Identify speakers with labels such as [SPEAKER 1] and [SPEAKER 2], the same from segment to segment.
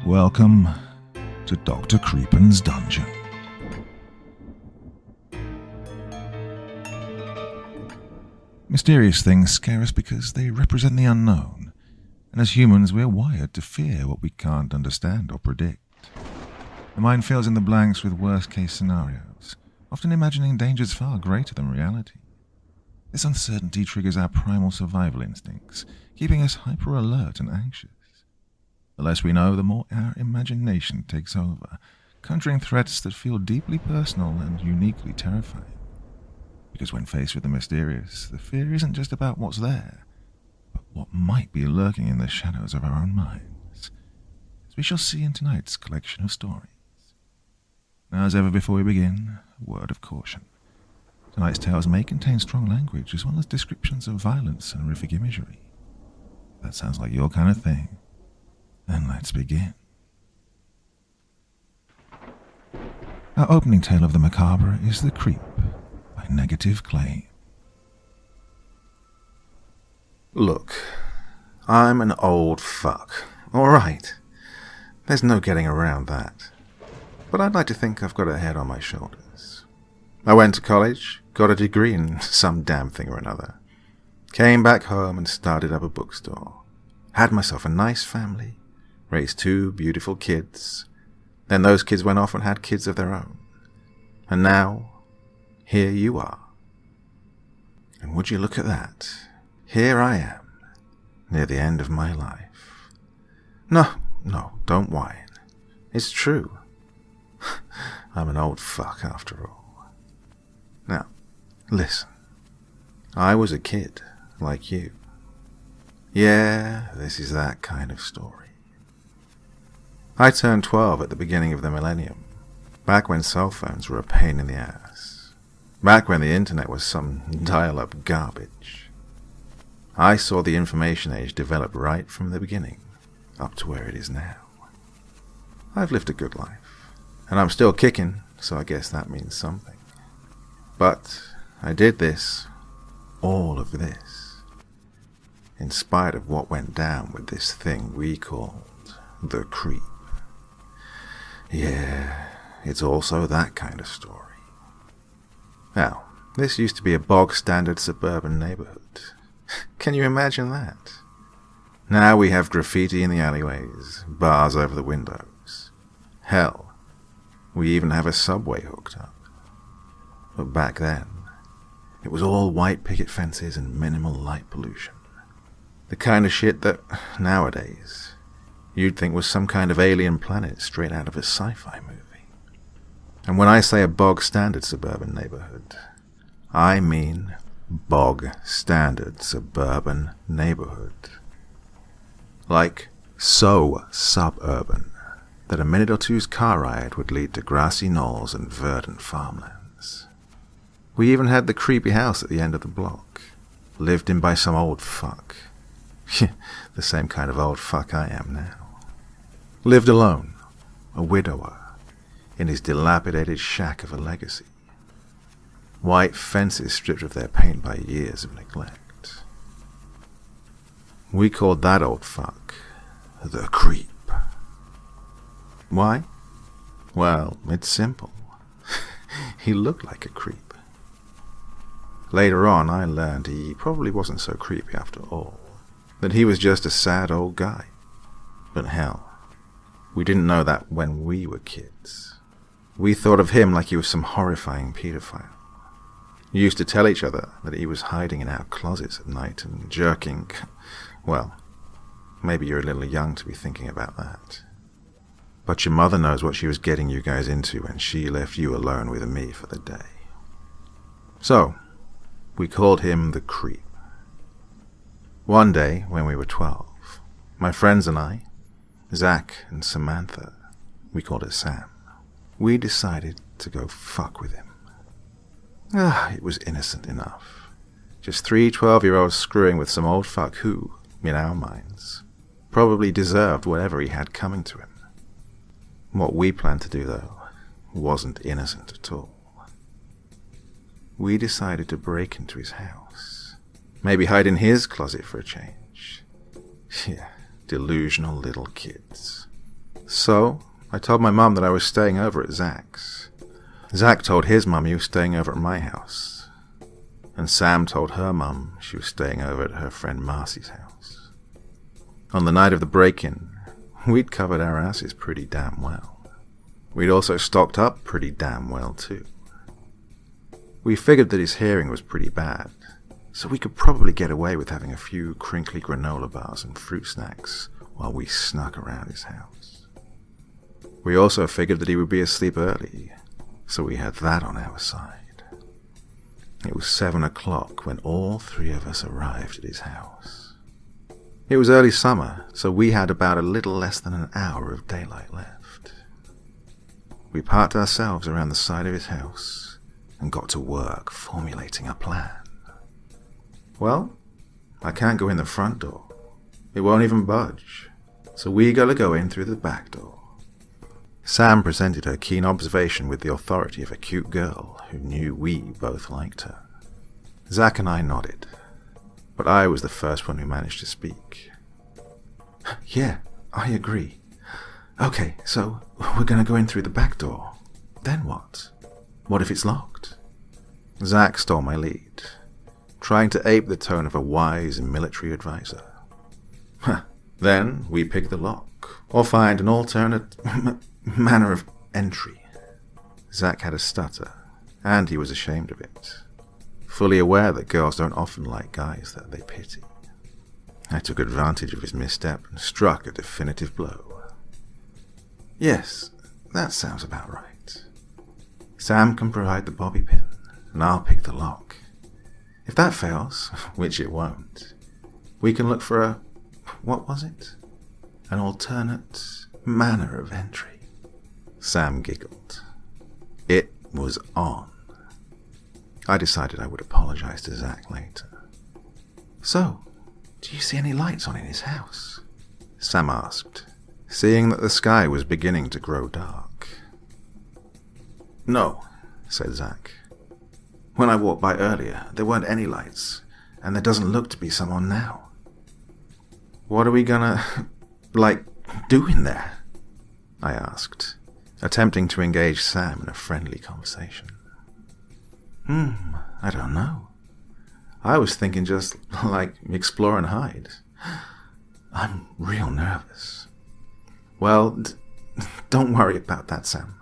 [SPEAKER 1] Welcome to Dr. Creepen's dungeon. Mysterious things scare us because they represent the unknown, and as humans we're wired to fear what we can't understand or predict. The mind fills in the blanks with worst-case scenarios, often imagining dangers far greater than reality. This uncertainty triggers our primal survival instincts, keeping us hyper-alert and anxious. The less we know, the more our imagination takes over, conjuring threats that feel deeply personal and uniquely terrifying. Because when faced with the mysterious, the fear isn't just about what's there, but what might be lurking in the shadows of our own minds, as we shall see in tonight's collection of stories. Now, as ever before we begin, a word of caution. Tonight's tales may contain strong language as well as descriptions of violence and horrific imagery. If that sounds like your kind of thing, then let's begin. Our opening tale of the macabre is The Creep by Negative Claim.
[SPEAKER 2] Look, I'm an old fuck. Alright. There's no getting around that. But I'd like to think I've got a head on my shoulders. I went to college, got a degree in some damn thing or another. Came back home and started up a bookstore. Had myself a nice family. Raised 2 beautiful kids. Then those kids went off and had kids of their own. And now, here you are. And would you look at that? Here I am, near the end of my life. No, don't whine. It's true. I'm an old fuck after all. Now, listen. I was a kid, like you. Yeah, this is that kind of story. I turned 12 at the beginning of the millennium, back when cell phones were a pain in the ass, back when the internet was some dial-up garbage. I saw the information age develop right from the beginning, up to where it is now. I've lived a good life, and I'm still kicking, so I guess that means something. But I did this, all of this, in spite of what went down with this thing we called the Creep. Yeah, it's also that kind of story. Now, this used to be a bog-standard suburban neighborhood. Can you imagine that? Now we have graffiti in the alleyways, bars over the windows. Hell, we even have a subway hooked up. But back then, it was all white picket fences and minimal light pollution. The kind of shit that, nowadays, you'd think was some kind of alien planet straight out of a sci-fi movie. And when I say a bog-standard suburban neighborhood, I mean bog-standard suburban neighborhood. Like, so suburban that a minute or two's car ride would lead to grassy knolls and verdant farmlands. We even had the creepy house at the end of the block, lived in by some old fuck. The same kind of old fuck I am now. Lived alone, a widower, in his dilapidated shack of a legacy. White fences stripped of their paint by years of neglect. We called that old fuck the Creep. Why? Well, it's simple. He looked like a creep. Later on, I learned he probably wasn't so creepy after all, that he was just a sad old guy. But hell, we didn't know that when we were kids. We thought of him like he was some horrifying pedophile. We used to tell each other that he was hiding in our closets at night and jerking. Well, maybe you're a little young to be thinking about that. But your mother knows what she was getting you guys into when she left you alone with me for the day. So, we called him the Creep. One day, when we were 12, my friends and I, Zach and Samantha, we called her Sam, we decided to go fuck with him. It was innocent enough. Just 3 12-year-olds screwing with some old fuck who, in our minds, probably deserved whatever he had coming to him. What we planned to do, though, wasn't innocent at all. We decided to break into his house. Maybe hide in his closet for a change. Yeah, delusional little kids. So, I told my mum that I was staying over at Zach's. Zach told his mum he was staying over at my house. And Sam told her mum she was staying over at her friend Marcy's house. On the night of the break-in, we'd covered our asses pretty damn well. We'd also stocked up pretty damn well, too. We figured that his hearing was pretty bad, so we could probably get away with having a few crinkly granola bars and fruit snacks while we snuck around his house. We also figured that he would be asleep early, so we had that on our side. It was 7 o'clock when all three of us arrived at his house. It was early summer, so we had about a little less than an hour of daylight left. We parked ourselves around the side of his house and got to work formulating a plan. Well, I can't go in the front door. It won't even budge, so we gotta go in through the back door. Sam presented her keen observation with the authority of a cute girl who knew we both liked her. Zach and I nodded, but I was the first one who managed to speak. Yeah, I agree. Okay, so we're gonna go in through the back door. Then what? What if it's locked? Zach stole my lead, trying to ape the tone of a wise military advisor. Then we pick the lock, or find an alternate manner of entry. Zach had a stutter, and he was ashamed of it, fully aware that girls don't often like guys that they pity. I took advantage of his misstep and struck a definitive blow. Yes, that sounds about right. Sam can provide the bobby pin, and I'll pick the lock. If that fails, which it won't, we can look for a... what was it? An alternate manner of entry. Sam giggled. It was on. I decided I would apologize to Zach later. So, do you see any lights on in his house? Sam asked, seeing that the sky was beginning to grow dark. No, said Zach. When I walked by earlier, there weren't any lights, and there doesn't look to be some on now. What are we gonna, do in there? I asked, attempting to engage Sam in a friendly conversation. I don't know. I was thinking just, explore and hide. I'm real nervous. Well, don't worry about that, Sam.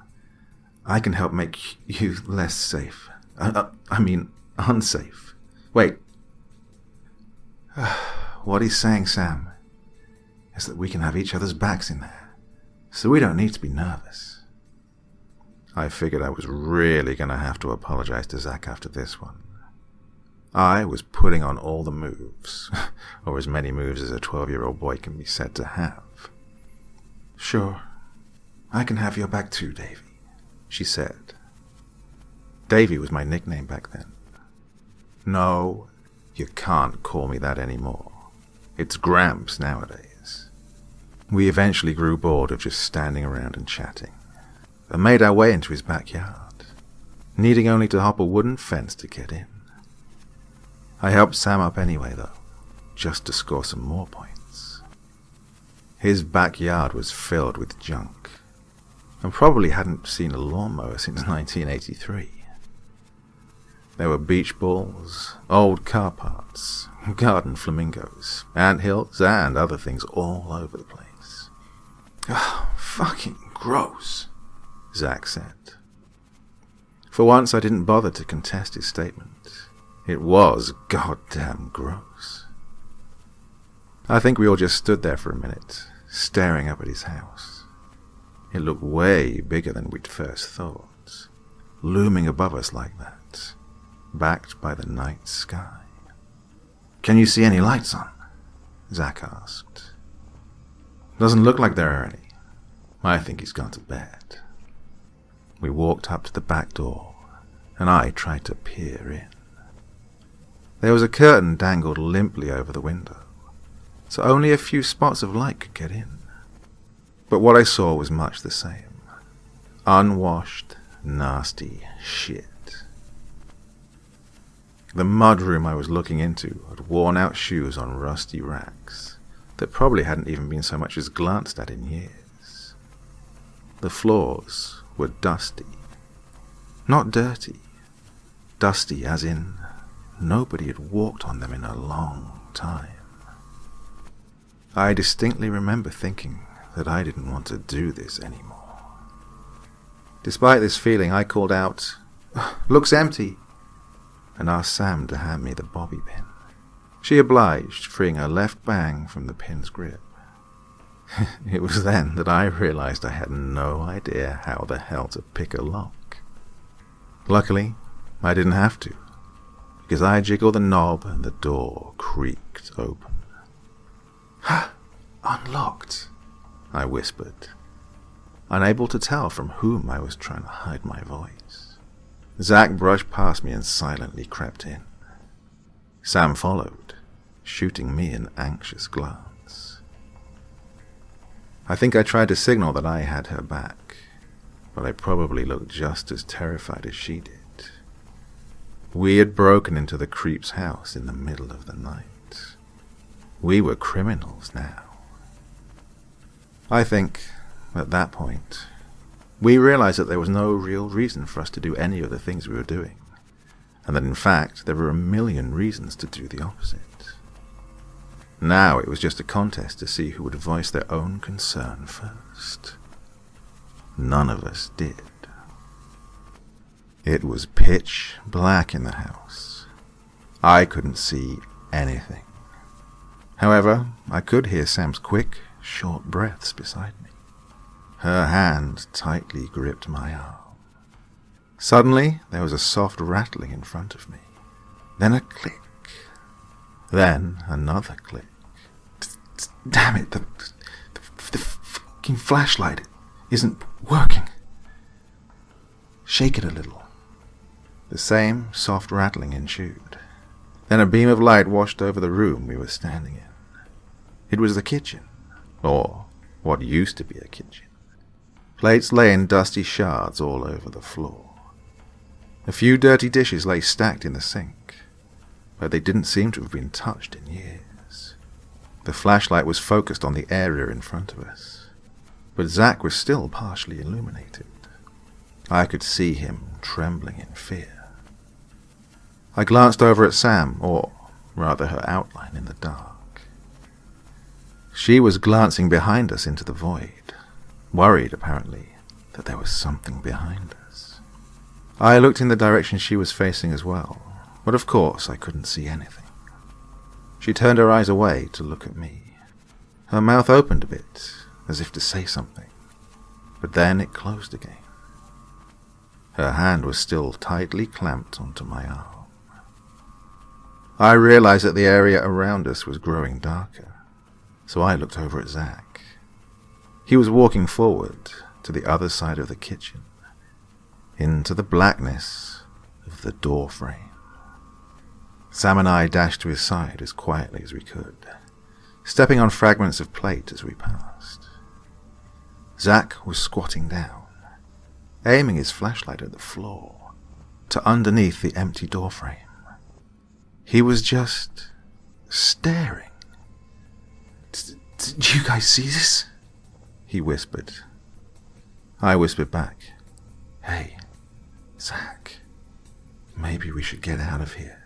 [SPEAKER 2] I can help make you less safe. Unsafe. Wait. What he's saying, Sam, is that we can have each other's backs in there, so we don't need to be nervous. I figured I was really going to have to apologize to Zach after this one. I was putting on all the moves, or as many moves as a 12-year-old boy can be said to have. Sure, I can have your back too, Davy, she said. Davy was my nickname back then. No, you can't call me that anymore. It's Gramps nowadays. We eventually grew bored of just standing around and chatting, and made our way into his backyard, needing only to hop a wooden fence to get in. I helped Sam up anyway, though, just to score some more points. His backyard was filled with junk, and probably hadn't seen a lawnmower since 1983. There were beach balls, old car parts, garden flamingos, anthills, and other things all over the place. Oh, fucking gross, Zach said. For once, I didn't bother to contest his statement. It was goddamn gross. I think we all just stood there for a minute, staring up at his house. It looked way bigger than we'd first thought, looming above us like that, backed by the night sky. Can you see any lights on? Zach asked. Doesn't look like there are any. I think he's gone to bed. We walked up to the back door, and I tried to peer in. There was a curtain dangled limply over the window, so only a few spots of light could get in. But what I saw was much the same. Unwashed, nasty shit. The mudroom I was looking into had worn-out shoes on rusty racks that probably hadn't even been so much as glanced at in years. The floors were dusty. Not dirty. Dusty as in nobody had walked on them in a long time. I distinctly remember thinking that I didn't want to do this anymore. Despite this feeling, I called out, "Looks empty," and asked Sam to hand me the bobby pin. She obliged, freeing her left bang from the pin's grip. It was then that I realized I had no idea how the hell to pick a lock. Luckily, I didn't have to, because I jiggled the knob and the door creaked open. "Unlocked," I whispered, unable to tell from whom I was trying to hide my voice. Zach brushed past me and silently crept in. Sam followed, shooting me an anxious glance. I think I tried to signal that I had her back, but I probably looked just as terrified as she did. We had broken into the creep's house in the middle of the night. We were criminals now. I think, at that point, we realized that there was no real reason for us to do any of the things we were doing, and that in fact there were a million reasons to do the opposite. Now it was just a contest to see who would voice their own concern first. None of us did. It was pitch black in the house. I couldn't see anything. However, I could hear Sam's quick, short breaths beside me. Her hand tightly gripped my arm. Suddenly, there was a soft rattling in front of me. Then a click. Then another click. Damn it, the fucking flashlight isn't working. Shake it a little. The same soft rattling ensued. Then a beam of light washed over the room we were standing in. It was the kitchen, or what used to be a kitchen. Plates lay in dusty shards all over the floor. A few dirty dishes lay stacked in the sink, but they didn't seem to have been touched in years. The flashlight was focused on the area in front of us, but Zach was still partially illuminated. I could see him trembling in fear. I glanced over at Sam, or rather her outline in the dark. She was glancing behind us into the void, worried, apparently, that there was something behind us. I looked in the direction she was facing as well, but of course I couldn't see anything. She turned her eyes away to look at me. Her mouth opened a bit, as if to say something, but then it closed again. Her hand was still tightly clamped onto my arm. I realized that the area around us was growing darker, so I looked over at Zach. He was walking forward to the other side of the kitchen, into the blackness of the door frame. Sam and I dashed to his side as quietly as we could, stepping on fragments of plate as we passed. Zach was squatting down, aiming his flashlight at the floor, to underneath the empty doorframe. He was just staring. "Did you guys see this?" he whispered. I whispered back, "Hey, Zach, maybe we should get out of here."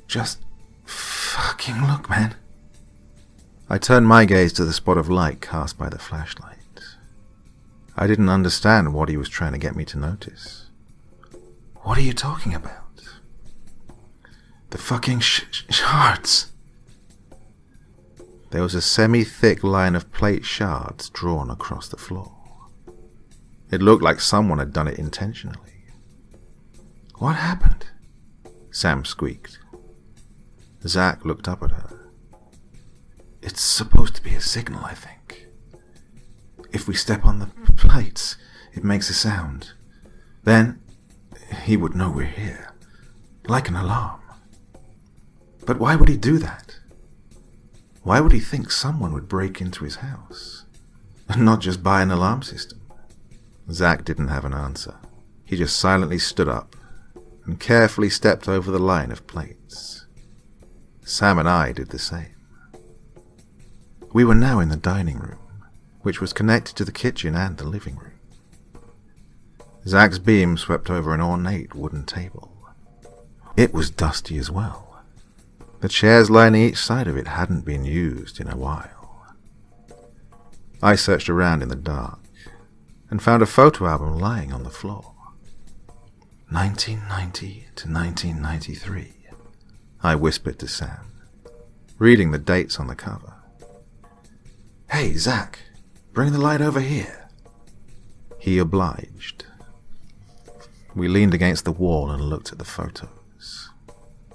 [SPEAKER 2] "Just fucking look, man." I turned my gaze to the spot of light cast by the flashlight. I didn't understand what he was trying to get me to notice. "What are you talking about?" "The fucking shards." There was a semi-thick line of plate shards drawn across the floor. It looked like someone had done it intentionally. "What happened?" Sam squeaked. Zach looked up at her. "It's supposed to be a signal, I think. If we step on the plates, it makes a sound. Then he would know we're here, like an alarm. But why would he do that? Why would he think someone would break into his house, and not just buy an alarm system? Zack didn't have an answer. He just silently stood up and carefully stepped over the line of plates. Sam and I did the same. We were now in the dining room, which was connected to the kitchen and the living room. Zack's beam swept over an ornate wooden table. It was dusty as well. The chairs lining each side of it hadn't been used in a while. I searched around in the dark and found a photo album lying on the floor. 1990 to 1993, I whispered to Sam, reading the dates on the cover. "Hey, Zack, bring the light over here." He obliged. We leaned against the wall and looked at the photos.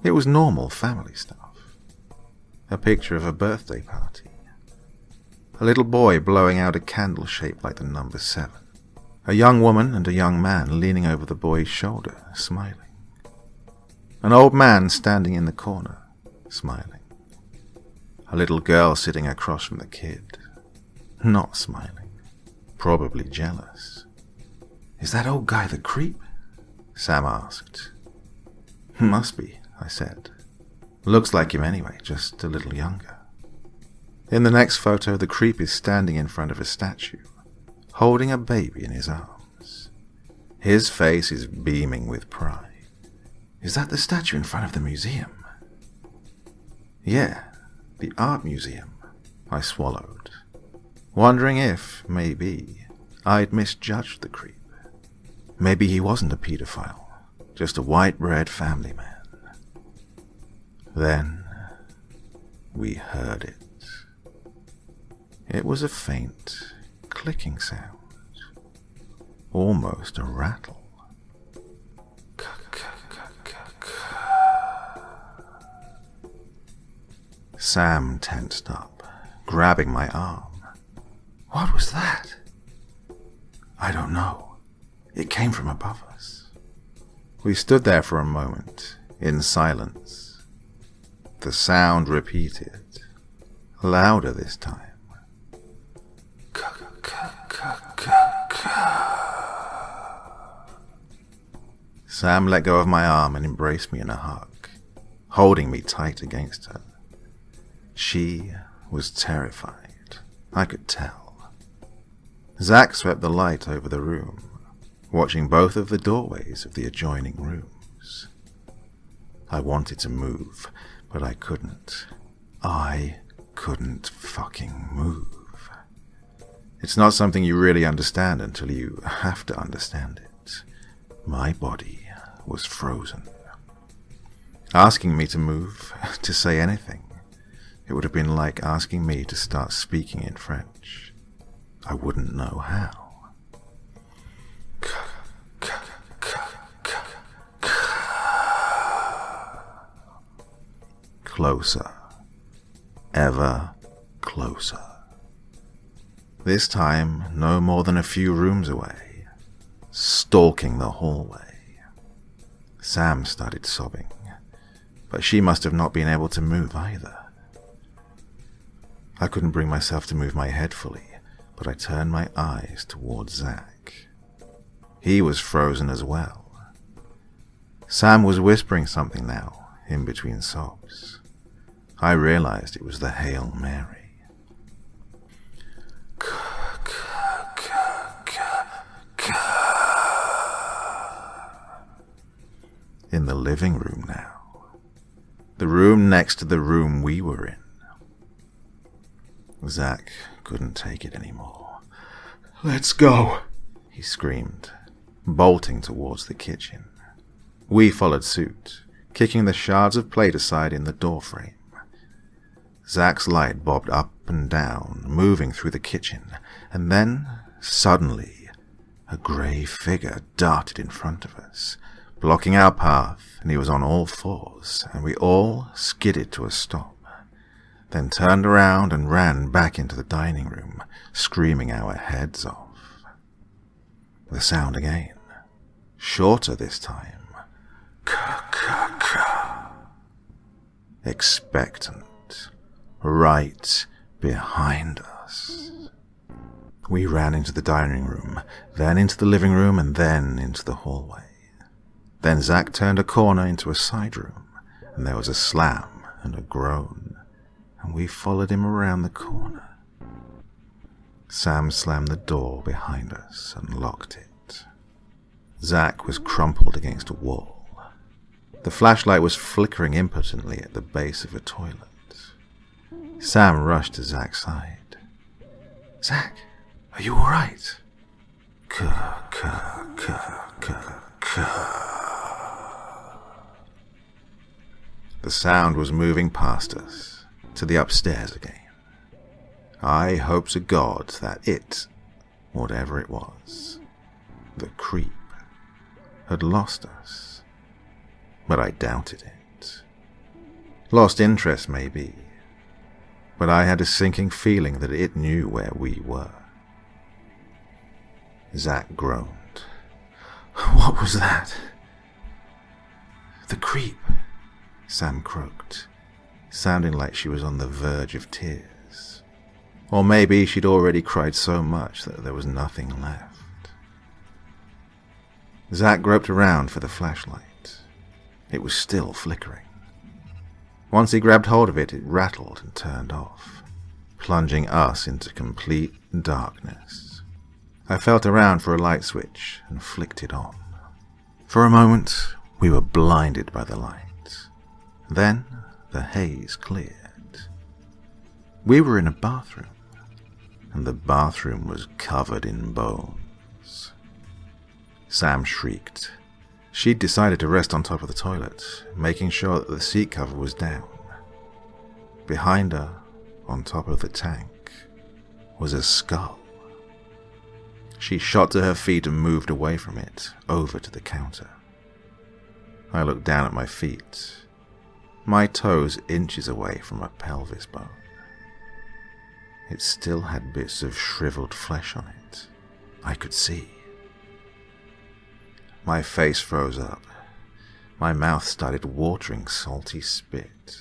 [SPEAKER 2] It was normal family stuff. A picture of a birthday party. A little boy blowing out a candle shaped like the number 7. A young woman and a young man leaning over the boy's shoulder, smiling. An old man standing in the corner, smiling. A little girl sitting across from the kid, not smiling, probably jealous. "Is that old guy the creep?" Sam asked. "Must be," I said. "Looks like him anyway, just a little younger." In the next photo, the creep is standing in front of a statue, holding a baby in his arms. His face is beaming with pride. "Is that the statue in front of the museum?" "Yeah, the art museum," I swallowed, wondering if, maybe, I'd misjudged the creep. Maybe he wasn't a pedophile, just a white-bread family man. Then we heard it. It was a faint, clicking sound, almost a rattle. Sam tensed up, grabbing my arm. "What was that?" "I don't know. It came from above us." We stood there for a moment, in silence. The sound repeated, louder this time. Sam let go of my arm and embraced me in a hug, holding me tight against her. She was terrified, I could tell. Zack swept the light over the room, watching both of the doorways of the adjoining rooms. I wanted to move, but I couldn't. I couldn't fucking move. It's not something you really understand until you have to understand it. My body was frozen. Asking me to move, to say anything, it would have been like asking me to start speaking in French. I wouldn't know how. Closer. Ever closer. This time, no more than a few rooms away, stalking the hallway. Sam started sobbing, but she must have not been able to move either. I couldn't bring myself to move my head fully, but I turned my eyes towards Zack. He was frozen as well. Sam was whispering something now, in between sobs. I realized it was the Hail Mary. In the living room now. The room next to the room we were in. Zack couldn't take it anymore. "Let's go," he screamed, bolting towards the kitchen. We followed suit, kicking the shards of plate aside in the doorframe. Zack's light bobbed up and down, moving through the kitchen, and then, suddenly, a grey figure darted in front of us, blocking our path, and he was on all fours, and we all skidded to a stop, then turned around and ran back into the dining room, screaming our heads off. The sound again, shorter this time. Expectant, right behind us. We ran into the dining room, then into the living room, and then into the hallway. Then Zack turned a corner into a side room, and there was a slam and a groan, and we followed him around the corner. Sam slammed the door behind us and locked it. Zack was crumpled against a wall. The flashlight was flickering impotently at the base of a toilet. Sam rushed to Zack's side. "Zack, are you all right?" The sound was moving past us, to the upstairs again. I hope to God that it, whatever it was, the creep, had lost us. But I doubted it. Lost interest, maybe, but I had a sinking feeling that it knew where we were. Zack groaned. "What was that?" "The creep," Sam croaked, sounding like she was on the verge of tears. Or maybe she'd already cried so much that there was nothing left. Zack groped around for the flashlight. It was still flickering. Once he grabbed hold of it, it rattled and turned off, plunging us into complete darkness. I felt around for a light switch and flicked it on. For a moment, we were blinded by the light. Then the haze cleared. We were in a bathroom, and the bathroom was covered in bones. Sam shrieked. She'd decided to rest on top of the toilet, making sure that the seat cover was down. Behind her, on top of the tank, was a skull. She shot to her feet and moved away from it, over to the counter. I looked down at my feet, my toes inches away from a pelvis bone. It still had bits of shriveled flesh on it. I could see. My face froze up. My mouth started watering salty spit.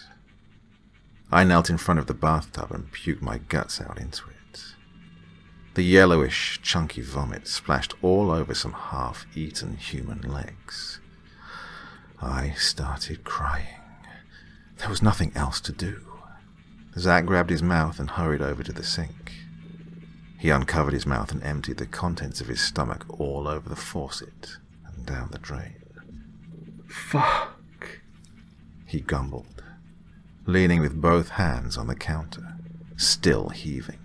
[SPEAKER 2] I knelt in front of the bathtub and puked my guts out into it. The yellowish, chunky vomit splashed all over some half-eaten human legs. I started crying. There was nothing else to do. Zack grabbed his mouth and hurried over to the sink. He uncovered his mouth and emptied the contents of his stomach all over the faucet and down the drain. "Fuck," he gumbled, leaning with both hands on the counter, still heaving.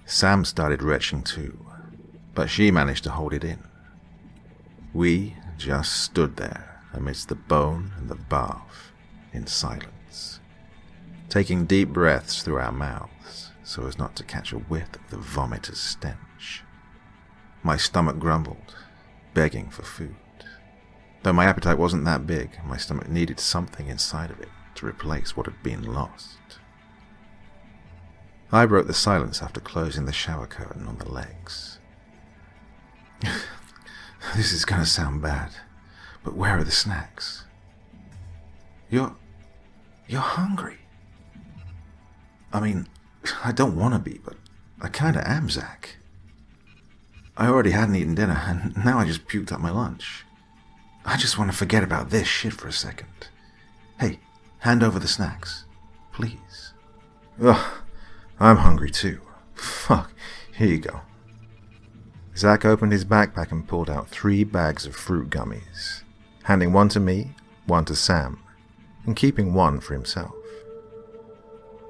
[SPEAKER 2] Sam started retching too, but she managed to hold it in. We just stood there amidst the bone and the bath in silence, taking deep breaths through our mouths so as not to catch a whiff of the vomitous stench. My stomach grumbled, begging for food. Though my appetite wasn't that big, my stomach needed something inside of it to replace what had been lost. I broke the silence after closing the shower curtain on the legs. "This is gonna sound bad, but where are the snacks?" You're hungry." "I mean, I don't want to be, but I kinda am, Zack. I already hadn't eaten dinner, and now I just puked up my lunch. I just want to forget about this shit for a second. Hey, hand over the snacks, please." "Ugh, I'm hungry too. Fuck, here you go." Zack opened his backpack and pulled out 3 bags of fruit gummies, handing one to me, one to Sam, and keeping one for himself.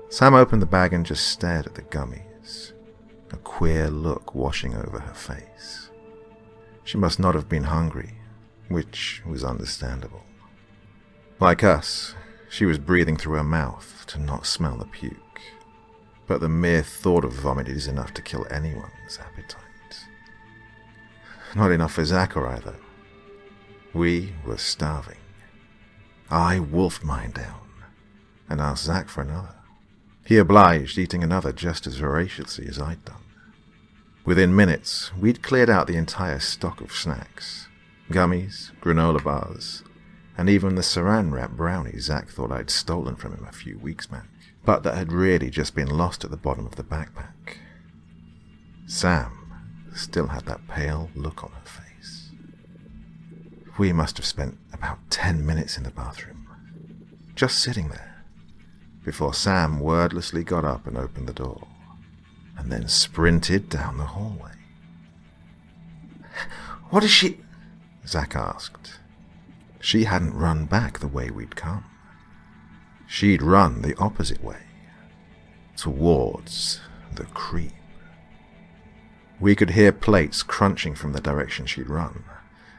[SPEAKER 2] Sam opened the bag and just stared at the gummies, a queer look washing over her face. She must not have been hungry, which was understandable. Like us, she was breathing through her mouth to not smell the puke, but the mere thought of vomit is enough to kill anyone's appetite. Not enough for Zack or I, though. We were starving. I wolfed mine down and asked Zack for another. He obliged, eating another just as voraciously as I'd done. Within minutes, we'd cleared out the entire stock of snacks, gummies, granola bars, and even the saran wrap brownies Zack thought I'd stolen from him a few weeks back, but that had really just been lost at the bottom of the backpack. Sam still had that pale look on her face. We must have spent about 10 minutes in the bathroom, just sitting there, before Sam wordlessly got up and opened the door, and then sprinted down the hallway. "What is she?" Zach asked. She hadn't run back the way we'd come. She'd run the opposite way, towards the creep. We could hear plates crunching from the direction she'd run,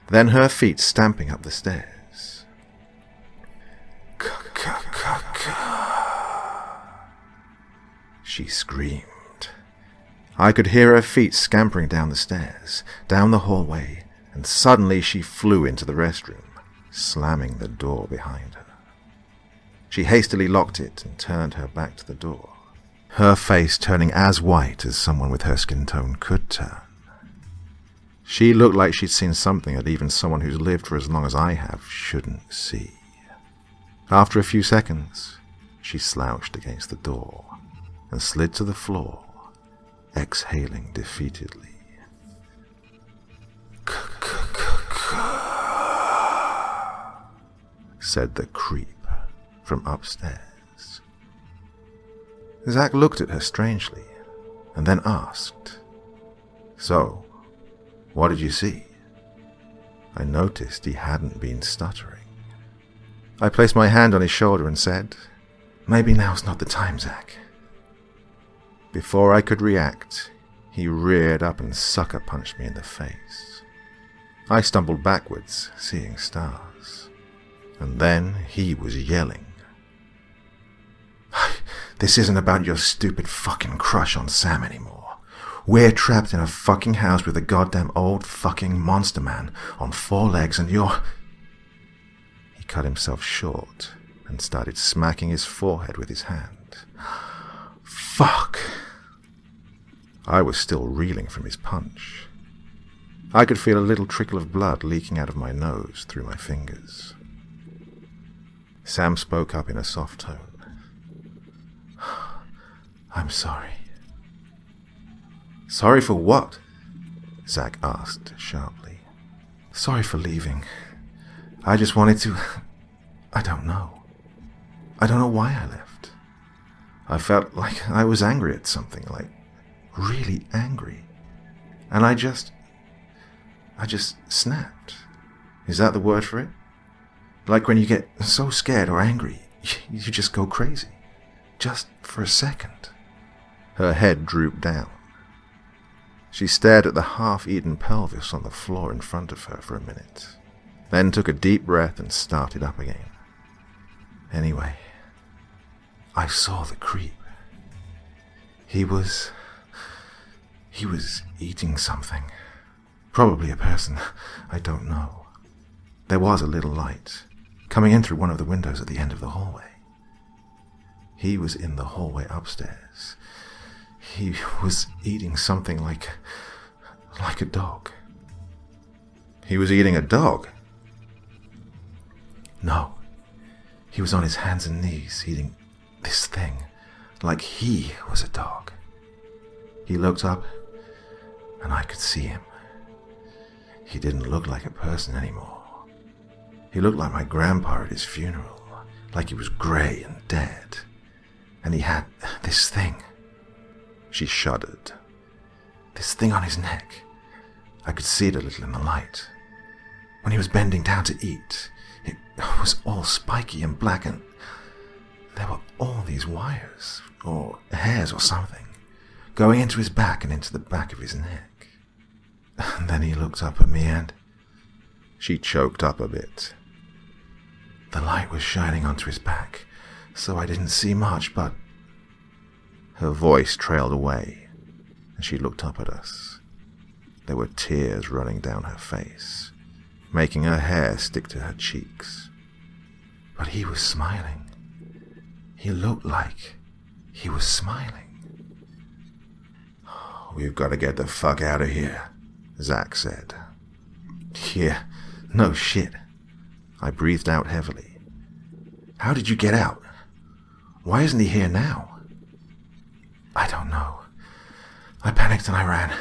[SPEAKER 2] then her feet stamping up the stairs. She screamed. I could hear her feet scampering down the stairs, down the hallway, and suddenly she flew into the restroom, slamming the door behind her. She hastily locked it and turned her back to the door, her face turning as white as someone with her skin tone could turn. She looked like she'd seen something that even someone who's lived for as long as I have shouldn't see. After a few seconds, she slouched against the door and slid to the floor, exhaling defeatedly. Said the creep from upstairs. Zach looked at her strangely and then asked, "So, what did you see?" I noticed he hadn't been stuttering. I placed my hand on his shoulder and said, "Maybe now's not the time, Zach." Before I could react, he reared up and sucker punched me in the face. I stumbled backwards, seeing stars. And then he was yelling. "This isn't about your stupid fucking crush on Sam anymore. We're trapped in a fucking house with a goddamn old fucking monster man on 4 legs and you're..." He cut himself short and started smacking his forehead with his hand. Fuck! I was still reeling from his punch. I could feel a little trickle of blood leaking out of my nose through my fingers. Sam spoke up in a soft tone. "I'm sorry." "Sorry for what?" Zach asked sharply. "Sorry for leaving. I just wanted to... I don't know. I don't know why I left. I felt like I was angry at something, like really angry. And I just snapped. Is that the word for it? Like when you get so scared or angry, you just go crazy. Just for a second." Her head drooped down. She stared at the half-eaten pelvis on the floor in front of her for a minute, then took a deep breath and started up again. "Anyway, I saw the creep. He was eating something. Probably a person. I don't know. There was a little light coming in through one of the windows at the end of the hallway. He was in the hallway upstairs. He was eating something like a dog." "He was eating a dog?" "No. He was on his hands and knees eating this thing like he was a dog. He looked up and I could see him. He didn't look like a person anymore. He looked like my grandpa at his funeral, like he was grey and dead. And he had this thing." She shuddered. "This thing on his neck. I could see it a little in the light. When he was bending down to eat, it was all spiky and black and there were all these wires, or hairs or something, going into his back and into the back of his neck. And then he looked up at me and..." She choked up a bit. "The light was shining onto his back, so I didn't see much, but..." Her voice trailed away, and she looked up at us. There were tears running down her face, making her hair stick to her cheeks. "But he was smiling. He looked like he was smiling." "We've got to get the fuck out of here," Zach said. "Yeah, no shit." I breathed out heavily. "How did you get out? Why isn't he here now?" "I don't know. I panicked and I ran.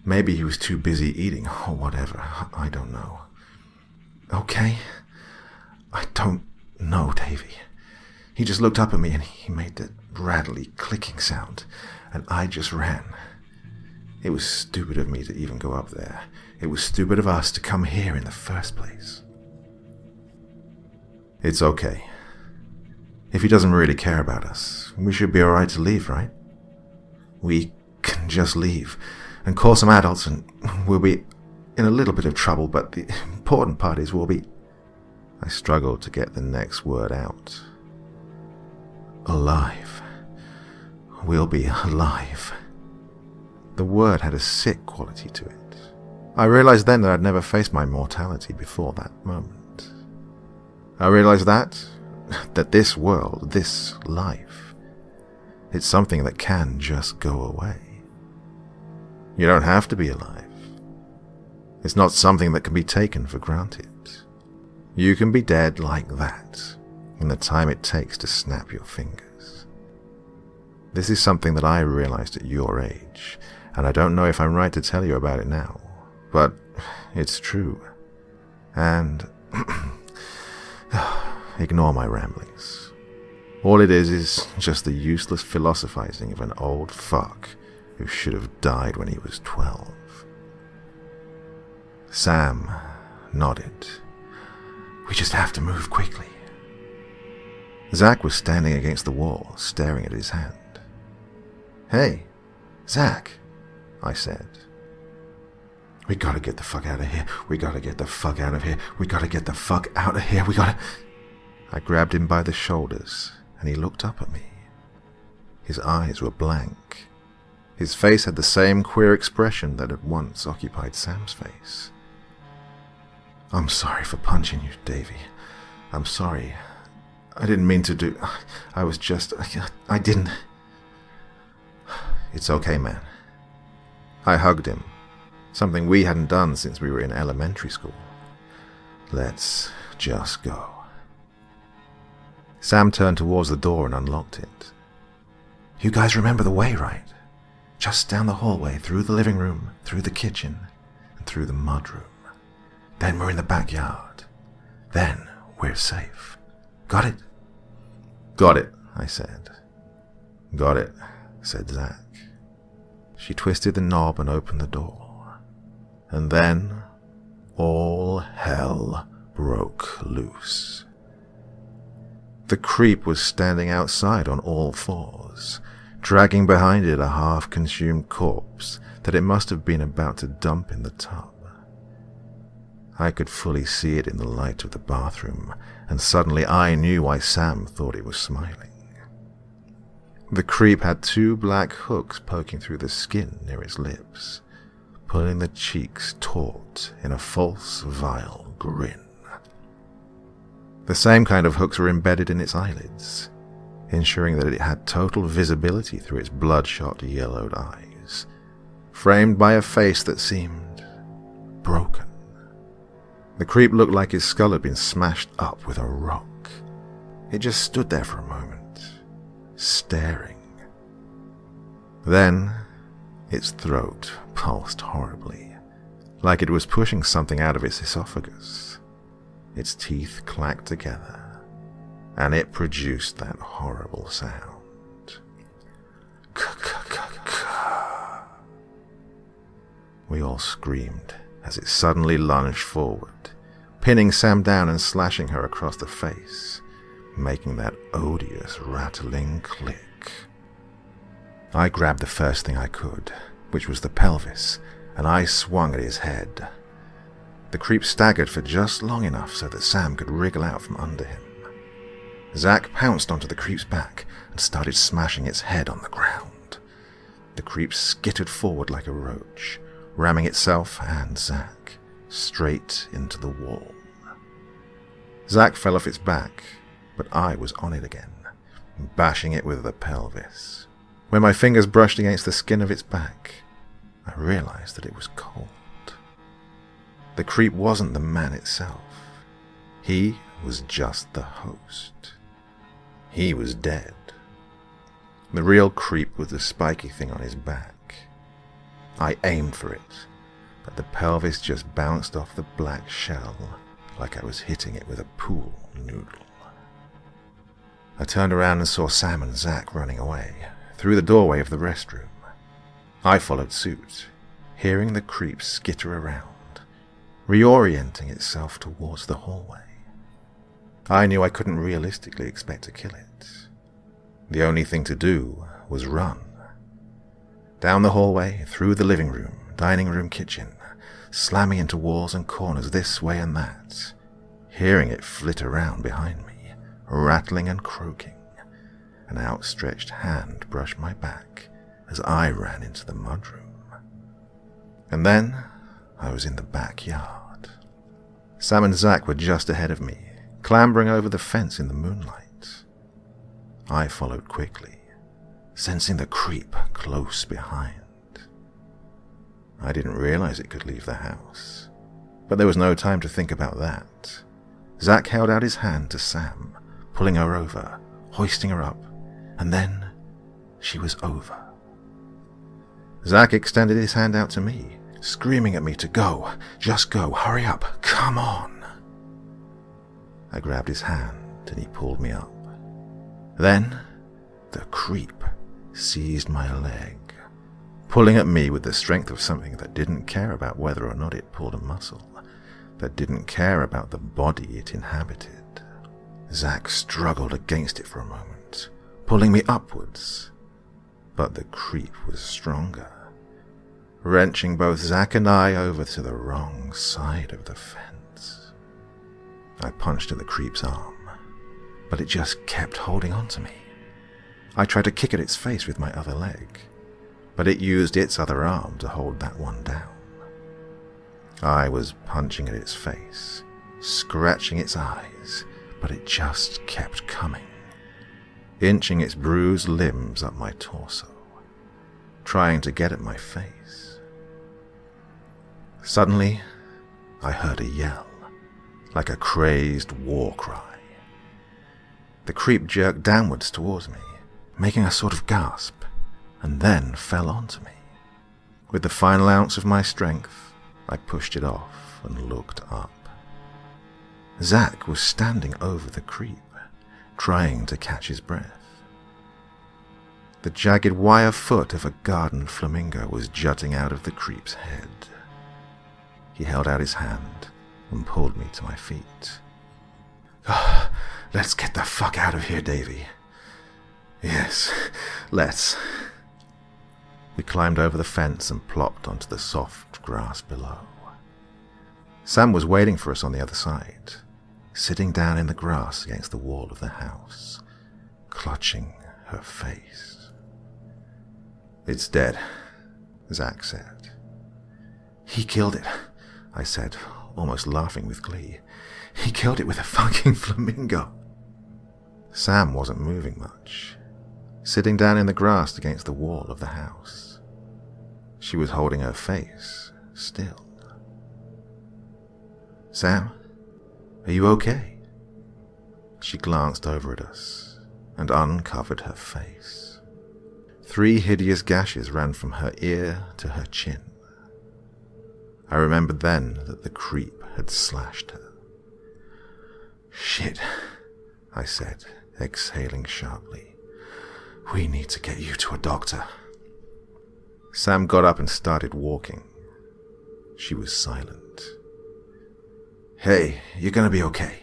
[SPEAKER 2] Maybe he was too busy eating or whatever. I don't know. Okay? I don't know, Davy. He just looked up at me and he made that rattly clicking sound, and I just ran. It was stupid of me to even go up there. It was stupid of us to come here in the first place. It's okay. If he doesn't really care about us, we should be alright to leave, right? We can just leave and call some adults and we'll be in a little bit of trouble, but the important part is we'll be... I struggled to get the next word out. Alive. We'll be alive. The word had a sick quality to it. I realized then that I'd never faced my mortality before that moment. I realized that this world, this life, it's something that can just go away. You don't have to be alive. It's not something that can be taken for granted. You can be dead like that in the time it takes to snap your fingers. This is something that I realized at your age, and I don't know if I'm right to tell you about it now, but it's true. And ignore my ramblings. All it is just the useless philosophizing of an old fuck who should have died when he was 12. Sam nodded. We just have to move quickly. Zach was standing against the wall, staring at his hand. Hey, Zach, I said. We gotta get the fuck out of here. We gotta get the fuck out of here. We gotta get the fuck out of here. We gotta... I grabbed him by the shoulders, and he looked up at me. His eyes were blank. His face had the same queer expression that had once occupied Sam's face. I'm sorry for punching you, Davy. I'm sorry. I didn't mean to do... I was just... I didn't... It's okay, man. I hugged him. Something we hadn't done since we were in elementary school. Let's just go. Sam turned towards the door and unlocked it. You guys remember the way, right? Just down the hallway, through the living room, through the kitchen, and through the mudroom. Then we're in the backyard. Then we're safe. Got it? Got it, I said. Got it, said Zach. She twisted the knob and opened the door. And then all hell broke loose. The creep was standing outside on all fours, dragging behind it a half-consumed corpse that it must have been about to dump in the tub. I could fully see it in the light of the bathroom, and suddenly I knew why Sam thought it was smiling. The creep had 2 black hooks poking through the skin near its lips, pulling the cheeks taut in a false, vile grin. The same kind of hooks were embedded in its eyelids, ensuring that it had total visibility through its bloodshot, yellowed eyes, framed by a face that seemed broken. The creep looked like his skull had been smashed up with a rock. It just stood there for a moment, staring. Then its throat pulsed horribly, like it was pushing something out of its esophagus. Its teeth clacked together, and it produced that horrible sound. K-k-k-k. We all screamed as it suddenly lunged forward, pinning Sam down and slashing her across the face, making that odious rattling click. I grabbed the first thing I could, which was the pelvis, and I swung at his head. The creep staggered for just long enough so that Sam could wriggle out from under him. Zach pounced onto the creep's back and started smashing its head on the ground. The creep skittered forward like a roach, ramming itself and Zach straight into the wall. Zach fell off its back, but I was on it again, bashing it with the pelvis. When my fingers brushed against the skin of its back, I realized that it was cold. The creep wasn't the man itself. He was just the host. He was dead. The real creep was the spiky thing on his back. I aimed for it, but the pelvis just bounced off the black shell like I was hitting it with a pool noodle. I turned around and saw Sam and Zach running away, through the doorway of the restroom. I followed suit, hearing the creep skitter around, reorienting itself towards the hallway. I knew I couldn't realistically expect to kill it. The only thing to do was run. Down the hallway, through the living room, dining room, kitchen, slamming into walls and corners this way and that, hearing it flit around behind me, rattling and croaking. An outstretched hand brushed my back as I ran into the mudroom. And then I was in the backyard. Sam and Zach were just ahead of me, clambering over the fence in the moonlight. I followed quickly, sensing the creep close behind. I didn't realize it could leave the house, but there was no time to think about that. Zach held out his hand to Sam, pulling her over, hoisting her up, and then she was over. Zach extended his hand out to me, screaming at me to go. Just go, hurry up, come on. I grabbed his hand and he pulled me up. Then the creep seized my leg, pulling at me with the strength of something that didn't care about whether or not it pulled a muscle, that didn't care about the body it inhabited. Zach struggled against it for a moment, pulling me upwards, but the creep was stronger, wrenching both Zach and I over to the wrong side of the fence. I punched at the creep's arm, but it just kept holding on to me. I tried to kick at its face with my other leg, but it used its other arm to hold that one down. I was punching at its face, scratching its eyes, but it just kept coming, inching its bruised limbs up my torso, trying to get at my face. Suddenly, I heard a yell, like a crazed war cry. The creep jerked downwards towards me, making a sort of gasp, and then fell onto me. With the final ounce of my strength, I pushed it off and looked up. Zach was standing over the creep, trying to catch his breath. The jagged wire foot of a garden flamingo was jutting out of the creep's head. He held out his hand and pulled me to my feet. Let's get the fuck out of here, Davy. Yes, let's. We climbed over the fence and plopped onto the soft grass below. Sam was waiting for us on the other side, sitting down in the grass against the wall of the house, clutching her face. It's dead, Zach said. He killed it, I said, almost laughing with glee. He killed it with a fucking flamingo. Sam wasn't moving much, sitting down in the grass against the wall of the house. She was holding her face still. Sam, are you okay? She glanced over at us and uncovered her face. 3 hideous gashes ran from her ear to her chin. I remembered then that the creep had slashed her. Shit, I said, exhaling sharply. We need to get you to a doctor. Sam got up and started walking. She was silent. Hey, you're gonna be okay,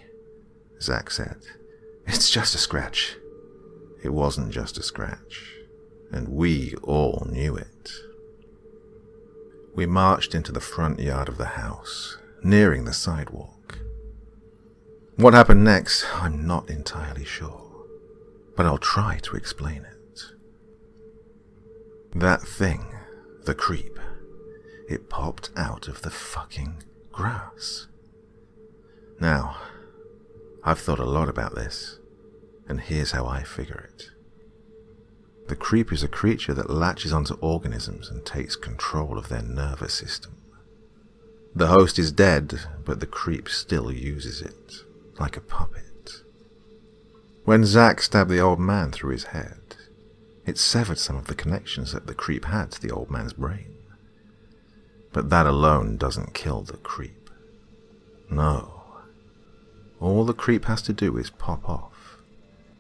[SPEAKER 2] Zach said. It's just a scratch. It wasn't just a scratch, and we all knew it. We marched into the front yard of the house, nearing the sidewalk. What happened next, I'm not entirely sure, but I'll try to explain it. That thing, the creep, it popped out of the fucking grass. Now, I've thought a lot about this, and here's how I figure it. The creep is a creature that latches onto organisms and takes control of their nervous system. The host is dead, but the creep still uses it, like a puppet. When Zach stabbed the old man through his head, it severed some of the connections that the creep had to the old man's brain, But that alone doesn't kill the creep. No. All the creep has to do is pop off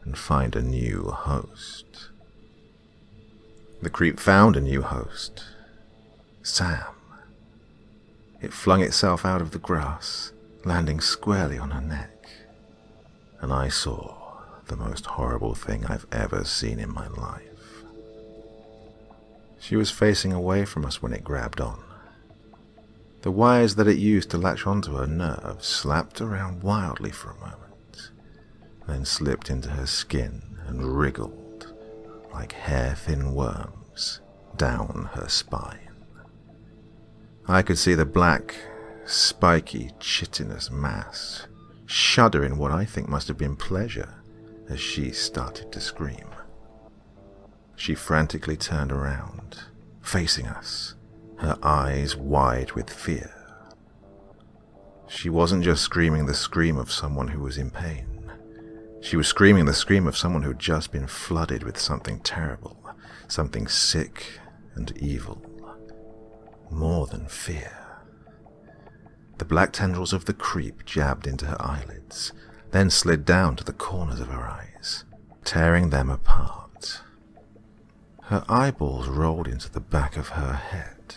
[SPEAKER 2] and find a new host. The creep found a new host. Sam. It flung itself out of the grass, landing squarely on her neck. And I saw the most horrible thing I've ever seen in my life. She was facing away from us when it grabbed on. The wires that it used to latch onto her nerves slapped around wildly for a moment, then slipped into her skin and wriggled like hair-thin worms down her spine. I could see the black, spiky, chitinous mass shudder in what I think must have been pleasure as she started to scream. She frantically turned around, facing us, her eyes wide with fear. She wasn't just screaming the scream of someone who was in pain. She was screaming the scream of someone who'd just been flooded with something terrible, something sick and evil. More than fear. The black tendrils of the creep jabbed into her eyelids, then slid down to the corners of her eyes, tearing them apart. Her eyeballs rolled into the back of her head.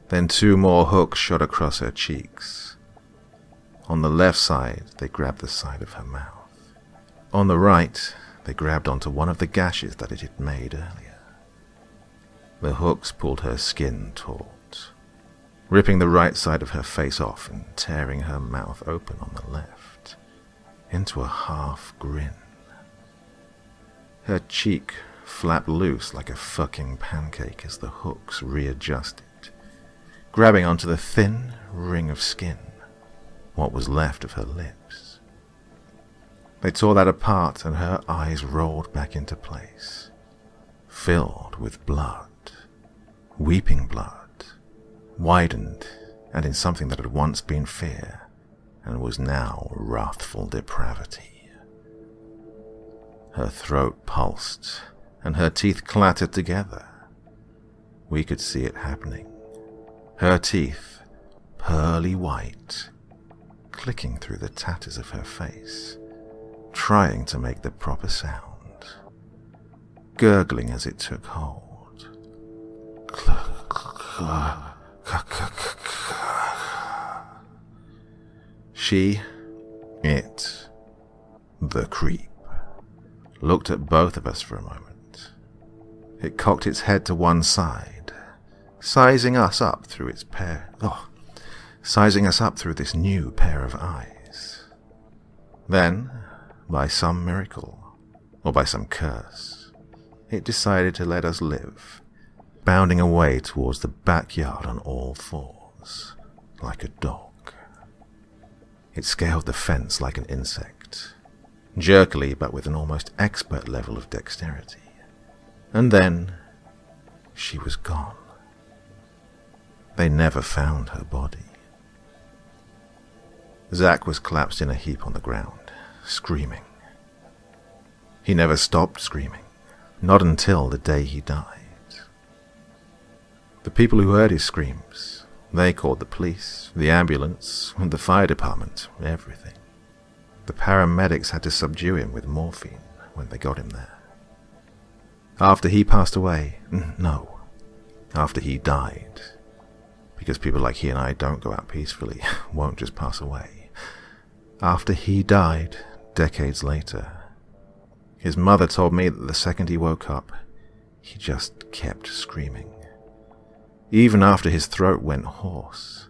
[SPEAKER 2] Then 2 more hooks shot across her cheeks. On the left side, they grabbed the side of her mouth. On the right, they grabbed onto one of the gashes that it had made earlier. The hooks pulled her skin taut, ripping the right side of her face off and tearing her mouth open on the left, into a half grin. Her cheek flapped loose like a fucking pancake as the hooks readjusted, grabbing onto the thin ring of skin, what was left of her lips. They tore that apart and her eyes rolled back into place, filled with blood, weeping blood, widened and in something that had once been fear and was now wrathful depravity. Her throat pulsed and her teeth clattered together. We could see it happening. Her teeth, pearly white, clicking through the tatters of her face, trying to make the proper sound, gurgling as it took hold. She, it, the creep, looked at both of us for a moment. It cocked its head to one side, sizing us up through this new pair of eyes. Then, by some miracle, or by some curse, it decided to let us live, bounding away towards the backyard on all fours, like a dog. It scaled the fence like an insect, jerkily but with an almost expert level of dexterity. And then, she was gone. They never found her body. Zach was collapsed in a heap on the ground, screaming. He never stopped screaming, not until the day he died. The people who heard his screams, they called the police, the ambulance, the fire department, everything. The paramedics had to subdue him with morphine when they got him there. After he passed away, after he died, because people like he and I don't go out peacefully, won't just pass away. After he died, decades later, his mother told me that the second he woke up, he just kept screaming. Even after his throat went hoarse,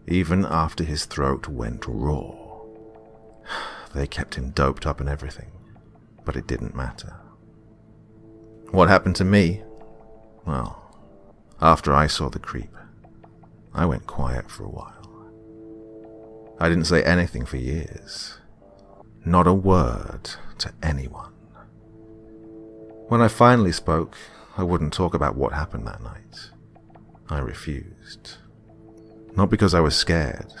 [SPEAKER 2] even after his throat went raw. They kept him doped up and everything, but it didn't matter. What happened to me? Well, after I saw the creep, I went quiet for a while. I didn't say anything for years. Not a word to anyone. When I finally spoke, I wouldn't talk about what happened that night. I refused. Not because I was scared,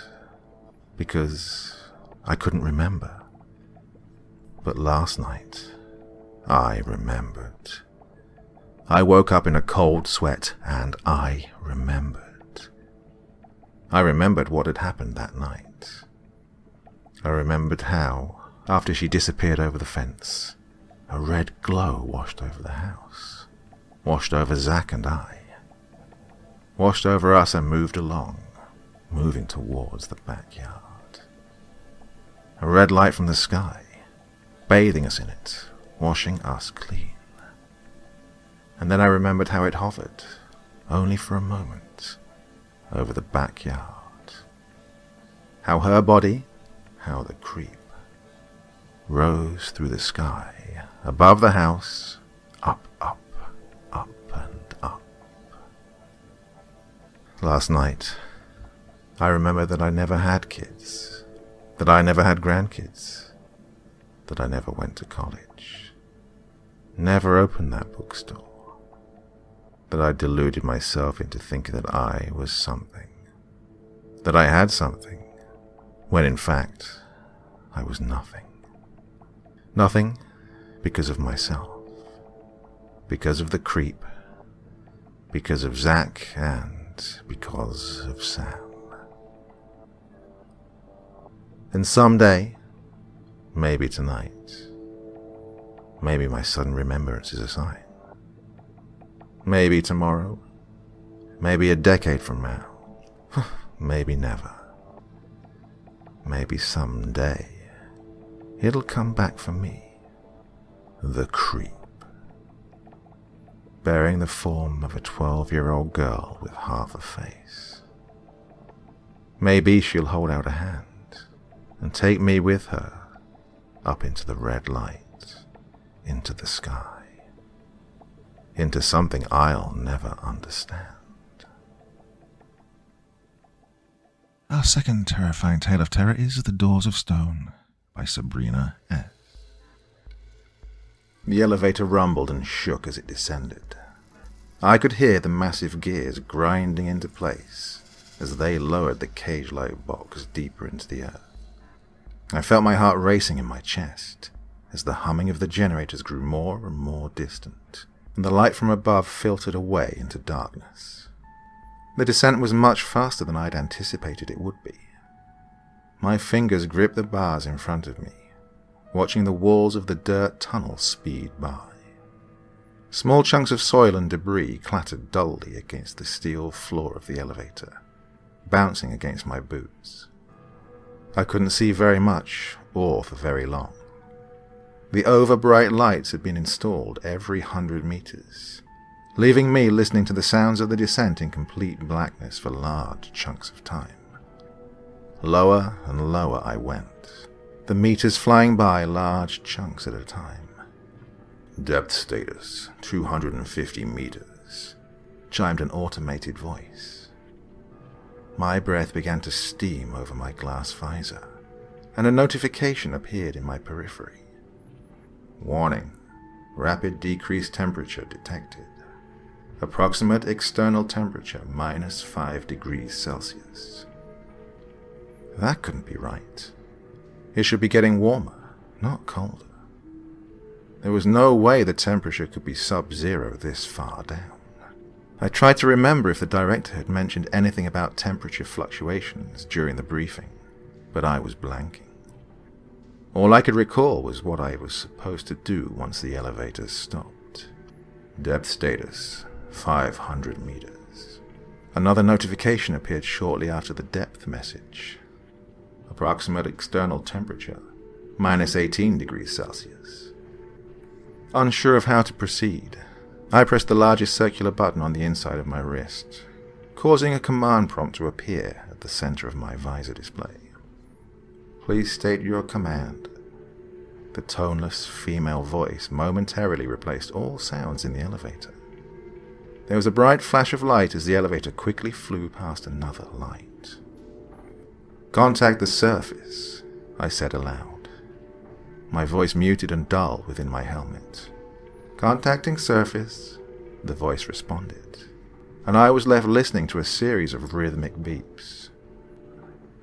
[SPEAKER 2] because I couldn't remember. But last night, I remembered. I woke up in a cold sweat and I remembered. I remembered what had happened that night. I remembered how, after she disappeared over the fence, a red glow washed over the house, washed over Zack and I, washed over us and moved along, moving towards the backyard. A red light from the sky, bathing us in it, washing us clean. And then I remembered how it hovered, only for a moment, over the backyard. How her body, how the creep, rose through the sky, above the house, up, up, up and up. Last night, I remember that I never had kids, that I never had grandkids, that I never went to college, never opened that bookstore, that I deluded myself into thinking that I was something, that I had something, when in fact I was nothing. Nothing because of myself, because of the creep, because of Zack, and because of Sam. And someday, maybe tonight, maybe my sudden remembrance is a sign. Maybe tomorrow, maybe a decade from now, maybe never. Maybe someday, it'll come back for me, the creep, bearing the form of a 12-year-old girl with half a face. Maybe she'll hold out a hand and take me with her up into the red light, into the sky, into something I'll never understand.
[SPEAKER 1] Our second terrifying tale of terror is The Doors of Stone by Sabrina S.
[SPEAKER 2] The elevator rumbled and shook as it descended. I could hear the massive gears grinding into place as they lowered the cage-like box deeper into the earth. I felt my heart racing in my chest as the humming of the generators grew more and more distant, and the light from above filtered away into darkness. The descent was much faster than I'd anticipated it would be. My fingers gripped the bars in front of me, watching the walls of the dirt tunnel speed by. Small chunks of soil and debris clattered dully against the steel floor of the elevator, bouncing against my boots. I couldn't see very much, or for very long. The over-bright lights had been installed every 100 meters, leaving me listening to the sounds of the descent in complete blackness for large chunks of time. Lower and lower I went, the meters flying by large chunks at a time. Depth status, 250 meters, chimed an automated voice. My breath began to steam over my glass visor, and a notification appeared in my periphery. Warning, rapid decreased temperature detected. Approximate external temperature -5 degrees Celsius. That couldn't be right. It should be getting warmer, not colder. There was no way the temperature could be sub-zero this far down. I tried to remember if the director had mentioned anything about temperature fluctuations during the briefing, but I was blanking. All I could recall was what I was supposed to do once the elevator stopped. Depth status, 500 meters. Another notification appeared shortly after the depth message. Approximate external temperature, -18 degrees Celsius. Unsure of how to proceed, I pressed the largest circular button on the inside of my wrist, causing a command prompt to appear at the center of my visor display. Please state your command. The toneless female voice momentarily replaced all sounds in the elevator. There was a bright flash of light as the elevator quickly flew past another light. Contact the surface, I said aloud, my voice muted and dull within my helmet. Contacting surface, the voice responded, and I was left listening to a series of rhythmic beeps.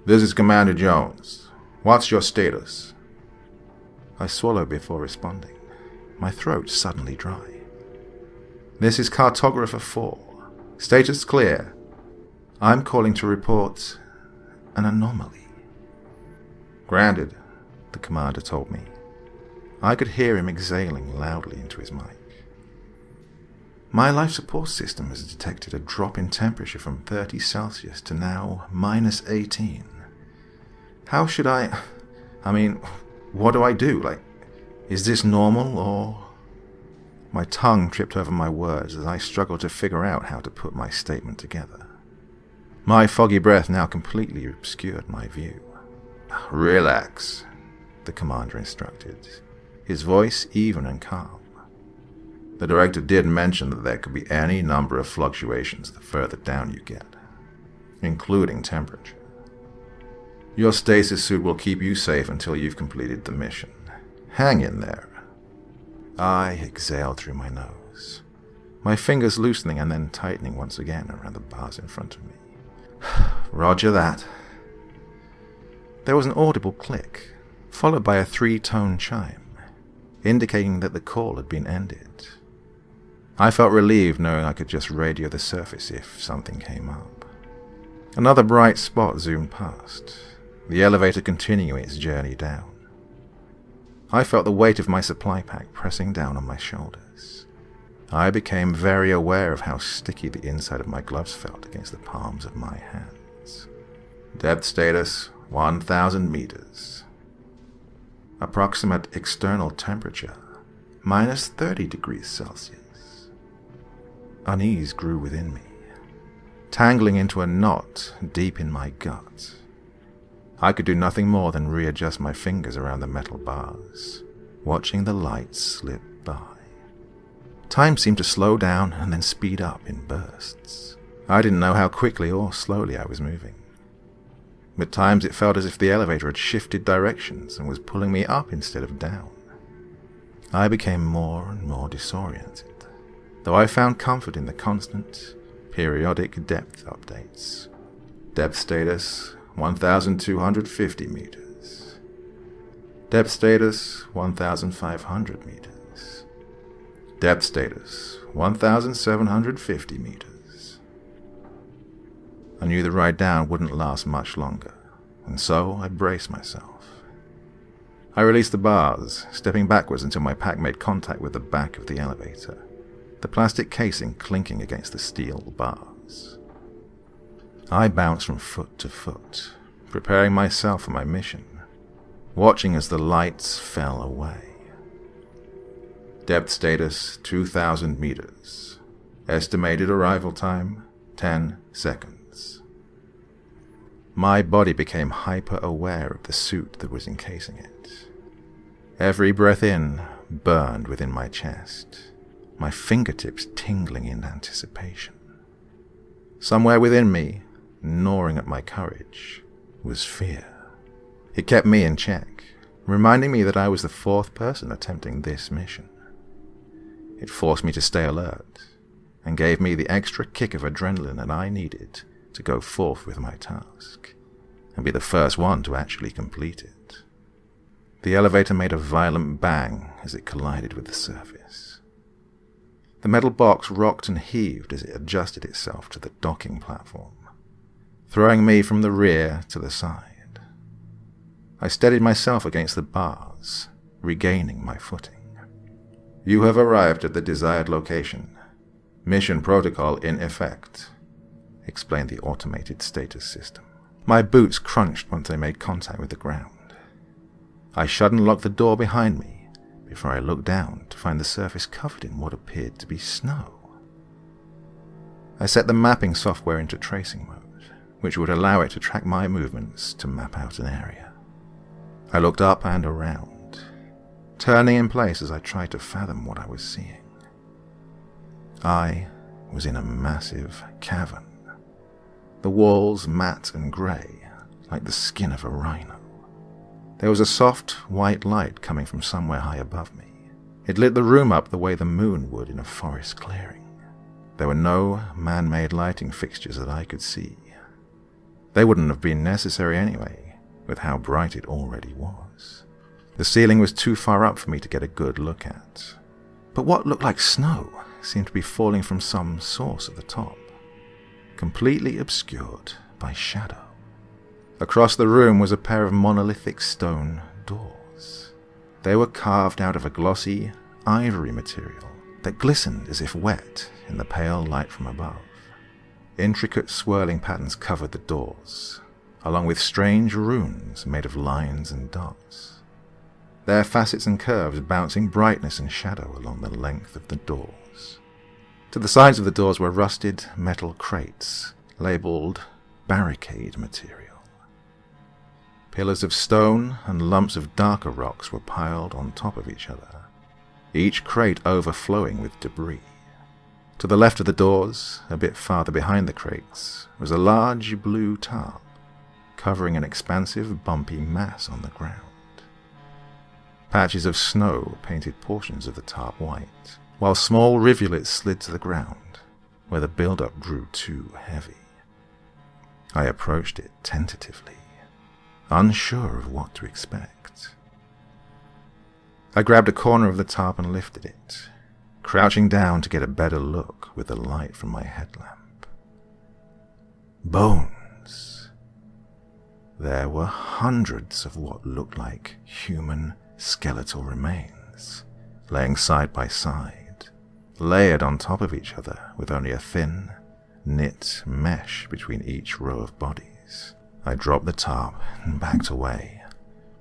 [SPEAKER 2] This is Commander Jones. What's your status? I swallowed before responding, my throat suddenly dry. This is Cartographer 4. Status clear. I'm calling to report an anomaly. Granted, the commander told me. I could hear him exhaling loudly into his mic. My life support system has detected a drop in temperature from 30 Celsius to now -18. How should what do I do? Is this normal or... My tongue tripped over my words as I struggled to figure out how to put my statement together. My foggy breath now completely obscured my view. Relax, the commander instructed, his voice even and calm. The director did mention that there could be any number of fluctuations the further down you get, including temperature. Your stasis suit will keep you safe until you've completed the mission. Hang in there. I exhaled through my nose, my fingers loosening and then tightening once again around the bars in front of me. Roger that. There was an audible click, followed by a 3-tone chime, indicating that the call had been ended. I felt relieved knowing I could just radio the surface if something came up. Another bright spot zoomed past, the elevator continuing its journey down. I felt the weight of my supply pack pressing down on my shoulders. I became very aware of how sticky the inside of my gloves felt against the palms of my hands. Depth status, 1,000 meters. Approximate external temperature, -30 degrees Celsius. Unease grew within me, tangling into a knot deep in my gut. I could do nothing more than readjust my fingers around the metal bars, watching the lights slip by. Time seemed to slow down and then speed up in bursts. I didn't know how quickly or slowly I was moving. At times it felt as if the elevator had shifted directions and was pulling me up instead of down. I became more and more disoriented, though I found comfort in the constant, periodic depth updates. Depth status, 1,250 meters. Depth status, 1,500 meters. Depth status, 1,750 meters. I knew the ride down wouldn't last much longer, and so I braced myself. I released the bars, stepping backwards until my pack made contact with the back of the elevator, the plastic casing clinking against the steel bars. I bounced from foot to foot, preparing myself for my mission, watching as the lights fell away. Depth status, 2,000 meters. Estimated arrival time, 10 seconds. My body became hyper-aware of the suit that was encasing it. Every breath in burned within my chest, my fingertips tingling in anticipation. Somewhere within me, gnawing at my courage, was fear. It kept me in check, reminding me that I was the 4th person attempting this mission. It forced me to stay alert, and gave me the extra kick of adrenaline that I needed to go forth with my task, and be the first one to actually complete it. The elevator made a violent bang as it collided with the surface. The metal box rocked and heaved as it adjusted itself to the docking platform, throwing me from the rear to the side. I steadied myself against the bars, regaining my footing. You have arrived at the desired location. Mission protocol in effect, explained the automated status system. My boots crunched once I made contact with the ground. I shut and locked the door behind me before I looked down to find the surface covered in what appeared to be snow. I set the mapping software into tracing mode, which would allow it to track my movements to map out an area. I looked up and around, turning in place as I tried to fathom what I was seeing. I was in a massive cavern, the walls matte and grey, like the skin of a rhino. There was a soft, white light coming from somewhere high above me. It lit the room up the way the moon would in a forest clearing. There were no man-made lighting fixtures that I could see. They wouldn't have been necessary anyway, with how bright it already was. The ceiling was too far up for me to get a good look at. But what looked like snow seemed to be falling from some source at the top. completely obscured by shadow. Across the room was a pair of monolithic stone doors. They were carved out of a glossy ivory material that glistened as if wet in the pale light from above. Intricate swirling patterns covered the doors, along with strange runes made of lines and dots, their facets and curves bouncing brightness and shadow along the length of the doors. To the sides of the doors were rusted metal crates, labelled barricade material. Pillars of stone and lumps of darker rocks were piled on top of each other, each crate overflowing with debris. To the left of the doors, a bit farther behind the crates, was a large blue tarp, covering an expansive, bumpy mass on the ground. Patches of snow painted portions of the tarp white, while small rivulets slid to the ground, where the build-up grew too heavy. I approached it tentatively, unsure of what to expect. I grabbed a corner of the tarp and lifted it, crouching down to get a better look with the light from my headlamp. Bones. There were hundreds of what looked like human skeletal remains, laying side by side, layered on top of each other with only a thin, knit mesh between each row of bodies. I dropped the tarp and backed away,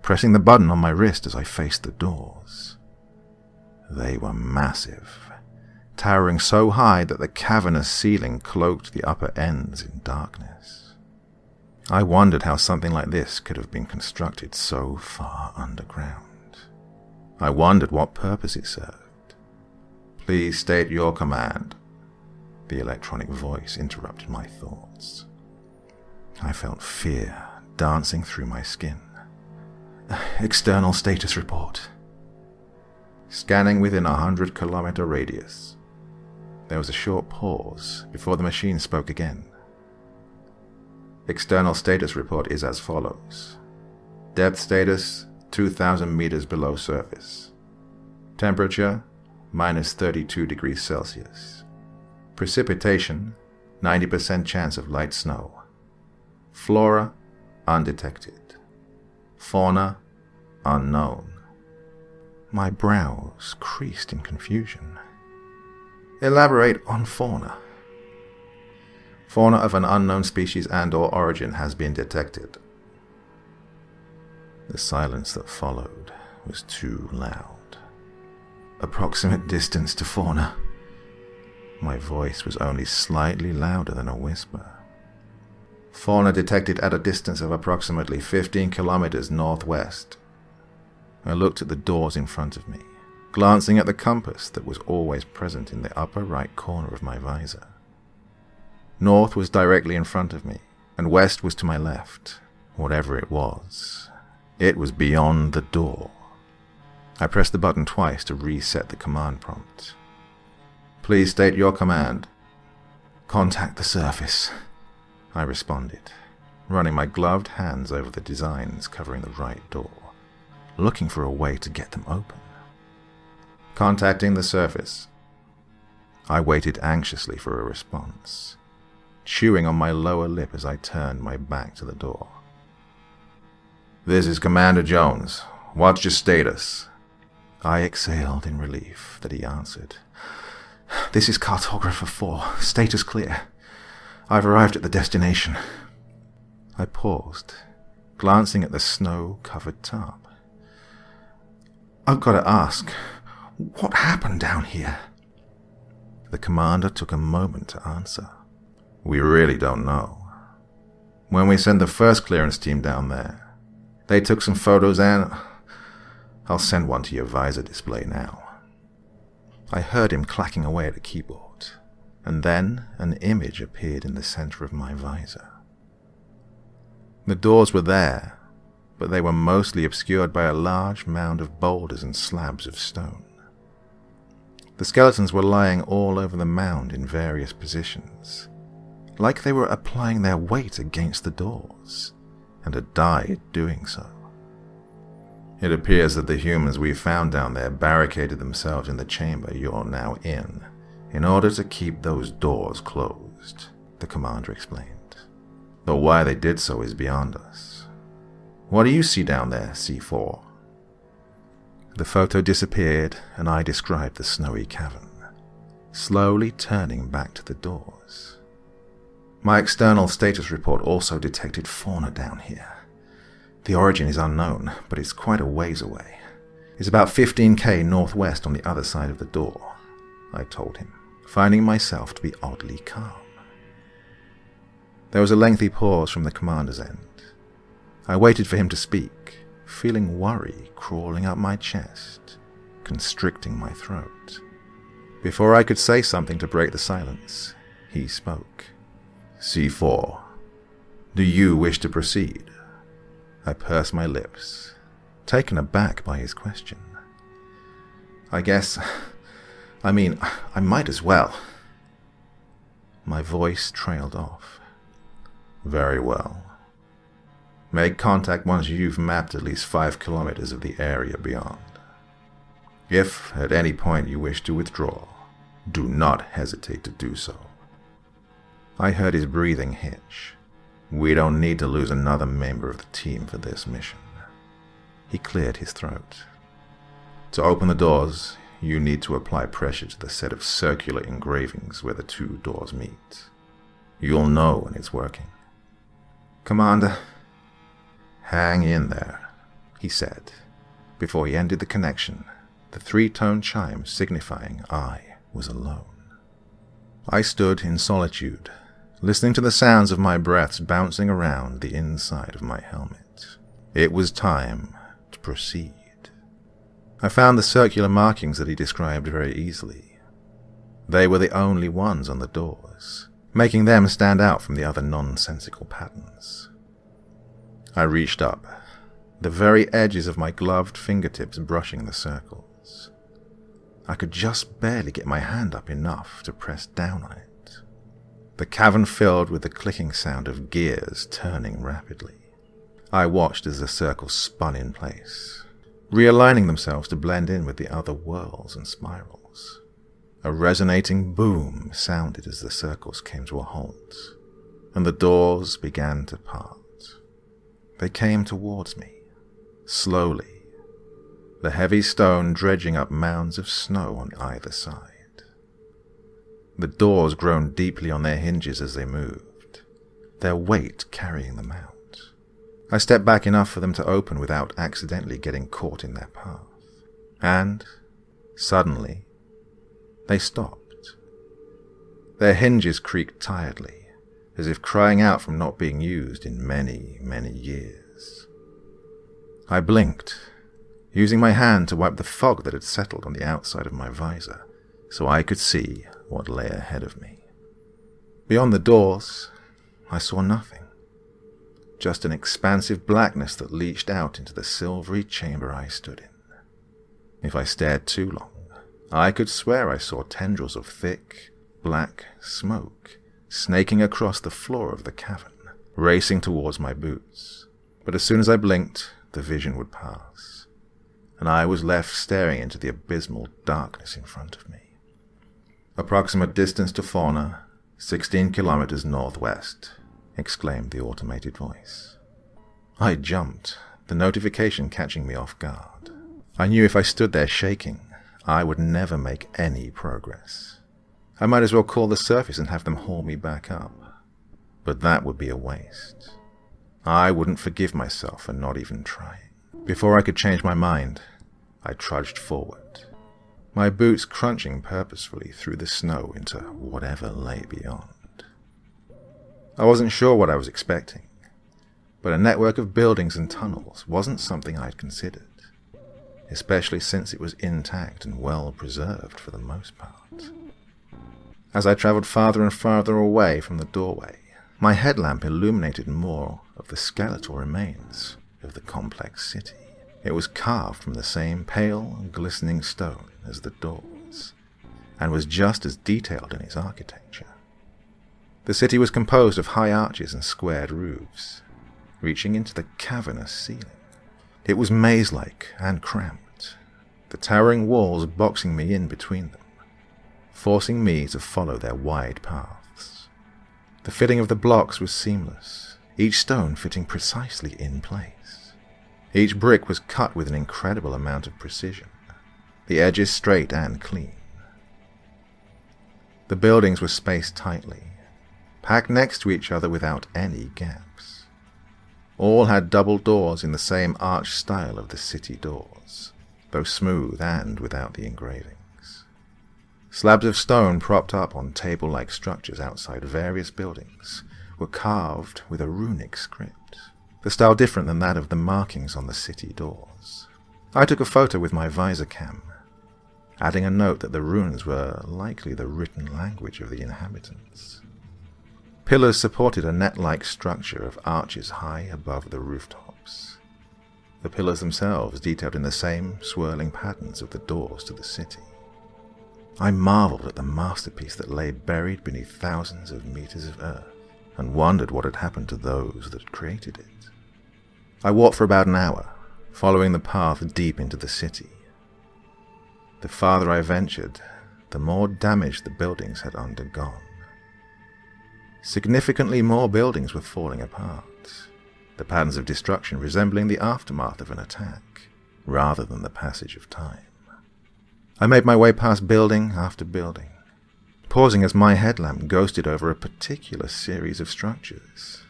[SPEAKER 2] pressing the button on my wrist as I faced the doors. They were massive, towering so high that the cavernous ceiling cloaked the upper ends in darkness. I wondered how something like this could have been constructed so far underground. I wondered what purpose it served. "Please state your command." The electronic voice interrupted my thoughts. I felt fear dancing through my skin. "External status report." Scanning within 100-kilometer radius. There was a short pause before the machine spoke again. "External status report is as follows. Depth status, 2,000 meters below surface. Temperature, minus 32 degrees Celsius. Precipitation, 90% chance of light snow. Flora, undetected. Fauna, unknown." My brows creased in confusion. "Elaborate on fauna." "Fauna of an unknown species and/or origin has been detected." The silence that followed was too loud. "Approximate distance to fauna." My voice was only slightly louder than a whisper. "Fauna detected at a distance of approximately 15 kilometers northwest." I looked at the doors in front of me, glancing at the compass that was always present in the upper right corner of my visor. North was directly in front of me, and west was to my left. Whatever it was beyond the door. I pressed the button twice to reset the command prompt. "Please state your command." "Contact the surface," I responded, running my gloved hands over the designs covering the right door, looking for a way to get them open. "Contacting the surface." I waited anxiously for a response, chewing on my lower lip as I turned my back to the door. "This is Commander Jones. What's your status?" I exhaled in relief that he answered. "This is Cartographer 4. Status clear. I've arrived at the destination." I paused, glancing at the snow-covered tarp. "I've got to ask, what happened down here?" The commander took a moment to answer. "We really don't know. When we sent the first clearance team down there, they took some photos and... I'll send one to your visor display now." I heard him clacking away at a keyboard, and then an image appeared in the center of my visor. The doors were there, but they were mostly obscured by a large mound of boulders and slabs of stone. The skeletons were lying all over the mound in various positions, like they were applying their weight against the doors, and had died doing so. It appears that the humans we found down there barricaded themselves in the chamber you're now in order to keep those doors closed. the commander explained. Though why they did so is beyond us. What do you see down there, C4? The photo disappeared, and I described the snowy cavern, slowly turning back to the doors. My external status report also detected fauna down here. The origin is unknown, but it's quite a ways away. It's about 15k northwest on the other side of the door, I told him, finding myself to be oddly calm. There was a lengthy pause from the commander's end. I waited for him to speak, feeling worry crawling up my chest, constricting my throat. Before I could say something to break the silence, he spoke. C4, do you wish to proceed? I pursed my lips, taken aback by his question. I might as well. My voice trailed off. Very well. Make contact once you've mapped at least 5 kilometers of the area beyond. If at any point you wish to withdraw, do not hesitate to do so. I heard his breathing hitch. We don't need to lose another member of the team for this mission. He cleared his throat. To open the doors, you need to apply pressure to the set of circular engravings where the two doors meet. You'll know when it's working. Commander, hang in there, he said, before he ended the connection, the 3-tone chime signifying I was alone. I stood in solitude, listening to the sounds of my breaths bouncing around the inside of my helmet. It was time to proceed. I found the circular markings that he described very easily. They were the only ones on the doors, making them stand out from the other nonsensical patterns. I reached up, the very edges of my gloved fingertips brushing the circles. I could just barely get my hand up enough to press down on it. The cavern filled with the clicking sound of gears turning rapidly. I watched as the circles spun in place, realigning themselves to blend in with the other whirls and spirals. A resonating boom sounded as the circles came to a halt, and the doors began to part. They came towards me, slowly, the heavy stone dredging up mounds of snow on either side. The doors groaned deeply on their hinges as they moved, their weight carrying them out. I stepped back enough for them to open without accidentally getting caught in their path. And, suddenly, they stopped. Their hinges creaked tiredly, as if crying out from not being used in many, many years. I blinked, using my hand to wipe the fog that had settled on the outside of my visor, so I could see what lay ahead of me. Beyond the doors, I saw nothing. Just an expansive blackness that leached out into the silvery chamber I stood in. If I stared too long, I could swear I saw tendrils of thick, black smoke snaking across the floor of the cavern, racing towards my boots. But as soon as I blinked, the vision would pass, and I was left staring into the abysmal darkness in front of me. Approximate distance to fauna, 16 kilometers northwest, exclaimed the automated voice. I jumped, the notification catching me off guard. I knew if I stood there shaking, I would never make any progress. I might as well call the surface and have them haul me back up. But that would be a waste. I wouldn't forgive myself for not even trying. Before I could change my mind, I trudged forward, my boots crunching purposefully through the snow into whatever lay beyond. I wasn't sure what I was expecting, but a network of buildings and tunnels wasn't something I'd considered, especially since it was intact and well preserved for the most part. As I traveled farther and farther away from the doorway, my headlamp illuminated more of the skeletal remains of the complex city. It was carved from the same pale and glistening stone as the doors, and was just as detailed in its architecture. The city was composed of high arches and squared roofs, reaching into the cavernous ceiling. It was maze-like and cramped, the towering walls boxing me in between them, forcing me to follow their wide paths. The fitting of the blocks was seamless, each stone fitting precisely in place. Each brick was cut with an incredible amount of precision, the edges straight and clean. The buildings were spaced tightly, packed next to each other without any gaps. All had double doors in the same arch style of the city doors, though smooth and without the engravings. Slabs of stone propped up on table-like structures outside various buildings were carved with a runic script, the style different than that of the markings on the city doors. I took a photo with my visor cam, adding a note that the runes were likely the written language of the inhabitants. Pillars supported a net-like structure of arches high above the rooftops. The pillars themselves detailed in the same swirling patterns of the doors to the city. I marveled at the masterpiece that lay buried beneath thousands of meters of earth, and wondered what had happened to those that created it. I walked for about an hour, following the path deep into the city. The farther I ventured, the more damage the buildings had undergone. Significantly more buildings were falling apart, the patterns of destruction resembling the aftermath of an attack, rather than the passage of time. I made my way past building after building, pausing as my headlamp ghosted over a particular series of structures.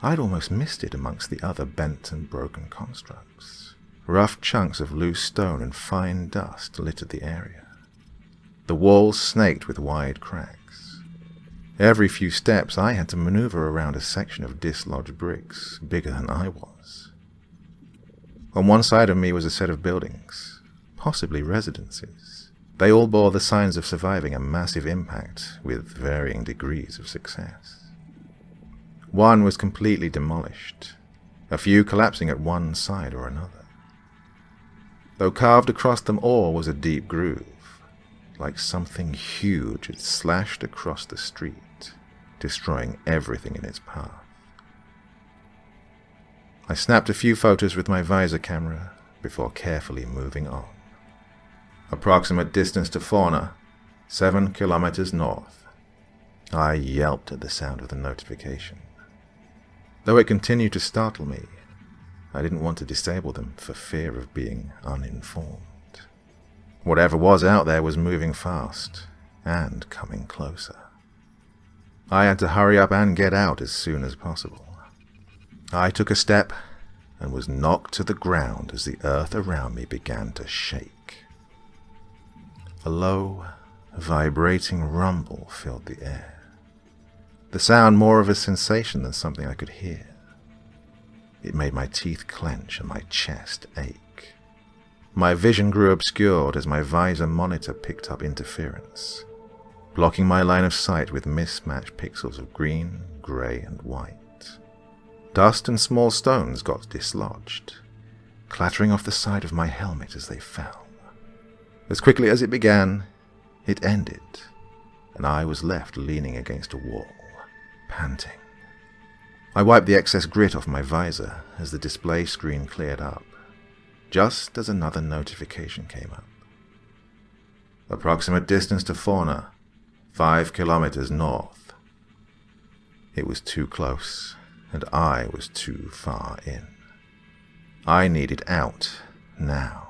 [SPEAKER 2] I'd almost missed it amongst the other bent and broken constructs. Rough chunks of loose stone and fine dust littered the area. The walls snaked with wide cracks. Every few steps I had to maneuver around a section of dislodged bricks bigger than I was. On one side of me was a set of buildings, possibly residences. They all bore the signs of surviving a massive impact with varying degrees of success. One was completely demolished, a few collapsing at one side or another. Though carved across them all was a deep groove, like something huge had slashed across the street, destroying everything in its path. I snapped a few photos with my visor camera before carefully moving on. Approximate distance to fauna, 7 kilometers north. I yelped at the sound of the notification. Though it continued to startle me, I didn't want to disable them for fear of being uninformed. Whatever was out there was moving fast and coming closer. I had to hurry up and get out as soon as possible. I took a step and was knocked to the ground as the earth around me began to shake. A low, vibrating rumble filled the air, the sound more of a sensation than something I could hear. It made my teeth clench and my chest ache. My vision grew obscured as my visor monitor picked up interference, blocking my line of sight with mismatched pixels of green, grey, and white. Dust and small stones got dislodged, clattering off the side of my helmet as they fell. As quickly as it began, it ended, and I was left leaning against a wall, panting. I wiped the excess grit off my visor as the display screen cleared up, just as another notification came up. Approximate distance to fauna, 5 kilometers north. It was too close, and I was too far in. I needed out, now.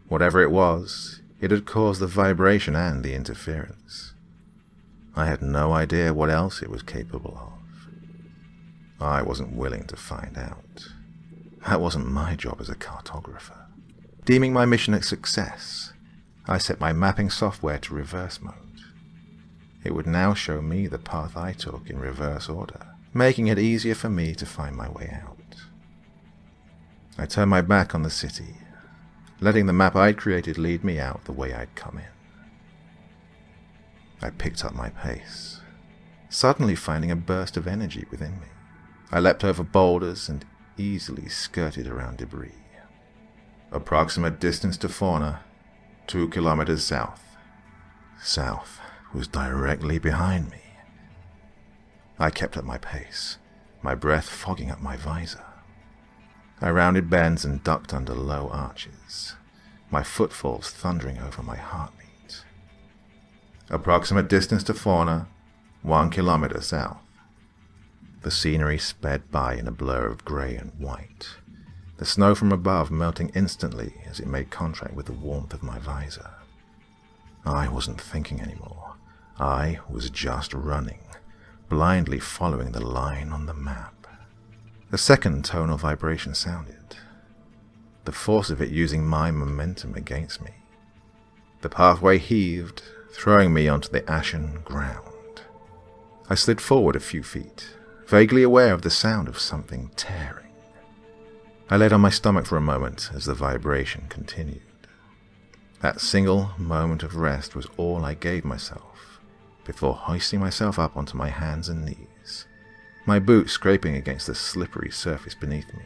[SPEAKER 2] Whatever it was, it had caused the vibration and the interference. I had no idea what else it was capable of. I wasn't willing to find out. That wasn't my job as a cartographer. Deeming my mission a success, I set my mapping software to reverse mode. It would now show me the path I took in reverse order, making it easier for me to find my way out. I turned my back on the city, letting the map I'd created lead me out the way I'd come in. I picked up my pace, suddenly finding a burst of energy within me. I leapt over boulders and easily skirted around debris. Approximate distance to fauna, 2 kilometers south. South was directly behind me. I kept up my pace, my breath fogging up my visor. I rounded bends and ducked under low arches, my footfalls thundering over my heartbeat. Approximate distance to fauna, 1 kilometer south. The scenery sped by in a blur of grey and white, the snow from above melting instantly as it made contact with the warmth of my visor. I wasn't thinking anymore. I was just running, blindly following the line on the map. A second tonal vibration sounded, the force of it using my momentum against me. The pathway heaved, throwing me onto the ashen ground. I slid forward a few feet, vaguely aware of the sound of something tearing. I laid on my stomach for a moment as the vibration continued. That single moment of rest was all I gave myself, before hoisting myself up onto my hands and knees, my boots scraping against the slippery surface beneath me,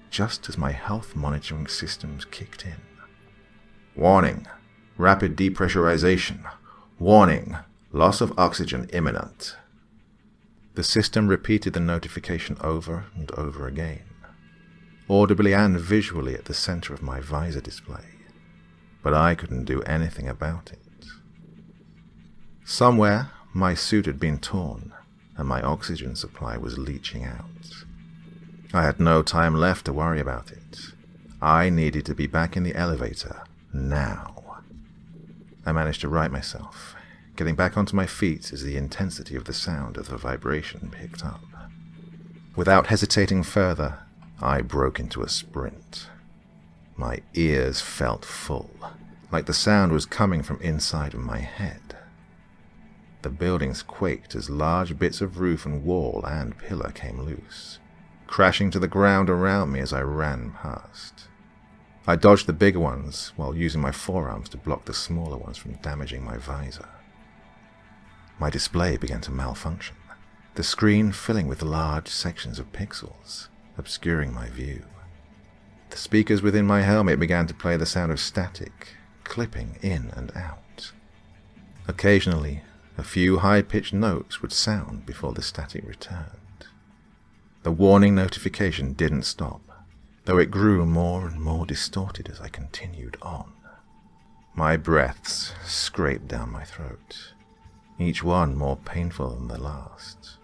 [SPEAKER 2] just as my health monitoring systems kicked in. Warning, rapid depressurization. Warning, loss of oxygen imminent. The system repeated the notification over and over again, audibly and visually at the center of my visor display, but I couldn't do anything about it. Somewhere, my suit had been torn, and my oxygen supply was leaching out. I had no time left to worry about it. I needed to be back in the elevator, now. I managed to right myself, getting back onto my feet as the intensity of the sound of the vibration picked up. Without hesitating further, I broke into a sprint. My ears felt full, like the sound was coming from inside of my head. The buildings quaked as large bits of roof and wall and pillar came loose, crashing to the ground around me as I ran past. I dodged the bigger ones while using my forearms to block the smaller ones from damaging my visor. My display began to malfunction, the screen filling with large sections of pixels, obscuring my view. The speakers within my helmet began to play the sound of static, clipping in and out. Occasionally, a few high-pitched notes would sound before the static returned. The warning notification didn't stop, though it grew more and more distorted as I continued on. My breaths scraped down my throat, each one more painful than the last.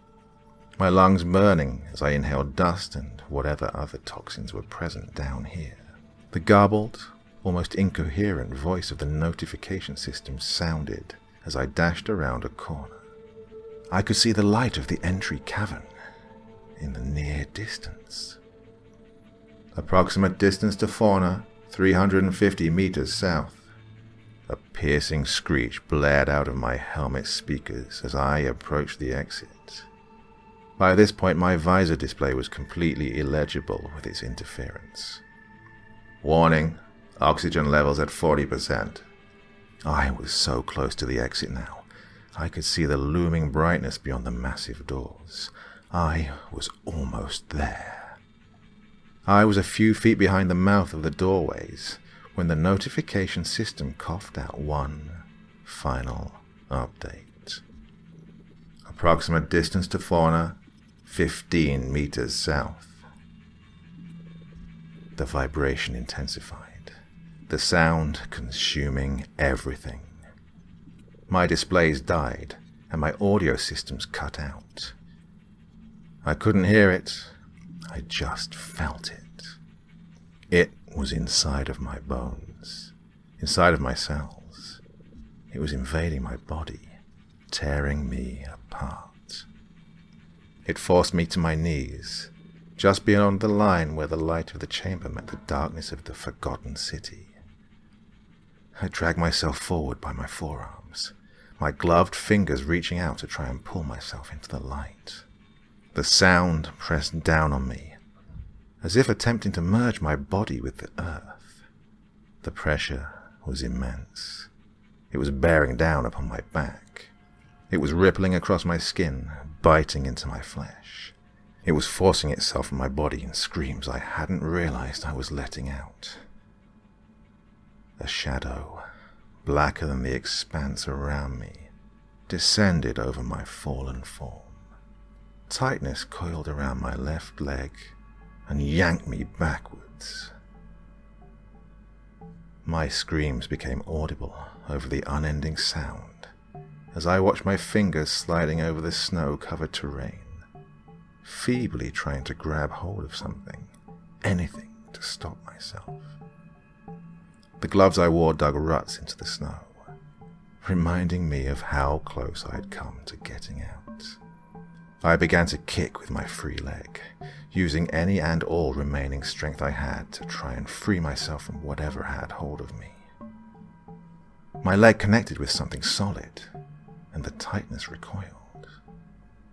[SPEAKER 2] My lungs burning as I inhaled dust and whatever other toxins were present down here. The garbled, almost incoherent voice of the notification system sounded as I dashed around a corner. I could see the light of the entry cavern in the near distance. Approximate distance to fauna, 350 meters south. A piercing screech blared out of my helmet speakers as I approached the exit. By this point, my visor display was completely illegible with its interference. Warning, oxygen levels at 40%. I was so close to the exit now. I could see the looming brightness beyond the massive doors. I was almost there. I was a few feet behind the mouth of the doorways when the notification system coughed out one final update. Approximate distance to fauna, 15 meters south. The vibration intensified, the sound consuming everything. My displays died, and my audio systems cut out. I couldn't hear it, I just felt it. It was inside of my bones, inside of my cells. It was invading my body, tearing me apart. It forced me to my knees, just beyond the line where the light of the chamber met the darkness of the forgotten city. I dragged myself forward by my forearms, my gloved fingers reaching out to try and pull myself into the light. The sound pressed down on me, as if attempting to merge my body with the earth. The pressure was immense. It was bearing down upon my back. It was rippling across my skin, biting into my flesh. It was forcing itself from my body in screams I hadn't realized I was letting out. A shadow, blacker than the expanse around me, descended over my fallen form. Tightness coiled around my left leg and yanked me backwards. My screams became audible over the unending sound as I watched my fingers sliding over the snow-covered terrain, feebly trying to grab hold of something, anything to stop myself. The gloves I wore dug ruts into the snow, reminding me of how close I had come to getting out. I began to kick with my free leg, using any and all remaining strength I had to try and free myself from whatever had hold of me. My leg connected with something solid, and the tightness recoiled.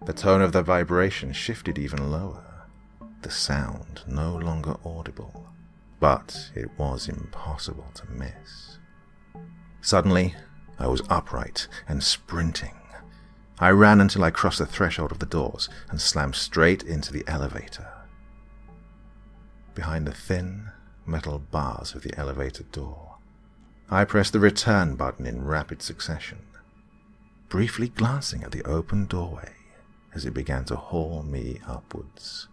[SPEAKER 2] The tone of the vibration shifted even lower, the sound no longer audible, but it was impossible to miss. Suddenly, I was upright and sprinting. I ran until I crossed the threshold of the doors and slammed straight into the elevator. Behind the thin metal bars of the elevator door, I pressed the return button in rapid succession, briefly glancing at the open doorway as it began to haul me upwards.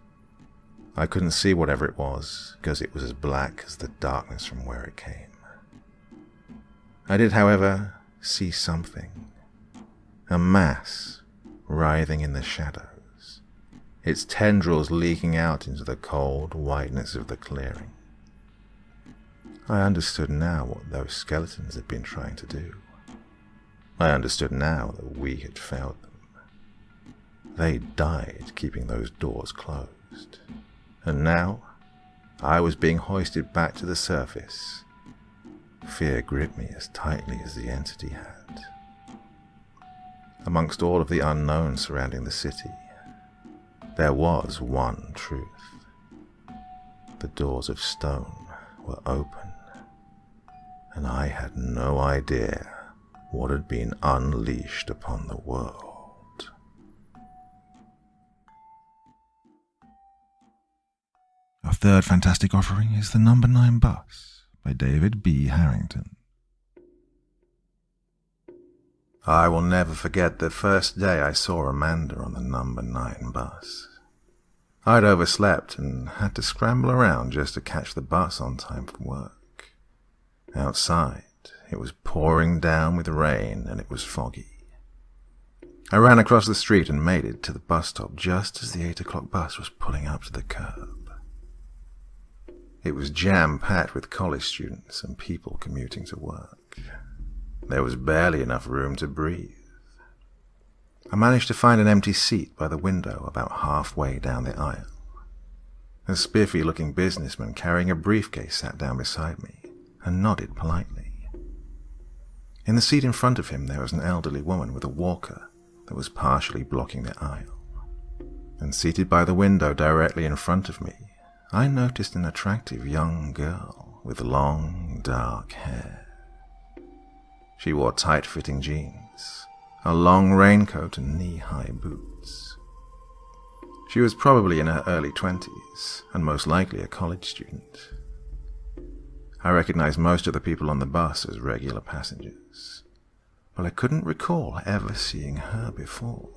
[SPEAKER 2] I couldn't see whatever it was, because it was as black as the darkness from where it came. I did, however, see something. A mass writhing in the shadows, its tendrils leaking out into the cold whiteness of the clearing. I understood now what those skeletons had been trying to do. I understood now that we had failed them. They died keeping those doors closed. And now, I was being hoisted back to the surface. Fear gripped me as tightly as the entity had. Amongst all of the unknown surrounding the city, there was one truth. The doors of stone were open, and I had no idea what had been unleashed upon the world.
[SPEAKER 1] Our third fantastic offering is The Number 9 Bus by David B. Harrington.
[SPEAKER 2] I will never forget the first day I saw Amanda on the number 9 bus. I'd overslept and had to scramble around just to catch the bus on time for work. Outside, it was pouring down with rain and it was foggy. I ran across the street and made it to the bus stop just as the 8 o'clock bus was pulling up to the curb. It was jam-packed with college students and people commuting to work. There was barely enough room to breathe. I managed to find an empty seat by the window about halfway down the aisle. A spiffy-looking businessman carrying a briefcase sat down beside me and nodded politely. In the seat in front of him there was an elderly woman with a walker that was partially blocking the aisle. And seated by the window directly in front of me, I noticed an attractive young girl with long, dark hair. She wore tight-fitting jeans, a long raincoat and knee-high boots. She was probably in her early 20s, and most likely a college student. I recognized most of the people on the bus as regular passengers, but I couldn't recall ever seeing her before,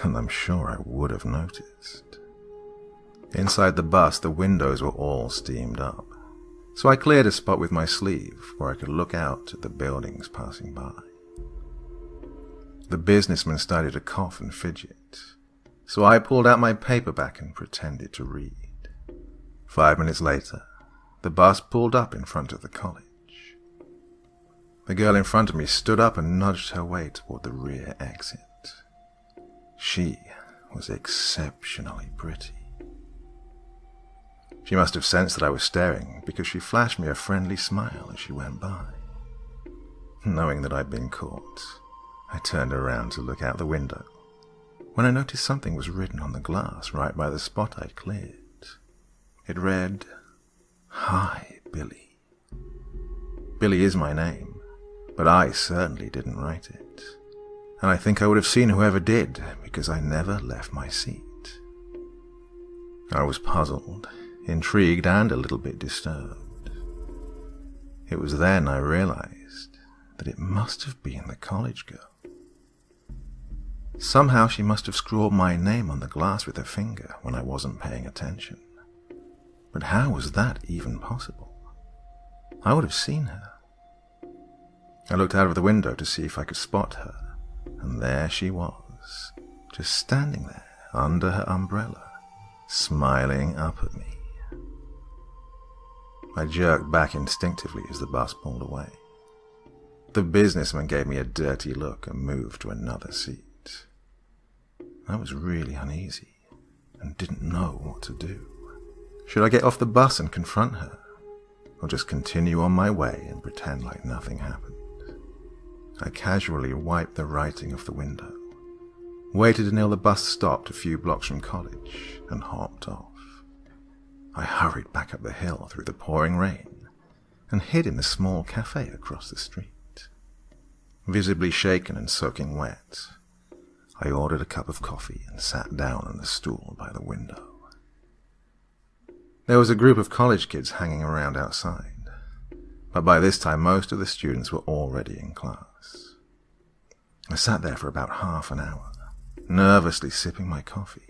[SPEAKER 2] and I'm sure I would have noticed. Inside the bus, the windows were all steamed up, so I cleared a spot with my sleeve where I could look out at the buildings passing by. The businessman started to cough and fidget, so I pulled out my paperback and pretended to read. 5 minutes later, the bus pulled up in front of the college. The girl in front of me stood up and nudged her way toward the rear exit. She was exceptionally pretty. She must have sensed that I was staring because she flashed me a friendly smile as she went by. Knowing that I'd been caught, I turned around to look out the window when I noticed something was written on the glass right by the spot I'd cleared. It read, "Hi, Billy." Billy is my name, but I certainly didn't write it. And I think I would have seen whoever did because I never left my seat. I was puzzled, intrigued, and a little bit disturbed. It was then I realized that it must have been the college girl. Somehow she must have scrawled my name on the glass with her finger when I wasn't paying attention. But how was that even possible? I would have seen her. I looked out of the window to see if I could spot her, And there she was, just standing there under her umbrella, smiling up at me. I jerked back instinctively as the bus pulled away. The businessman gave me a dirty look and moved to another seat. I was really uneasy and didn't know what to do. Should I get off the bus and confront her, or just continue on my way and pretend like nothing happened? I casually wiped the writing off the window, waited until the bus stopped a few blocks from college, and hopped off. I hurried back up the hill through the pouring rain and hid in the small cafe across the street. Visibly shaken and soaking wet, I ordered a cup of coffee and sat down on a stool by the window. There was a group of college kids hanging around outside, but by this time most of the students were already in class. I sat there for about half an hour, nervously sipping my coffee,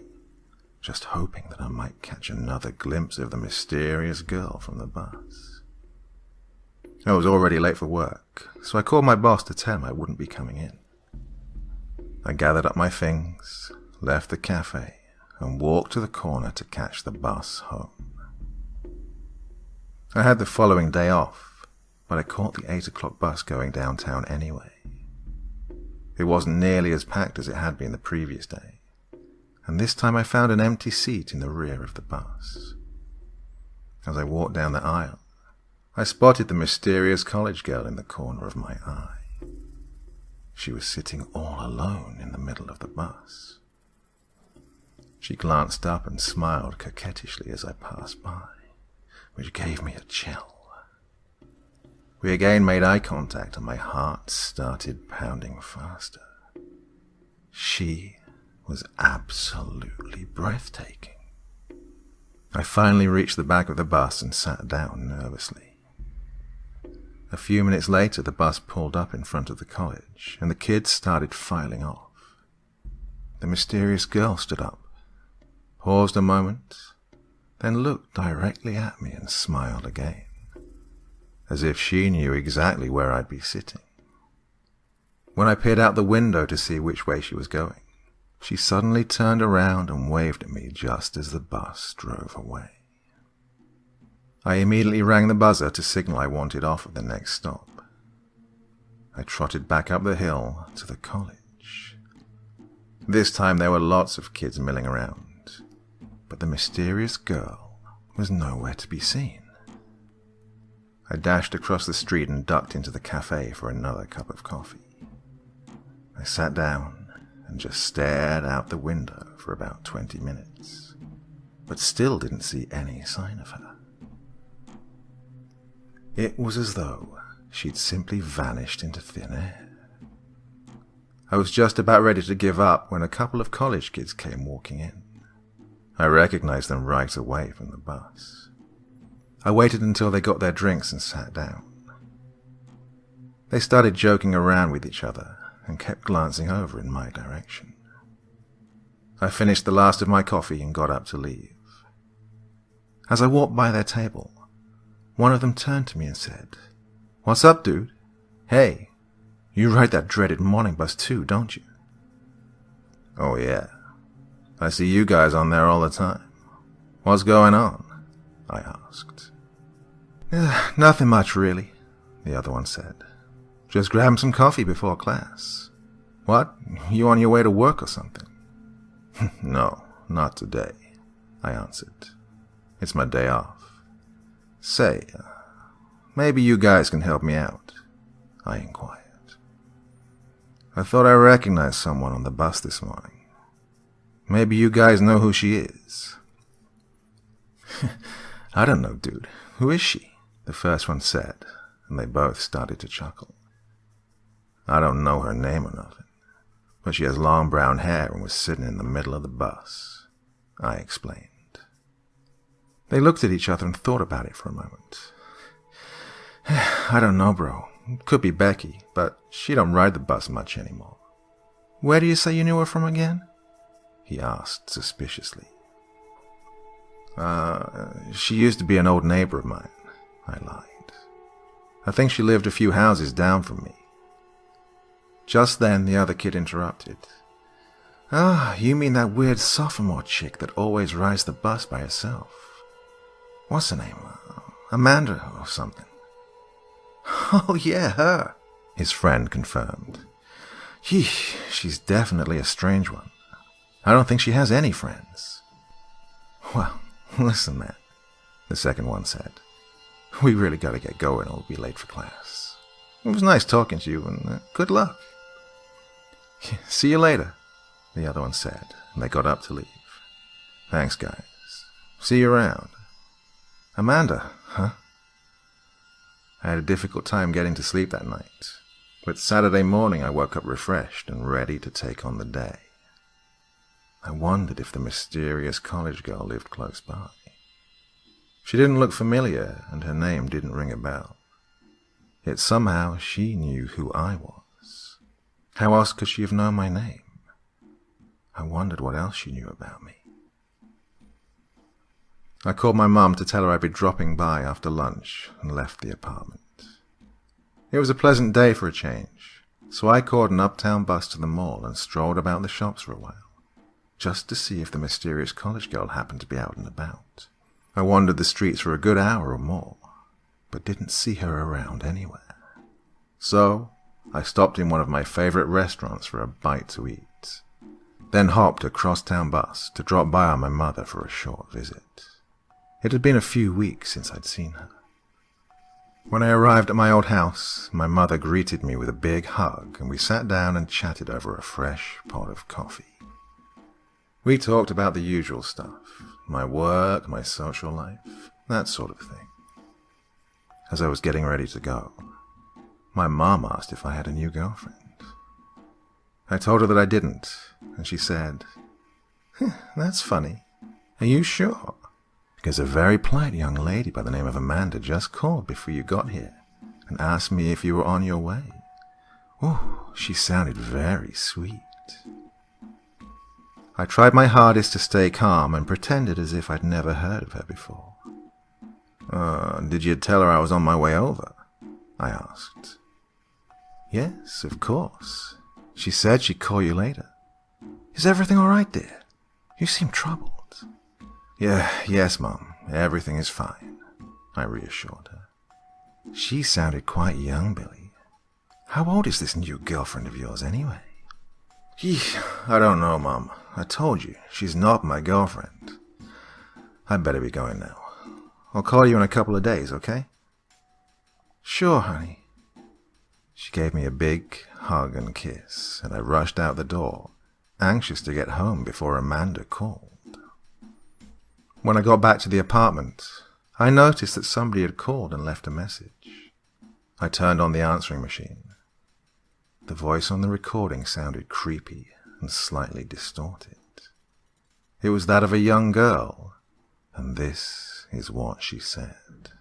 [SPEAKER 2] just hoping that I might catch another glimpse of the mysterious girl from the bus. I was already late for work, so I called my boss to tell him I wouldn't be coming in. I gathered up my things, left the cafe, and walked to the corner to catch the bus home. I had the following day off, but I caught the 8 o'clock bus going downtown anyway. It wasn't nearly as packed as it had been the previous day, and this time I found an empty seat in the rear of the bus. As I walked down the aisle, I spotted the mysterious college girl in the corner of my eye. She was sitting all alone in the middle of the bus. She glanced up and smiled coquettishly as I passed by, which gave me a chill. We again made eye contact and my heart started pounding faster. She was absolutely breathtaking. I finally reached the back of the bus and sat down nervously. A few minutes later, the bus pulled up in front of the college, and the kids started filing off. The mysterious girl stood up, paused a moment, then looked directly at me and smiled again, as if she knew exactly where I'd be sitting. When I peered out the window to see which way she was going, she suddenly turned around and waved at me just as the bus drove away. I immediately rang the buzzer to signal I wanted off at the next stop. I trotted back up the hill to the college. This time there were lots of kids milling around, but the mysterious girl was nowhere to be seen. I dashed across the street and ducked into the cafe for another cup of coffee. I sat down and just stared out the window for about 20 minutes, but still didn't see any sign of her. It was as though she'd simply vanished into thin air. I was just about ready to give up when a couple of college kids came walking in. I recognized them right away from the bus. I waited until they got their drinks and sat down. They started joking around with each other and kept glancing over in my direction. I finished the last of my coffee and got up to leave. As I walked by their table, one of them turned to me and said, "What's up, dude? Hey, you ride that dreaded morning bus too, don't you?" "Oh yeah, I see you guys on there all the time. What's going on?" I asked. "Nothing much really," the other one said. "Just grabbing some coffee before class." "What? You on your way to work or something?" "No, not today," I answered. "It's my day off. Say, maybe you guys can help me out," I inquired. "I thought I recognized someone on the bus this morning. Maybe you guys know who she is." "I don't know, dude. Who is she?" the first one said, and they both started to chuckle. "I don't know her name or nothing, but she has long brown hair and was sitting in the middle of the bus," I explained. They looked at each other and thought about it for a moment. "I don't know, bro. Could be Becky, but she don't ride the bus much anymore." "Where do you say you knew her from again?" he asked suspiciously. She used to be an old neighbor of mine," I lied. "I think she lived a few houses down from me." Just then, the other kid interrupted. "Ah, you mean that weird sophomore chick that always rides the bus by herself? What's her name? Amanda or something?" "Oh, yeah, her," his friend confirmed. "Yeesh, she's definitely a strange one. I don't think she has any friends." "Well, listen, man," the second one said. "We really gotta get going or we'll be late for class. It was nice talking to you, and good luck." "See you later," the other one said, and they got up to leave. "Thanks, guys. See you around." "Amanda, huh?" I had a difficult time getting to sleep that night, but Saturday morning I woke up refreshed and ready to take on the day. I wondered if the mysterious college girl lived close by. She didn't look familiar, and her name didn't ring a bell. Yet somehow she knew who I was. How else could she have known my name? I wondered what else she knew about me. I called my mum to tell her I'd be dropping by after lunch and left the apartment. It was a pleasant day for a change, so I caught an uptown bus to the mall and strolled about the shops for a while, just to see if the mysterious college girl happened to be out and about. I wandered the streets for a good hour or more, but didn't see her around anywhere. So I stopped in one of my favorite restaurants for a bite to eat, then hopped a crosstown bus to drop by on my mother for a short visit. It had been a few weeks since I'd seen her. When I arrived at my old house, my mother greeted me with a big hug, and we sat down and chatted over a fresh pot of coffee. We talked about the usual stuff, my work, my social life, that sort of thing. As I was getting ready to go, my mom asked if I had a new girlfriend. I told her that I didn't, and she said, "That's funny. Are you sure? Because a very polite young lady by the name of Amanda just called before you got here and asked me if you were on your way. Oh, she sounded very sweet." I tried my hardest to stay calm and pretended as if I'd never heard of her before. Did you tell her I was on my way over?" I asked. "Yes, of course. She said she'd call you later. Is everything all right, dear? You seem troubled." Yes, Mum. Everything is fine," I reassured her. She sounded quite young, Billy. How old is this new girlfriend of yours, anyway? I don't know, Mum. I told you, she's not my girlfriend. I'd better be going now. I'll call you in a couple of days, okay? Sure, honey. She gave me a big hug and kiss, and I rushed out the door, anxious to get home before Amanda called. When I got back to the apartment, I noticed that somebody had called and left a message. I turned on the answering machine. The voice on the recording sounded creepy and slightly distorted. It was that of a young girl, and this is what she said.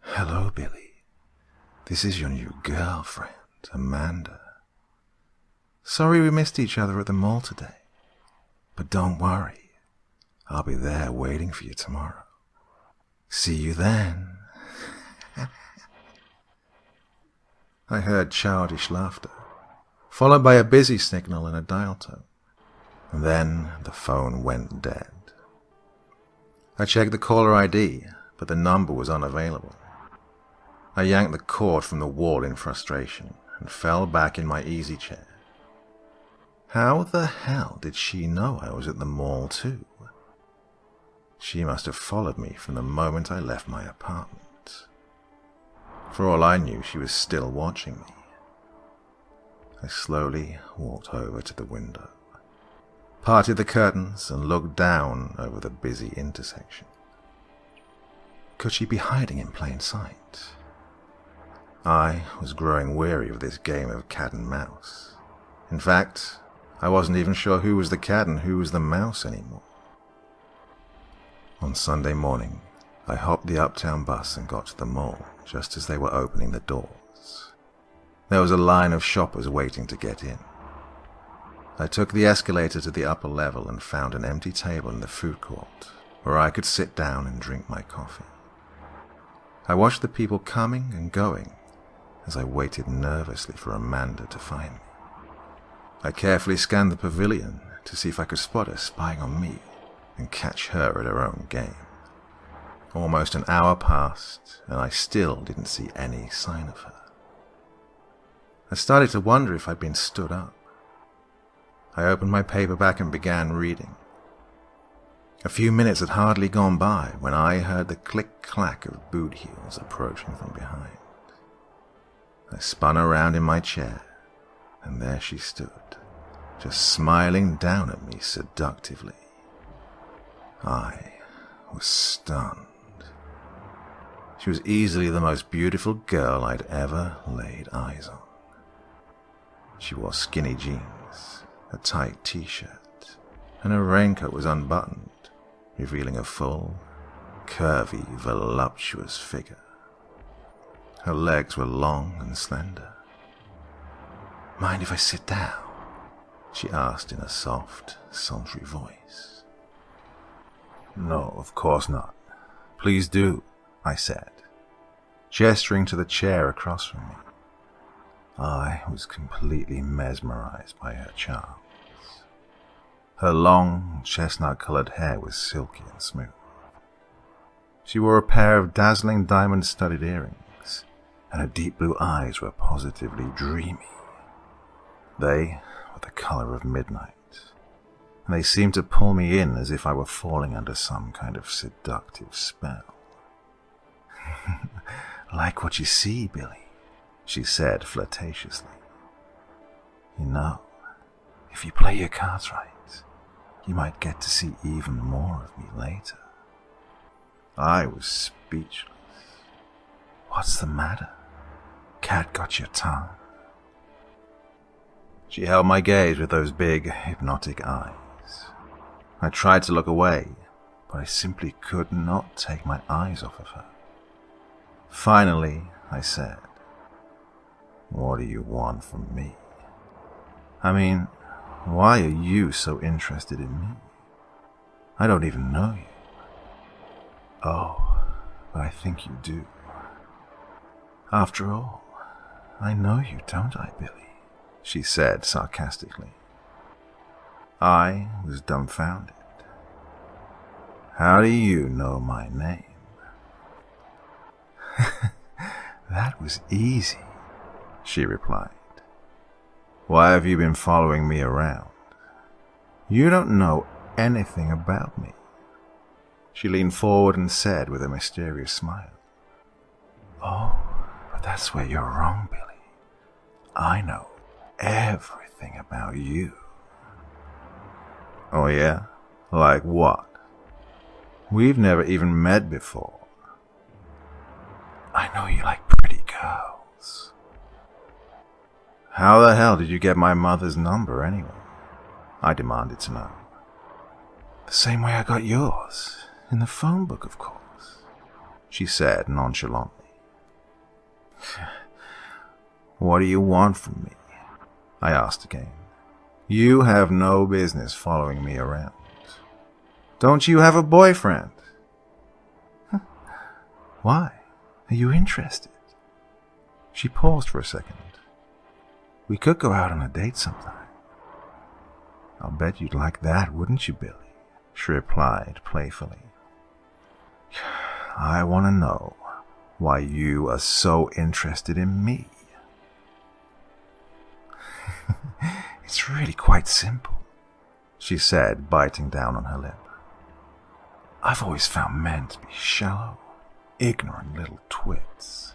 [SPEAKER 2] "Hello, Billy. This is your new girlfriend, Amanda. Sorry we missed each other at the mall today, but don't worry. I'll be there waiting for you tomorrow. See you then." I heard childish laughter, followed by a busy signal and a dial tone. Then the phone went dead. I checked the caller ID, but the number was unavailable. I yanked the cord from the wall in frustration and fell back in my easy chair. How the hell did she know I was at the mall too? She must have followed me from the moment I left my apartment. For all I knew, she was still watching me. I slowly walked over to the window, parted the curtains, and looked down over the busy intersection. Could she be hiding in plain sight? I was growing weary of this game of cat and mouse. In fact, I wasn't even sure who was the cat and who was the mouse anymore. On Sunday morning, I hopped the uptown bus and got to the mall just as they were opening the doors. There was a line of shoppers waiting to get in. I took the escalator to the upper level and found an empty table in the food court where I could sit down and drink my coffee. I watched the people coming and going, as I waited nervously for Amanda to find me. I carefully scanned the pavilion to see if I could spot her spying on me and catch her at her own game. Almost an hour passed, and I still didn't see any sign of her. I started to wonder if I'd been stood up. I opened my paperback and began reading. A few minutes had hardly gone by when I heard the click-clack of boot heels approaching from behind. I spun around in my chair, and there she stood, just smiling down at me seductively. I was stunned. She was easily the most beautiful girl I'd ever laid eyes on. She wore skinny jeans, a tight t-shirt, and her raincoat was unbuttoned, revealing a full, curvy, voluptuous figure. Her legs were long and slender. "Mind if I sit down?" she asked in a soft, sultry voice. "No, of course not. Please do," I said, gesturing to the chair across from me. I was completely mesmerized by her charms. Her long, chestnut-colored hair was silky and smooth. She wore a pair of dazzling diamond-studded earrings, and her deep blue eyes were positively dreamy. They were the color of midnight, and they seemed to pull me in as if I were falling under some kind of seductive spell. "Like what you see, Billy," she said flirtatiously. "You know, if you play your cards right, you might get to see even more of me later." I was speechless. "What's the matter? Cat got your tongue?" She held my gaze with those big, hypnotic eyes. I tried to look away, but I simply could not take my eyes off of her. Finally, I said, "What do you want from me? I mean, why are you so interested in me? I don't even know you." "Oh, but I think you do. After all, I know you, don't I, Billy?" she said sarcastically. I was dumbfounded. "How do you know my name?" "That was easy," she replied. "Why have you been following me around? You don't know anything about me." She leaned forward and said with a mysterious smile, "Oh, but that's where you're wrong, Billy. I know everything about you." "Oh yeah? Like what? We've never even met before." "I know you like pretty girls." "How the hell did you get my mother's number anyway?" I demanded to know. "The same way I got yours, in the phone book, of course," she said nonchalantly. "What do you want from me?" I asked again. "You have no business following me around. Don't you have a boyfriend?" "Why? Are you interested?" She paused for a second. "We could go out on a date sometime." "I'll bet you'd like that, wouldn't you, Billy?" she replied playfully. "I want to know why you are so interested in me." "It's really quite simple," she said, biting down on her lip. "I've always found men to be shallow, ignorant little twits.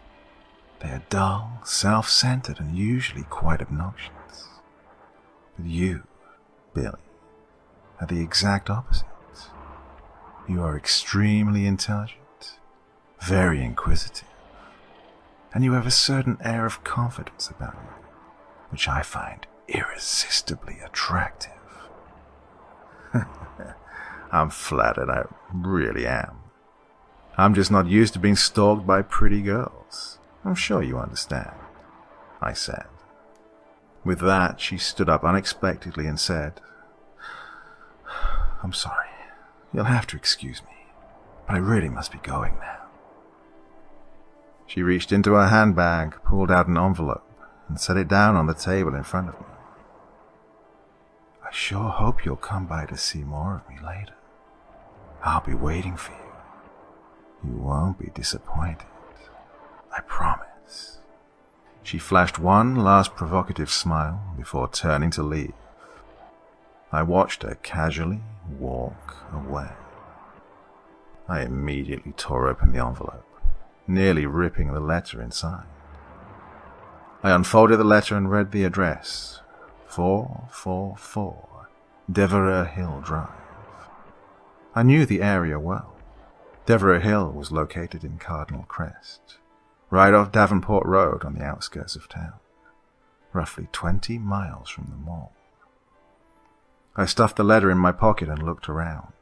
[SPEAKER 2] They are dull, self-centered, and usually quite obnoxious. But you, Billy, are the exact opposite. You are extremely intelligent, very inquisitive, and you have a certain air of confidence about you, which I find irresistibly attractive." I'm flattered, I really am. I'm just not used to being stalked by pretty girls. I'm sure you understand, I said. With that, she stood up unexpectedly and said, "I'm sorry. You'll have to excuse me, but I really must be going now." She reached into her handbag, pulled out an envelope, and set it down on the table in front of me. I sure hope you'll come by to see more of me later. I'll be waiting for you. You won't be disappointed. I promise. She flashed one last provocative smile before turning to leave. I watched her casually walk away. I immediately tore open the envelope, nearly ripping the letter inside. I unfolded the letter and read the address, 444 Devereux Hill Drive. I knew the area well. Devereux Hill was located in Cardinal Crest, right off Davenport Road on the outskirts of town, roughly 20 miles from the mall. I stuffed the letter in my pocket and looked around.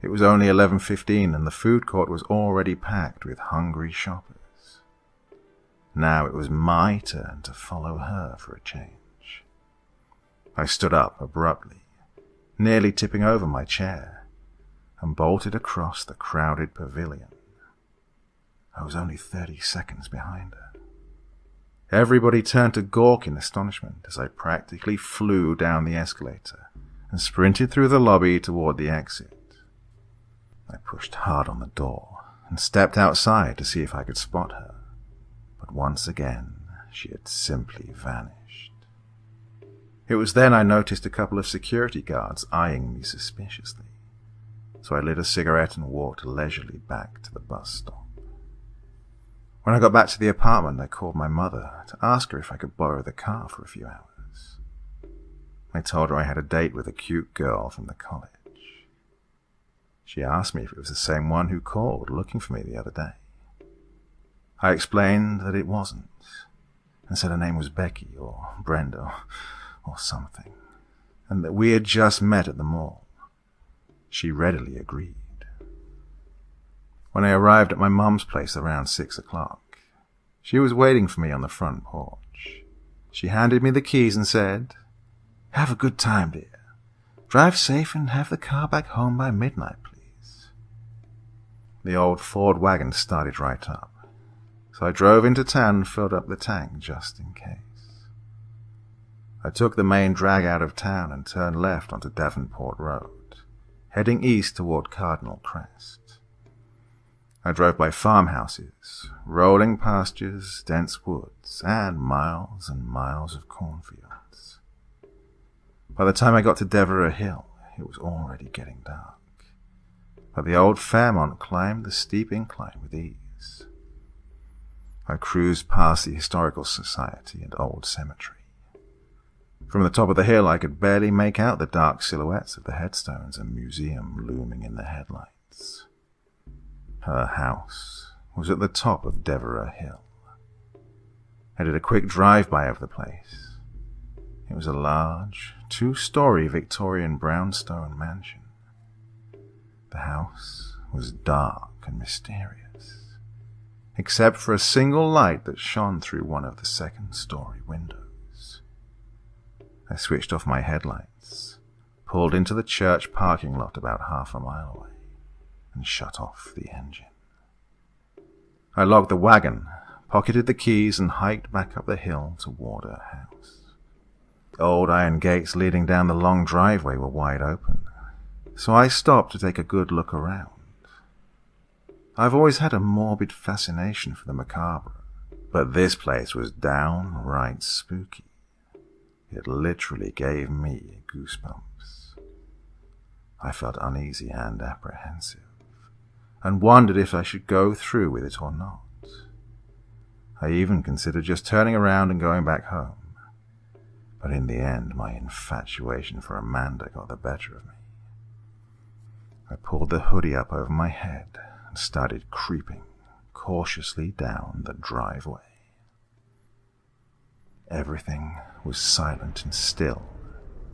[SPEAKER 2] It was only 11:15 and the food court was already packed with hungry shoppers. Now it was my turn to follow her for a change. I stood up abruptly, nearly tipping over my chair, and bolted across the crowded pavilion. I was only 30 seconds behind her. Everybody turned to gawk in astonishment as I practically flew down the escalator and sprinted through the lobby toward the exit. I pushed hard on the door and stepped outside to see if I could spot her, but once again she had simply vanished. It was then I noticed a couple of security guards eyeing me suspiciously, so I lit a cigarette and walked leisurely back to the bus stop. When I got back to the apartment, I called my mother to ask her if I could borrow the car for a few hours. I told her I had a date with a cute girl from the college. She asked me if it was the same one who called looking for me the other day. I explained that it wasn't, and said her name was Becky or Brenda or something, and that we had just met at the mall. She readily agreed. When I arrived at my mum's place around 6 o'clock, she was waiting for me on the front porch. She handed me the keys and said, "Have a good time, dear. Drive safe and have the car back home by midnight, please." The old Ford wagon started right up, so I drove into town and filled up the tank just in case. I took the main drag out of town and turned left onto Davenport Road, heading east toward Cardinal Crest. I drove by farmhouses, rolling pastures, dense woods, and miles of cornfields. By the time I got to Devereux Hill, it was already getting dark, but the old Fairmont climbed the steep incline with ease. I cruised past the Historical Society and Old Cemetery. From the top of the hill, I could barely make out the dark silhouettes of the headstones and museum looming in the headlights. Her house was at the top of Devereux Hill. I did a quick drive-by of the place. It was a large, 2-story Victorian brownstone mansion. The house was dark and mysterious, except for a single light that shone through one of the 2nd-story windows. I switched off my headlights, pulled into the church parking lot about half a mile away, and shut off the engine. I locked the wagon, pocketed the keys, and hiked back up the hill toward her house. Old iron gates leading down the long driveway were wide open, so I stopped to take a good look around. I've always had a morbid fascination for the macabre, but this place was downright spooky. It literally gave me goosebumps. I felt uneasy and apprehensive, and wondered if I should go through with it or not. I even considered just turning around and going back home, but in the end my infatuation for Amanda got the better of me. I pulled the hoodie up over my head and started creeping cautiously down the driveway. Everything was silent and still,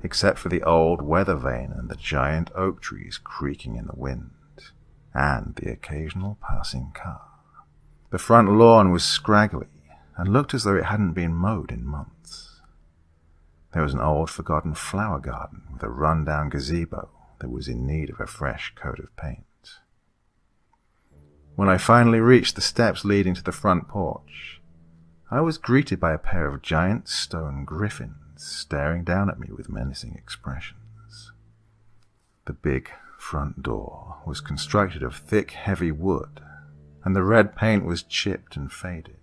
[SPEAKER 2] except for the old weather vane and the giant oak trees creaking in the wind, and the occasional passing car. The front lawn was scraggly and looked as though it hadn't been mowed in months. There was an old forgotten flower garden with a run-down gazebo that was in need of a fresh coat of paint. When I finally reached the steps leading to the front porch, I was greeted by a pair of giant stone griffins staring down at me with menacing expressions. The big front door was constructed of thick, heavy wood, and the red paint was chipped and faded.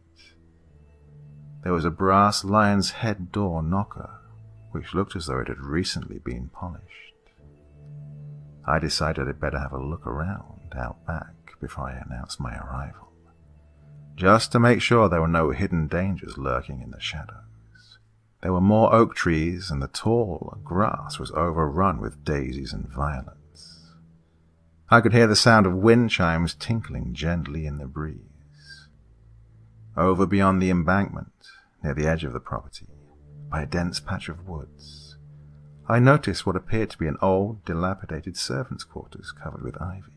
[SPEAKER 2] There was a brass lion's head door knocker, which looked as though it had recently been polished. I decided I'd better have a look around out back before I announced my arrival, just to make sure there were no hidden dangers lurking in the shadows. There were more oak trees, and the tall grass was overrun with daisies and violets. I could hear the sound of wind chimes tinkling gently in the breeze. Over beyond the embankment, near the edge of the property, by a dense patch of woods, I noticed what appeared to be an old, dilapidated servants' quarters covered with ivy.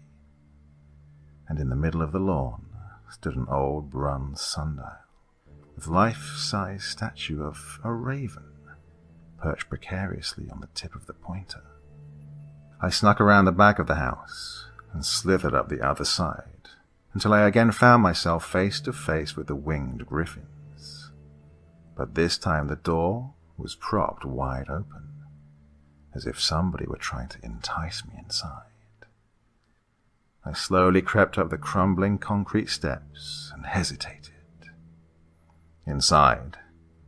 [SPEAKER 2] And in the middle of the lawn stood an old bronze sundial, with life-size statue of a raven perched precariously on the tip of the pointer. I snuck around the back of the house and slithered up the other side until I again found myself face to face with the winged griffins. But this time the door was propped wide open, as if somebody were trying to entice me inside. I slowly crept up the crumbling concrete steps and hesitated. Inside,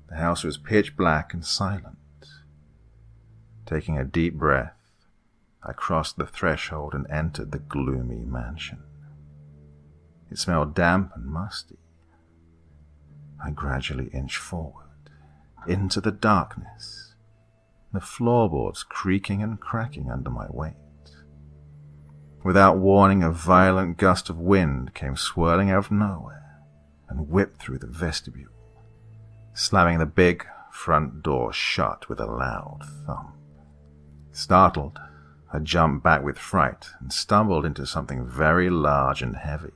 [SPEAKER 2] the house was pitch black and silent. Taking a deep breath, I crossed the threshold and entered the gloomy mansion. It smelled damp and musty. I gradually inched forward, into the darkness, the floorboards creaking and cracking under my weight. Without warning, a violent gust of wind came swirling out of nowhere and whipped through the vestibule, slamming the big front door shut with a loud thump. Startled, I jumped back with fright and stumbled into something very large and heavy.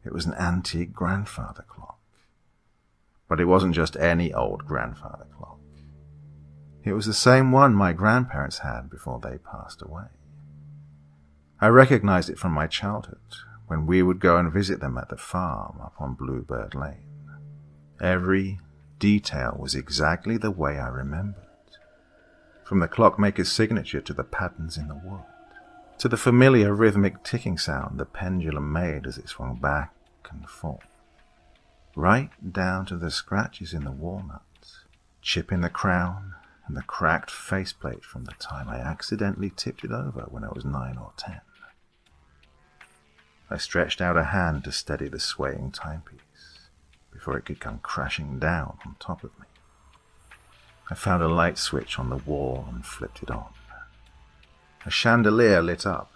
[SPEAKER 2] It was an antique grandfather clock. But it wasn't just any old grandfather clock. It was the same one my grandparents had before they passed away. I recognized it from my childhood, when we would go and visit them at the farm up on Bluebird Lane. Every detail was exactly the way I remembered. From the clockmaker's signature to the patterns in the wood, to the familiar rhythmic ticking sound the pendulum made as it swung back and forth, right down to the scratches in the walnuts, chip in the crown, and the cracked faceplate from the time I accidentally tipped it over when I was 9 or 10. I stretched out a hand to steady the swaying timepiece before it could come crashing down on top of me. I found a light switch on the wall and flipped it on. A chandelier lit up,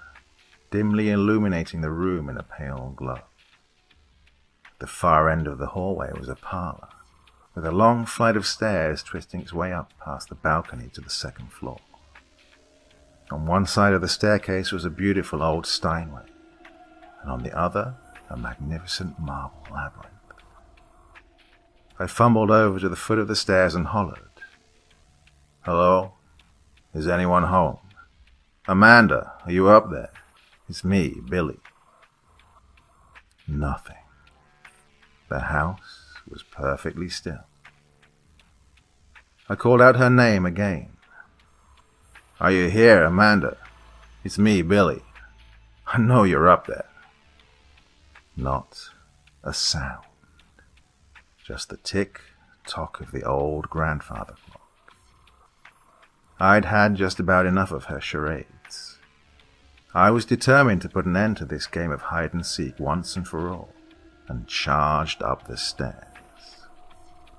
[SPEAKER 2] dimly illuminating the room in a pale glow. At the far end of the hallway was a parlor, with a long flight of stairs twisting its way up past the balcony to the second floor. On one side of the staircase was a beautiful old Steinway, and on the other, a magnificent marble labyrinth. I fumbled over to the foot of the stairs and hollered, "Hello? Is anyone home? Amanda, are you up there? It's me, Billy." Nothing. The house was perfectly still. I called out her name again. "Are you here, Amanda? It's me, Billy. I know you're up there." Not a sound. Just the tick-tock of the old grandfather clock. I'd had just about enough of her charades. I was determined to put an end to this game of hide-and-seek once and for all, and charged up the stairs.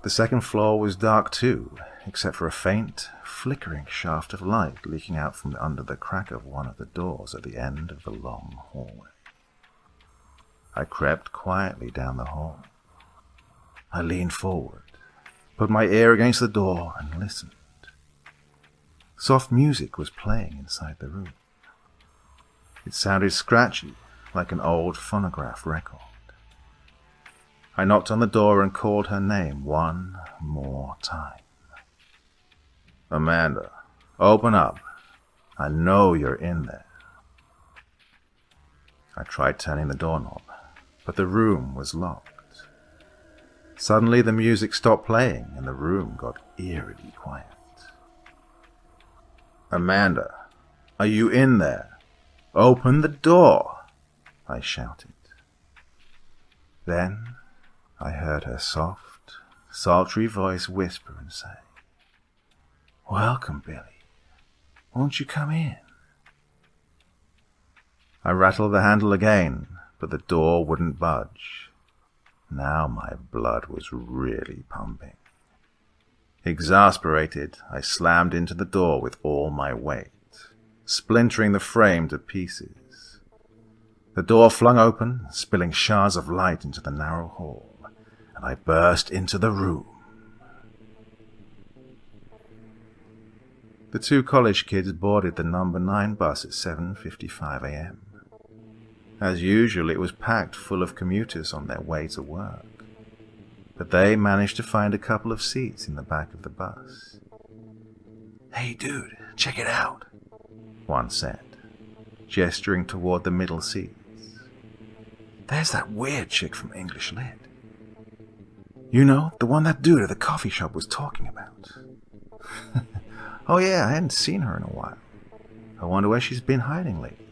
[SPEAKER 2] The second floor was dark too, except for a faint, flickering shaft of light leaking out from under the crack of one of the doors at the end of the long hallway. I crept quietly down the hall. I leaned forward, put my ear against the door, and listened. Soft music was playing inside the room. It sounded scratchy, like an old phonograph record. I knocked on the door and called her name one more time. "Amanda, open up. I know you're in there." I tried turning the doorknob, but the room was locked. Suddenly the music stopped playing and the room got eerily quiet. "Amanda, are you in there? Open the door!" I shouted. Then I heard her soft, sultry voice whisper and say, "Welcome, Billy. Won't you come in?" I rattled the handle again, but the door wouldn't budge. Now my blood was really pumping. Exasperated, I slammed into the door with all my weight, splintering the frame to pieces. The door flung open, spilling shards of light into the narrow hall, and I burst into the room. The two college kids boarded the number 9 bus at 7:55 a.m. As usual, it was packed full of commuters on their way to work, but they managed to find a couple of seats in the back of the bus. "Hey dude, check it out," one said, gesturing toward the middle seats. "There's that weird chick from English Lit. You know, the one that dude at the coffee shop was talking about." "Oh yeah, I hadn't seen her in a while. I wonder where she's been hiding lately,"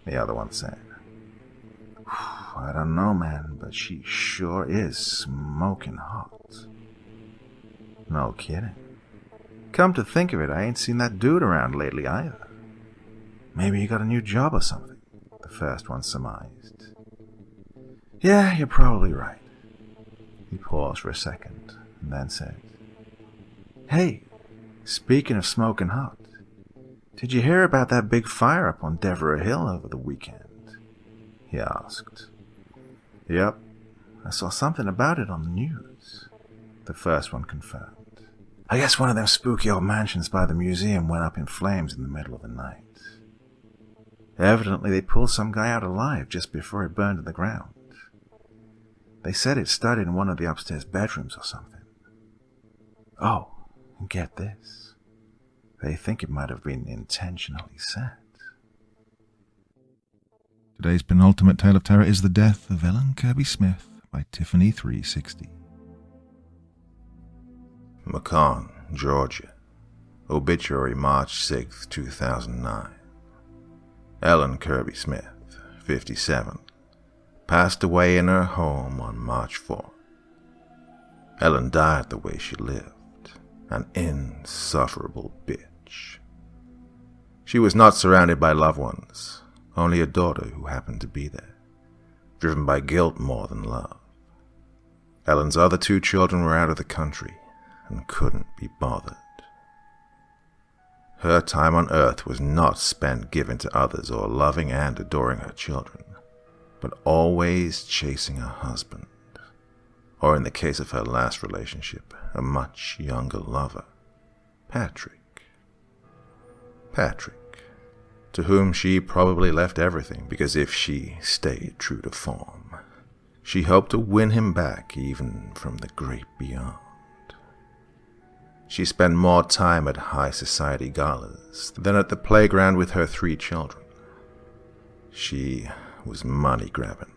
[SPEAKER 2] the other one said. "I don't know, man, but she sure is smoking hot." "No kidding. Come to think of it, I ain't seen that dude around lately either. Maybe he got a new job or something," the first one surmised. "Yeah, you're probably right." He paused for a second and then said, "Hey, speaking of smoking hot, did you hear about that big fire up on Devereux Hill over the weekend?" he asked. "Yep, I saw something about it on the news," the first one confirmed. "I guess one of them spooky old mansions by the museum went up in flames in the middle of the night. Evidently they pulled some guy out alive just before it burned to the ground. They said it started in one of the upstairs bedrooms or something. Oh, and get this, they think it might have been intentionally set."
[SPEAKER 1] Today's penultimate tale of terror is The Death of Ellen Kirby Smith by Tiffany 360.
[SPEAKER 2] Macon, Georgia. Obituary March 6, 2009. Ellen Kirby Smith, 57, passed away in her home on March 4. Ellen died the way she lived, an insufferable bitch. She was not surrounded by loved ones, only a daughter who happened to be there, driven by guilt more than love. Ellen's other 2 children were out of the country and couldn't be bothered. Her time on earth was not spent giving to others or loving and adoring her children, but always chasing a husband, or in the case of her last relationship, a much younger lover, Patrick. Patrick, to whom she probably left everything, because if she stayed true to form, she hoped to win him back even from the great beyond. She spent more time at high society galas than at the playground with her 3 children. She was money-grabbing,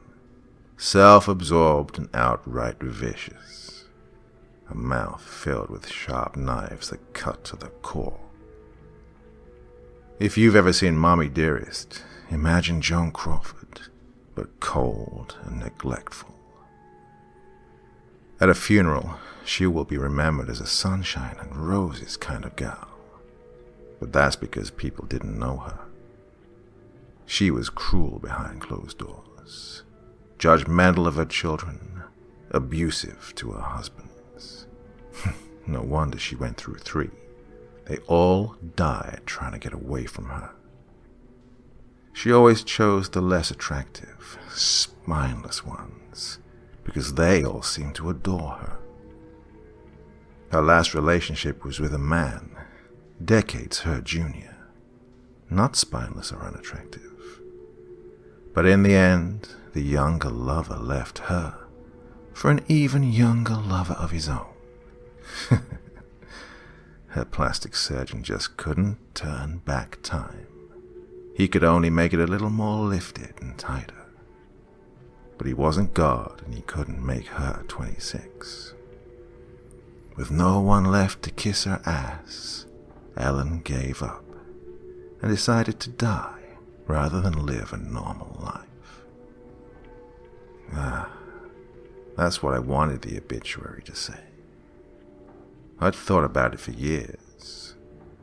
[SPEAKER 2] self-absorbed and outright vicious, a mouth filled with sharp knives that cut to the core. If you've ever seen Mommy Dearest, imagine Joan Crawford, but cold and neglectful. At a funeral, she will be remembered as a sunshine and roses kind of gal, but that's because people didn't know her. She was cruel behind closed doors, judgmental of her children, abusive to her husbands. No wonder she went through 3. They all died trying to get away from her. She always chose the less attractive, spineless ones, because they all seemed to adore her. Her last relationship was with a man, decades her junior, not spineless or unattractive. But in the end, the younger lover left her for an even younger lover of his own. Her plastic surgeon just couldn't turn back time. He could only make it a little more lifted and tighter. But he wasn't God, and he couldn't make her 26. With no one left to kiss her ass, Ellen gave up and decided to die rather than live a normal life. That's what I wanted the obituary to say. I'd thought about it for years,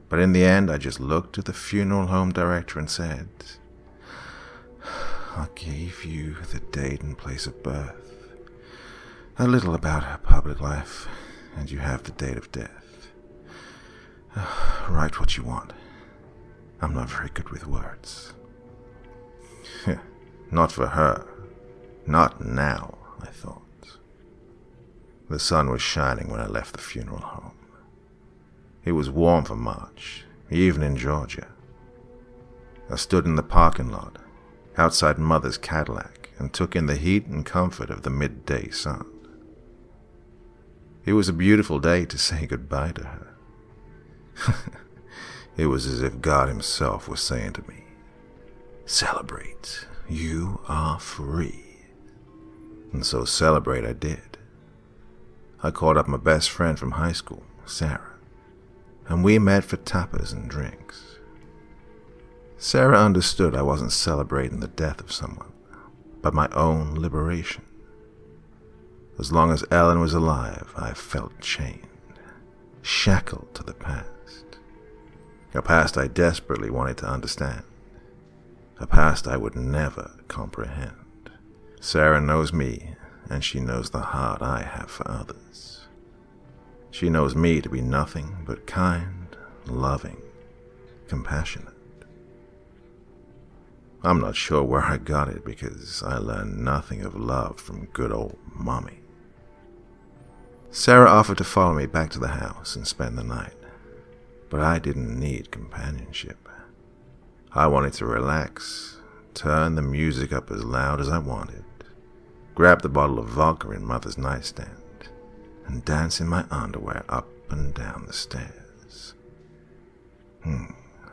[SPEAKER 2] but in the end I just looked at the funeral home director and said, I gave you the date and place of birth, a little about her public life, and you have the date of death. Write what you want. I'm not very good with words. Not for her. Not now, I thought. The sun was shining when I left the funeral home. It was warm for March, even in Georgia. I stood in the parking lot, outside Mother's Cadillac, and took in the heat and comfort of the midday sun. It was a beautiful day to say goodbye to her. It was as if God himself was saying to me, celebrate, you are free. And so celebrate I did. I called up my best friend from high school, Sarah, and we met for tapas and drinks. Sarah understood I wasn't celebrating the death of someone, but my own liberation. As long as Ellen was alive, I felt chained, shackled to the past. A past I desperately wanted to understand. A past I would never comprehend. Sarah knows me, and she knows the heart I have for others. She knows me to be nothing but kind, loving, compassionate. I'm not sure where I got it because I learned nothing of love from good old Mommy. Sarah offered to follow me back to the house and spend the night, but I didn't need companionship. I wanted to relax, turn the music up as loud as I wanted, grab the bottle of vodka in Mother's nightstand, and dance in my underwear up and down the stairs.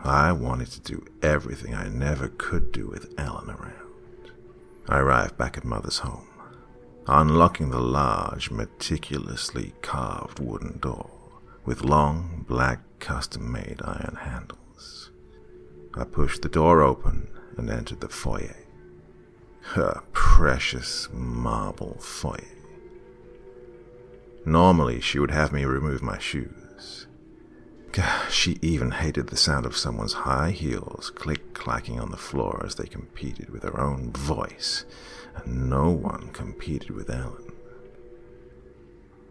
[SPEAKER 2] I wanted to do everything I never could do with Ellen around. I arrived back at Mother's home, unlocking the large, meticulously carved wooden door with long, black, custom-made iron handles. I pushed the door open and entered the foyer. Her precious marble foyer. Normally, she would have me remove my shoes. She even hated the sound of someone's high heels click-clacking on the floor as they competed with her own voice, and no one competed with Ellen.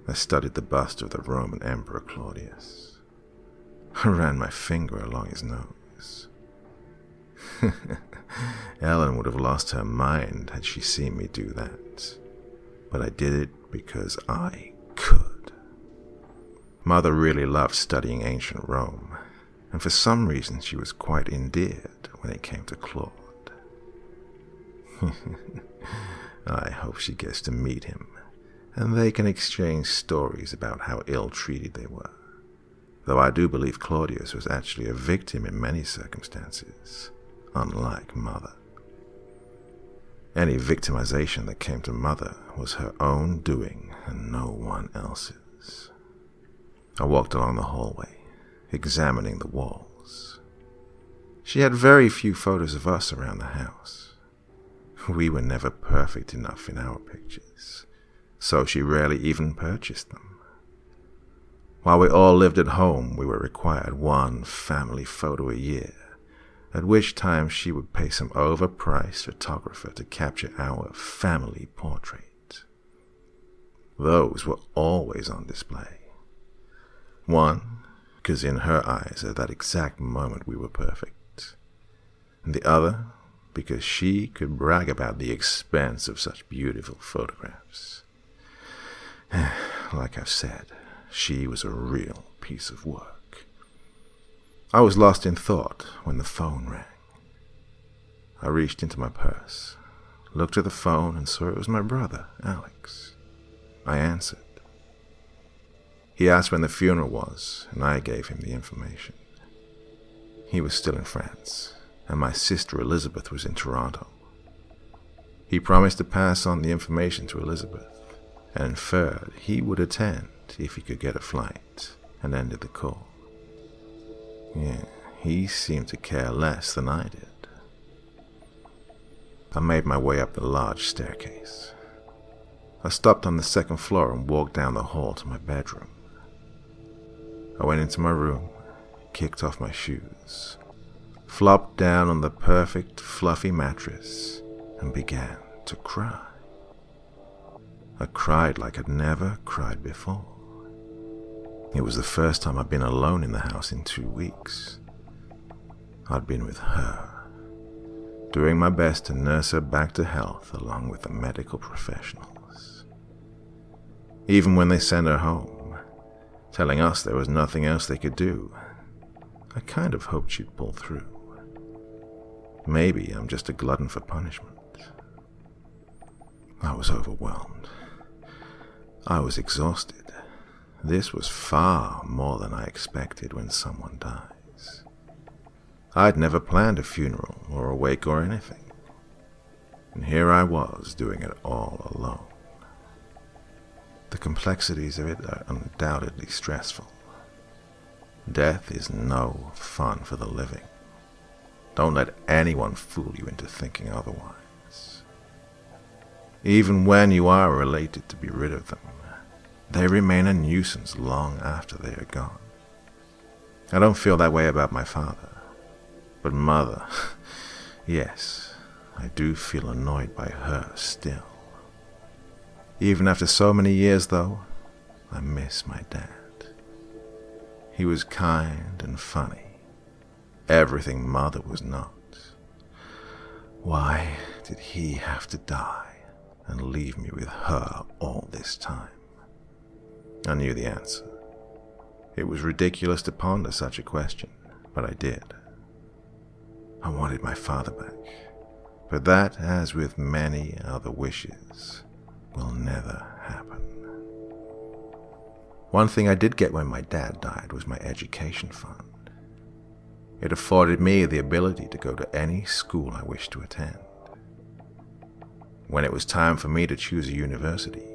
[SPEAKER 2] I studied the bust of the Roman Emperor Claudius. I ran my finger along his nose. Ellen would have lost her mind had she seen me do that, but I did it because I could. Mother really loved studying ancient Rome, and for some reason she was quite endeared when it came to Claude. I hope she gets to meet him, and they can exchange stories about how ill-treated they were, though I do believe Claudius was actually a victim in many circumstances, unlike Mother. Any victimization that came to Mother was her own doing and no one else's. I walked along the hallway, examining the walls. She had very few photos of us around the house. We were never perfect enough in our pictures, so she rarely even purchased them. While we all lived at home, we were required one family photo a year, at which time she would pay some overpriced photographer to capture our family portrait. Those were always on display. One, because in her eyes at that exact moment we were perfect, and the other, because she could brag about the expense of such beautiful photographs. Like I've said, she was a real piece of work. I was lost in thought when the phone rang. I reached into my purse, looked at the phone, and saw it was my brother, Alex. I answered. He asked when the funeral was, and I gave him the information. He was still in France, and my sister Elizabeth was in Toronto. He promised to pass on the information to Elizabeth, and inferred he would attend if he could get a flight, and ended the call. Yeah, he seemed to care less than I did. I made my way up the large staircase. I stopped on the second floor and walked down the hall to my bedroom. I went into my room, kicked off my shoes, flopped down on the perfect, fluffy mattress, and began to cry. I cried like I'd never cried before. It was the first time I'd been alone in the house in 2 weeks. I'd been with her, doing my best to nurse her back to health along with the medical professionals. Even when they sent her home, telling us there was nothing else they could do, I kind of hoped she'd pull through. Maybe I'm just a glutton for punishment. I was overwhelmed. I was exhausted. This was far more than I expected when someone dies. I'd never planned a funeral or a wake or anything. And here I was doing it all alone. The complexities of it are undoubtedly stressful. Death is no fun for the living. Don't let anyone fool you into thinking otherwise. Even when you are elated to be rid of them, they remain a nuisance long after they are gone. I don't feel that way about my father. But mother, yes, I do feel annoyed by her still. Even after so many years, though, I miss my dad. He was kind and funny. Everything mother was not. Why did he have to die and leave me with her all this time? I knew the answer. It was ridiculous to ponder such a question, but I did. I wanted my father back, but that, as with many other wishes, will never happen. One thing I did get when my dad died was my education fund. It afforded me the ability to go to any school I wished to attend. When it was time for me to choose a university,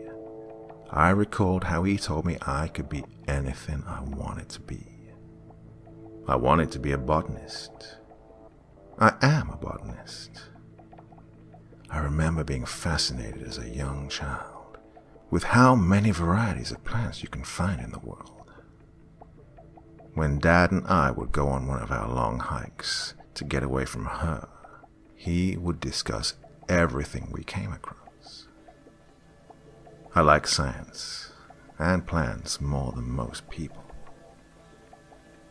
[SPEAKER 2] I recalled how he told me I could be anything I wanted to be. I wanted to be a botanist. I am a botanist. I remember being fascinated as a young child with how many varieties of plants you can find in the world. When Dad and I would go on one of our long hikes to get away from her, he would discuss everything we came across. I like science and plants more than most people.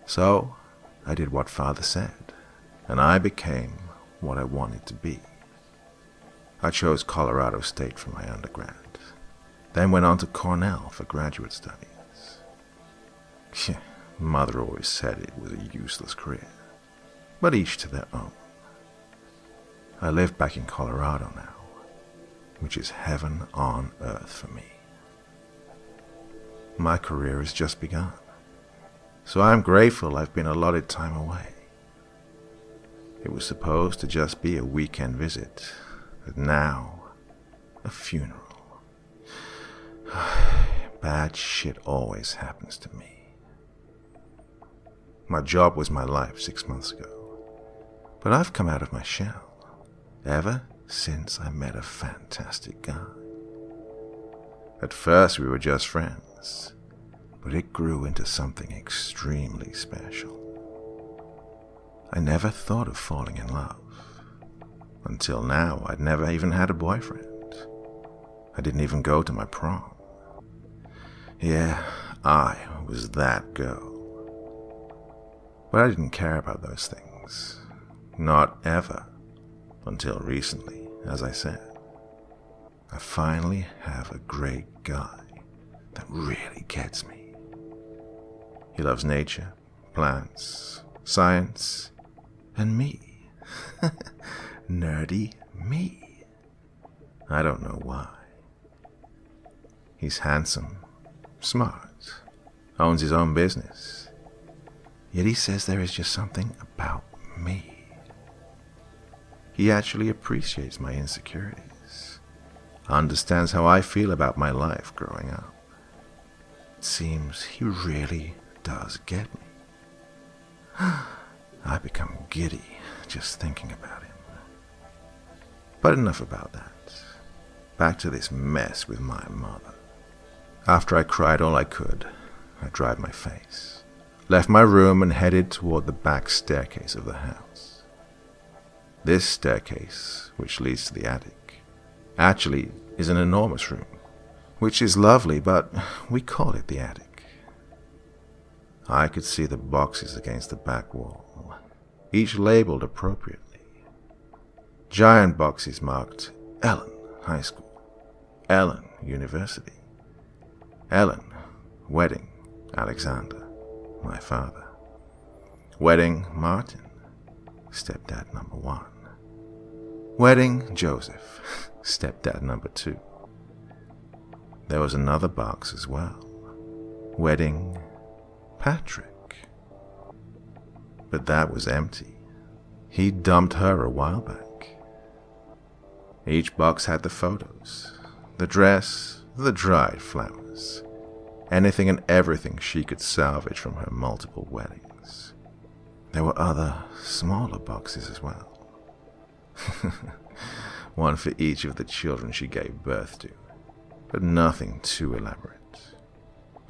[SPEAKER 2] So I did what Father said, and I became what I wanted to be. I chose Colorado State for my undergrad, then went on to Cornell for graduate studies. Mother always said it was a useless career, but each to their own. I live back in Colorado now, which is heaven on earth for me. My career has just begun, so I'm grateful I've been allotted time away. It was supposed to just be a weekend visit, but now, a funeral. Bad shit always happens to me. My job was my life 6 months ago, but I've come out of my shell ever since I met a fantastic guy. At first we were just friends, but it grew into something extremely special. I never thought of falling in love. Until now, I'd never even had a boyfriend. I didn't even go to my prom. Yeah, I was that girl. But I didn't care about those things. Not ever. Until recently, as I said. I finally have a great guy that really gets me. He loves nature, plants, science, and me. Nerdy me. I don't know why. He's handsome, smart, owns his own business. Yet he says there is just something about me He actually appreciates my insecurities, understands how I feel about my life growing up. It seems he really does get me. I become giddy just thinking about him. But enough about that. Back to this mess with my mother. After I cried all I could, I dried my face, left my room and headed toward the back staircase of the house. This staircase, which leads to the attic, actually is an enormous room, which is lovely, but we call it the attic. I could see the boxes against the back wall, each labeled appropriately. Giant boxes marked Ellen High School, Ellen University, Ellen Wedding Alexander, my father, Wedding Martin, stepdad number 1, Wedding Joseph, stepdad number 2. There was another box as well, Wedding Patrick. But that was empty. He dumped her a while back. Each box had the photos, the dress, the dried flowers, anything and everything she could salvage from her multiple weddings. There were other, smaller boxes as well. One for each of the children she gave birth to, but nothing too elaborate.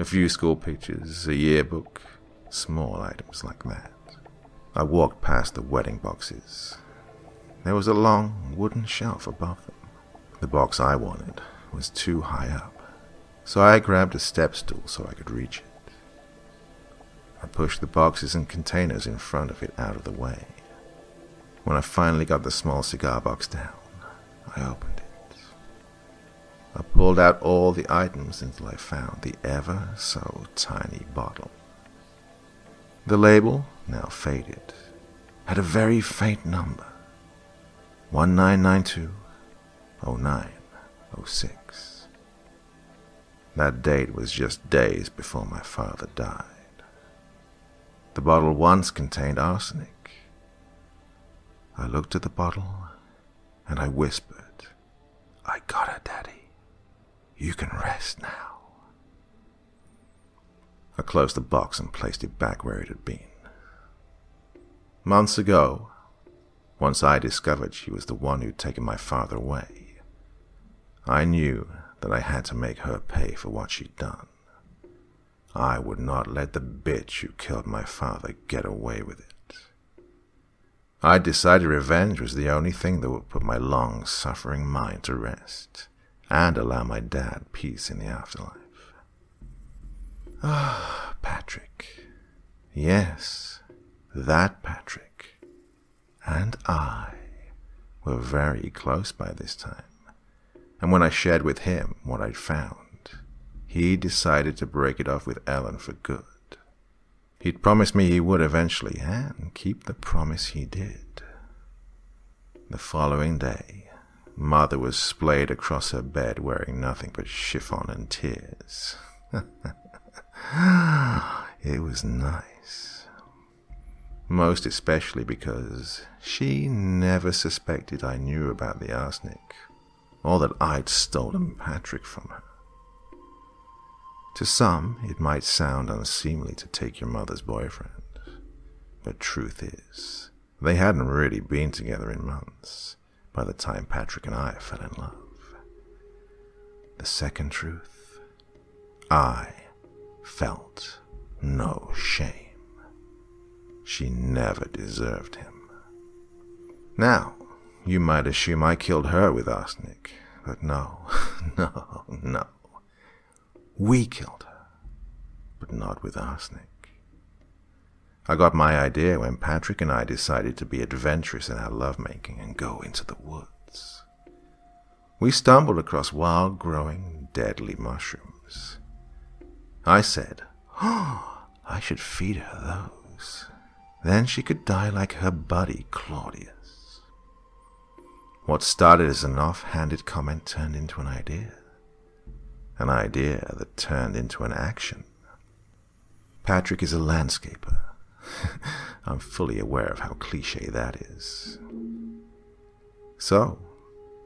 [SPEAKER 2] A few school pictures, a yearbook, small items like that. I walked past the wedding boxes. There was a long wooden shelf above them. The box I wanted was too high up, so I grabbed a step stool so I could reach it. I pushed the boxes and containers in front of it out of the way. When I finally got the small cigar box down, I opened it. I pulled out all the items until I found the ever so tiny bottle. The label, now faded, had a very faint number, 1992-09-06. That date was just days before my father died. The bottle once contained arsenic. I looked at the bottle and I whispered, "I got her, Daddy. You can rest now." I closed the box and placed it back where it had been. Months ago, once I discovered she was the one who'd taken my father away, I knew that I had to make her pay for what she'd done. I would not let the bitch who killed my father get away with it. I decided revenge was the only thing that would put my long-suffering mind to rest and allow my dad peace in the afterlife. Ah, Patrick. Yes, that Patrick. And I were very close by this time. And when I shared with him what I'd found, he decided to break it off with Ellen for good. He'd promised me he would eventually, and keep the promise he did. The following day, Mother was splayed across her bed wearing nothing but chiffon and tears. It was nice. Most especially because she never suspected I knew about the arsenic, or that I'd stolen Patrick from her. To some, it might sound unseemly to take your mother's boyfriend, but truth is, they hadn't really been together in months by the time Patrick and I fell in love. The second truth, I felt no shame. She never deserved him. Now, you might assume I killed her with arsenic, but no, no. We killed her, but not with arsenic. I got my idea when Patrick and I decided to be adventurous in our lovemaking and go into the woods. We stumbled across wild-growing, deadly mushrooms. I said, I should feed her those. Then she could die like her buddy Claudius. What started as an offhanded comment turned into an idea. An idea that turned into an action. Patrick is a landscaper. I'm fully aware of how cliché that is. So,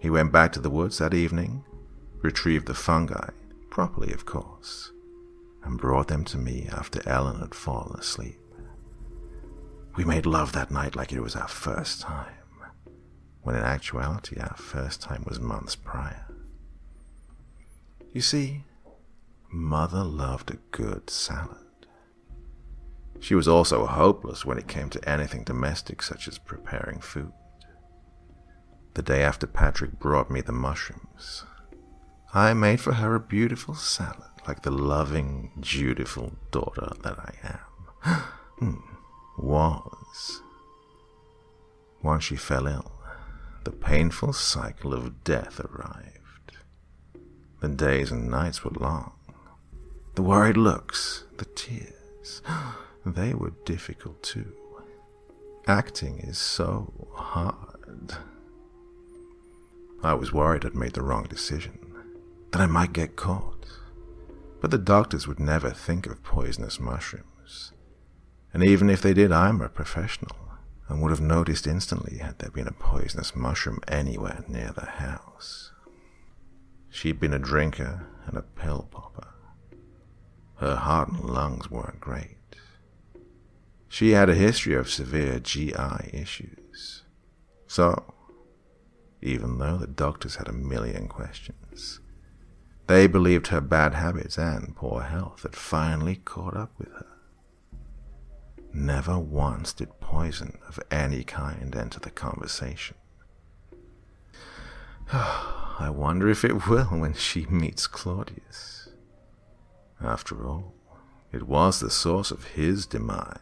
[SPEAKER 2] he went back to the woods that evening, retrieved the fungi, properly of course, and brought them to me after Ellen had fallen asleep. We made love that night like it was our first time, when in actuality our first time was months prior. You see, Mother loved a good salad. She was also hopeless when it came to anything domestic such as preparing food. The day after Patrick brought me the mushrooms, I made for her a beautiful salad like the loving, dutiful daughter that I am. Was. Once she fell ill, the painful cycle of death arrived. The days and nights were long. The worried looks, the tears, they were difficult too. Acting is so hard. I was worried I'd made the wrong decision, that I might get caught. But the doctors would never think of poisonous mushrooms. And even if they did, I'm a professional and would have noticed instantly had there been a poisonous mushroom anywhere near the house. She'd been a drinker and a pill popper. Her heart and lungs weren't great. She had a history of severe GI issues. So, even though the doctors had a million questions, they believed her bad habits and poor health had finally caught up with her. Never once did poison of any kind enter the conversation. I wonder if it will when she meets Claudius. After all, it was the source of his demise.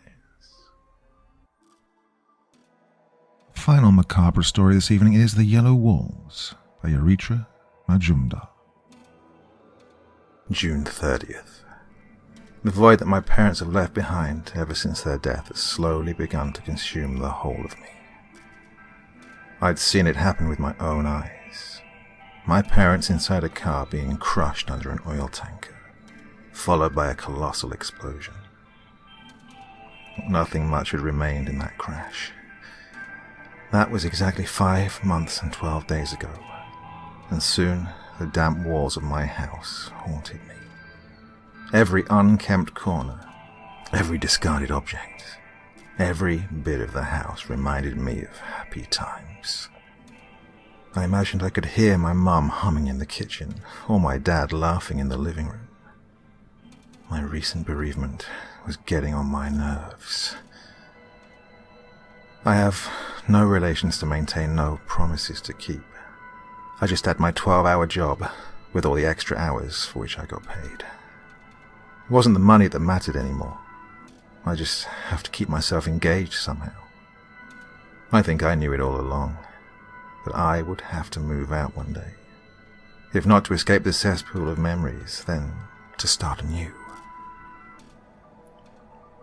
[SPEAKER 1] The final macabre story this evening is The Yellow Walls by Urethra Majumdar.
[SPEAKER 2] June 30th. The void that my parents have left behind ever since their death has slowly begun to consume the whole of me. I'd seen it happen with my own eyes. My parents inside a car being crushed under an oil tanker, followed by a colossal explosion. Nothing much had remained in that crash. That was exactly 5 months and 12 days ago, and soon the damp walls of my house haunted me. Every unkempt corner, every discarded object, every bit of the house reminded me of happy times. I imagined I could hear my mum humming in the kitchen, or my dad laughing in the living room. My recent bereavement was getting on my nerves. I have no relations to maintain, no promises to keep. I just had my 12-hour job, with all the extra hours for which I got paid. It wasn't the money that mattered anymore. I just have to keep myself engaged somehow. I think I knew it all along, that I would have to move out one day. If not to escape the cesspool of memories, then to start anew.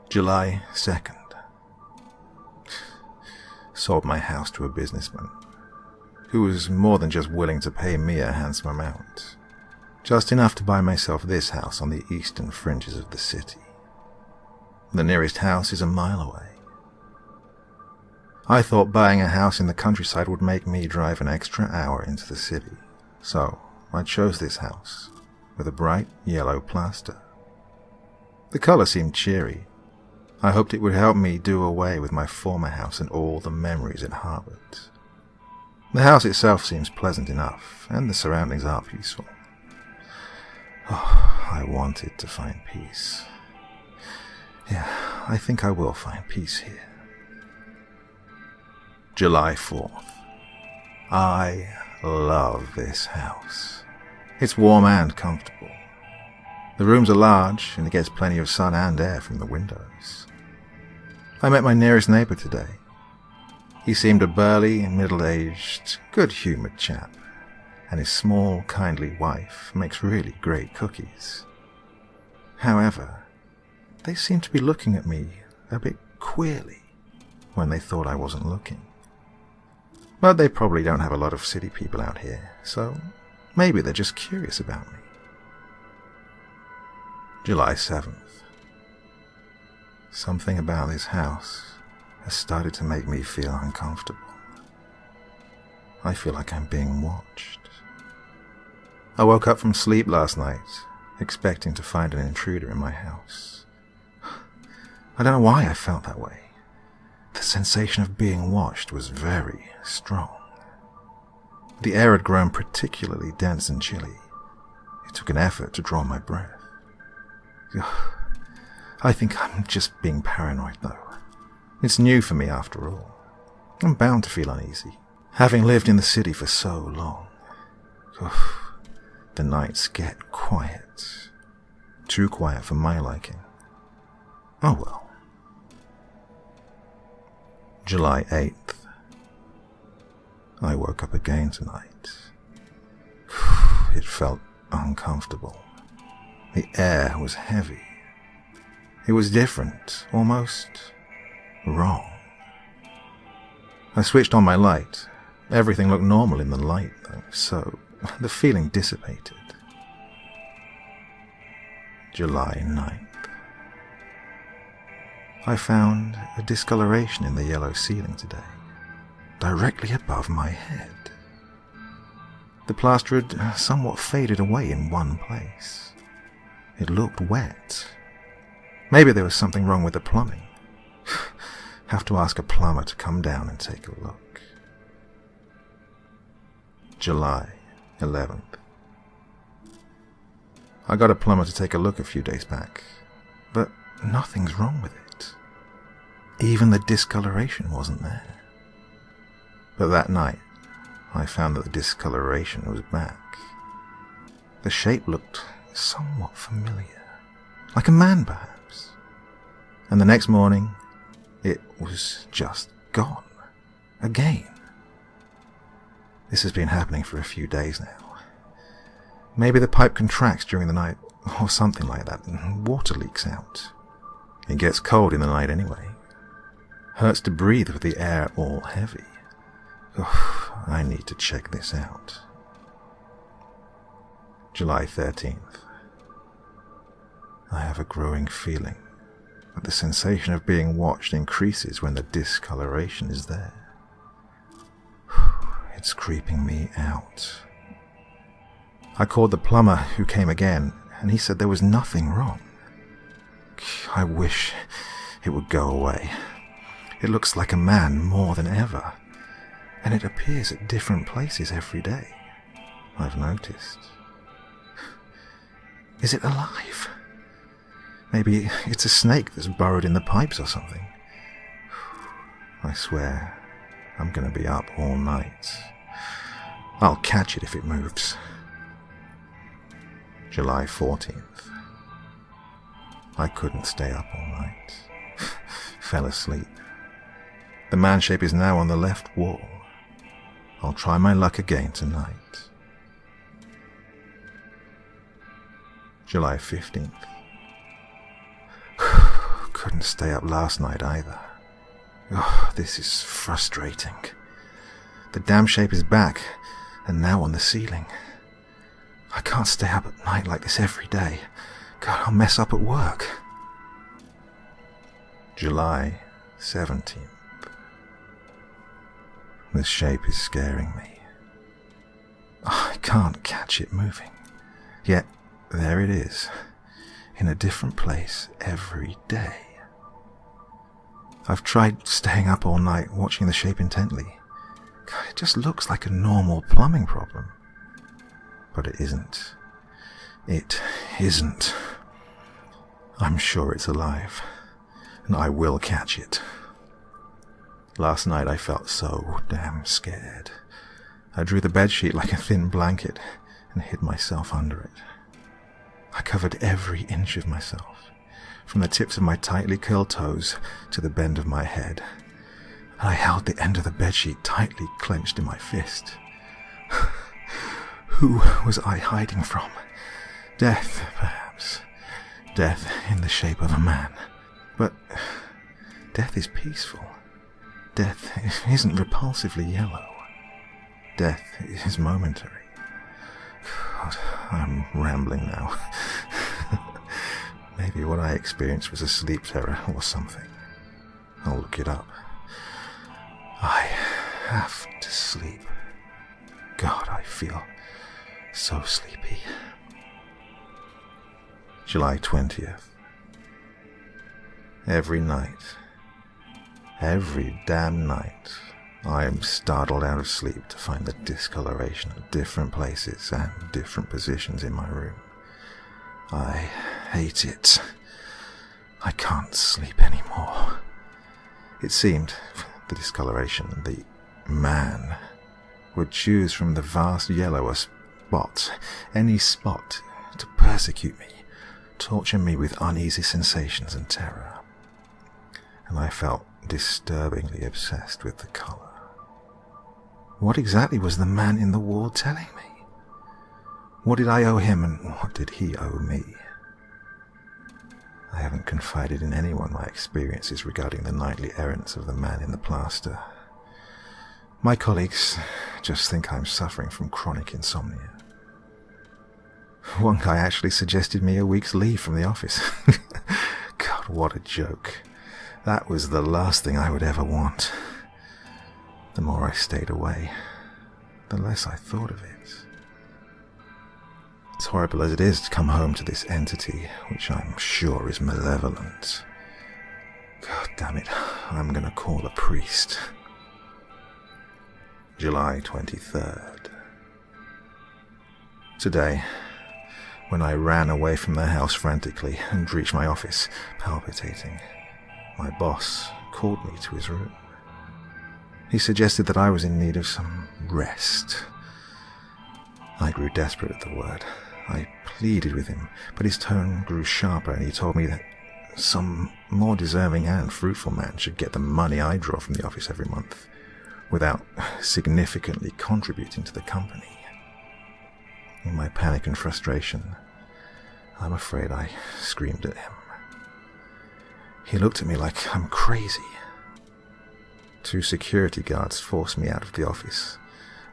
[SPEAKER 2] July 2nd. Sold my house to a businessman, who was more than just willing to pay me a handsome amount. Just enough to buy myself this house on the eastern fringes of the city. The nearest house is a mile away. I thought buying a house in the countryside would make me drive an extra hour into the city, so I chose this house, with a bright yellow plaster. The color seemed cheery. I hoped it would help me do away with my former house and all the memories it harbored. The house itself seems pleasant enough, and the surroundings are peaceful. Oh, I wanted to find peace. Yeah, I think I will find peace here. July 4th. I love this house. It's warm and comfortable. The rooms are large, and it gets plenty of sun and air from the windows. I met my nearest neighbor today. He seemed a burly, middle-aged, good-humored chap, and his small, kindly wife makes really great cookies. However, they seemed to be looking at me a bit queerly when they thought I wasn't looking. But they probably don't have a lot of city people out here, so maybe they're just curious about me. July 7th. Something about this house has started to make me feel uncomfortable. I feel like I'm being watched. I woke up from sleep last night, expecting to find an intruder in my house. I don't know why I felt that way. The sensation of being watched was very strong. The air had grown particularly dense and chilly. It took an effort to draw my breath. I think I'm just being paranoid, though. It's new for me, after all. I'm bound to feel uneasy, having lived in the city for so long. The nights get quiet. Too quiet for my liking. Oh well. July 8th. I woke up again tonight. It felt uncomfortable. The air was heavy. It was different, almost wrong. I switched on my light. Everything looked normal in the light, though, so the feeling dissipated. July 9th. I found a discoloration in the yellow ceiling today, directly above my head. The plaster had somewhat faded away in one place. It looked wet. Maybe there was something wrong with the plumbing. Have to ask a plumber to come down and take a look. July 11th. I got a plumber to take a look a few days back, but nothing's wrong with it. Even the discoloration wasn't there. But that night, I found that the discoloration was back. The shape looked somewhat familiar, like a man perhaps. And the next morning, it was just gone. Again. This has been happening for a few days now. Maybe the pipe contracts during the night, or something like that, and water leaks out. It gets cold in the night anyway. Hurts to breathe with the air all heavy. I need to check this out. July 13th. I have a growing feeling that the sensation of being watched increases when the discoloration is there. It's creeping me out. I called the plumber, who came again, and he said there was nothing wrong. I wish it would go away. It looks like a man more than ever, and it appears at different places every day, I've noticed. Is it alive? Maybe it's a snake that's burrowed in the pipes or something. I swear, I'm going to be up all night. I'll catch it if it moves. July 14th. I couldn't stay up all night. Fell asleep. The man shape is now on the left wall. I'll try my luck again tonight. July 15th. Couldn't stay up last night either. This is frustrating. The damn shape is back, and now on the ceiling. I can't stay up at night like this every day. God, I'll mess up at work. July 17th. This shape is scaring me. I can't catch it moving. Yet, there it is, in a different place every day. I've tried staying up all night watching the shape intently. It just looks like a normal plumbing problem. But it isn't. It isn't. I'm sure it's alive, and I will catch it. Last night I felt so damn scared. I drew the bedsheet like a thin blanket and hid myself under it. I covered every inch of myself, from the tips of my tightly curled toes to the bend of my head, and I held the end of the bedsheet tightly clenched in my fist. Who was I hiding from? Death, perhaps. Death in the shape of a man. But death is peaceful. Death isn't repulsively yellow. Death is momentary. God, I'm rambling now. Maybe what I experienced was a sleep terror or something. I'll look it up. I have to sleep. God, I feel so sleepy. July 20th. Every night, every damn night, I am startled out of sleep to find the discoloration at different places and different positions in my room. I hate it. I can't sleep anymore. It seemed, the discoloration, the man would choose from the vast yellow spot, any spot, to persecute me, torture me with uneasy sensations and terror. And I felt disturbingly obsessed with the colour. What exactly was the man in the wall telling me? What did I owe him and what did he owe me? I haven't confided in anyone my experiences regarding the nightly errands of the man in the plaster. My colleagues just think I'm suffering from chronic insomnia. One guy actually suggested me a week's leave from the office. God, what a joke. That was the last thing I would ever want. The more I stayed away, the less I thought of it. As horrible as it is to come home to this entity, which I'm sure is malevolent. God damn it, I'm gonna call a priest. July 23rd. Today, when I ran away from the house frantically and reached my office, palpitating, my boss called me to his room. He suggested that I was in need of some rest. I grew desperate at the word. I pleaded with him, but his tone grew sharper and he told me that some more deserving and fruitful man should get the money I draw from the office every month without significantly contributing to the company. In my panic and frustration, I'm afraid I screamed at him. He looked at me like I'm crazy. 2 security guards forced me out of the office,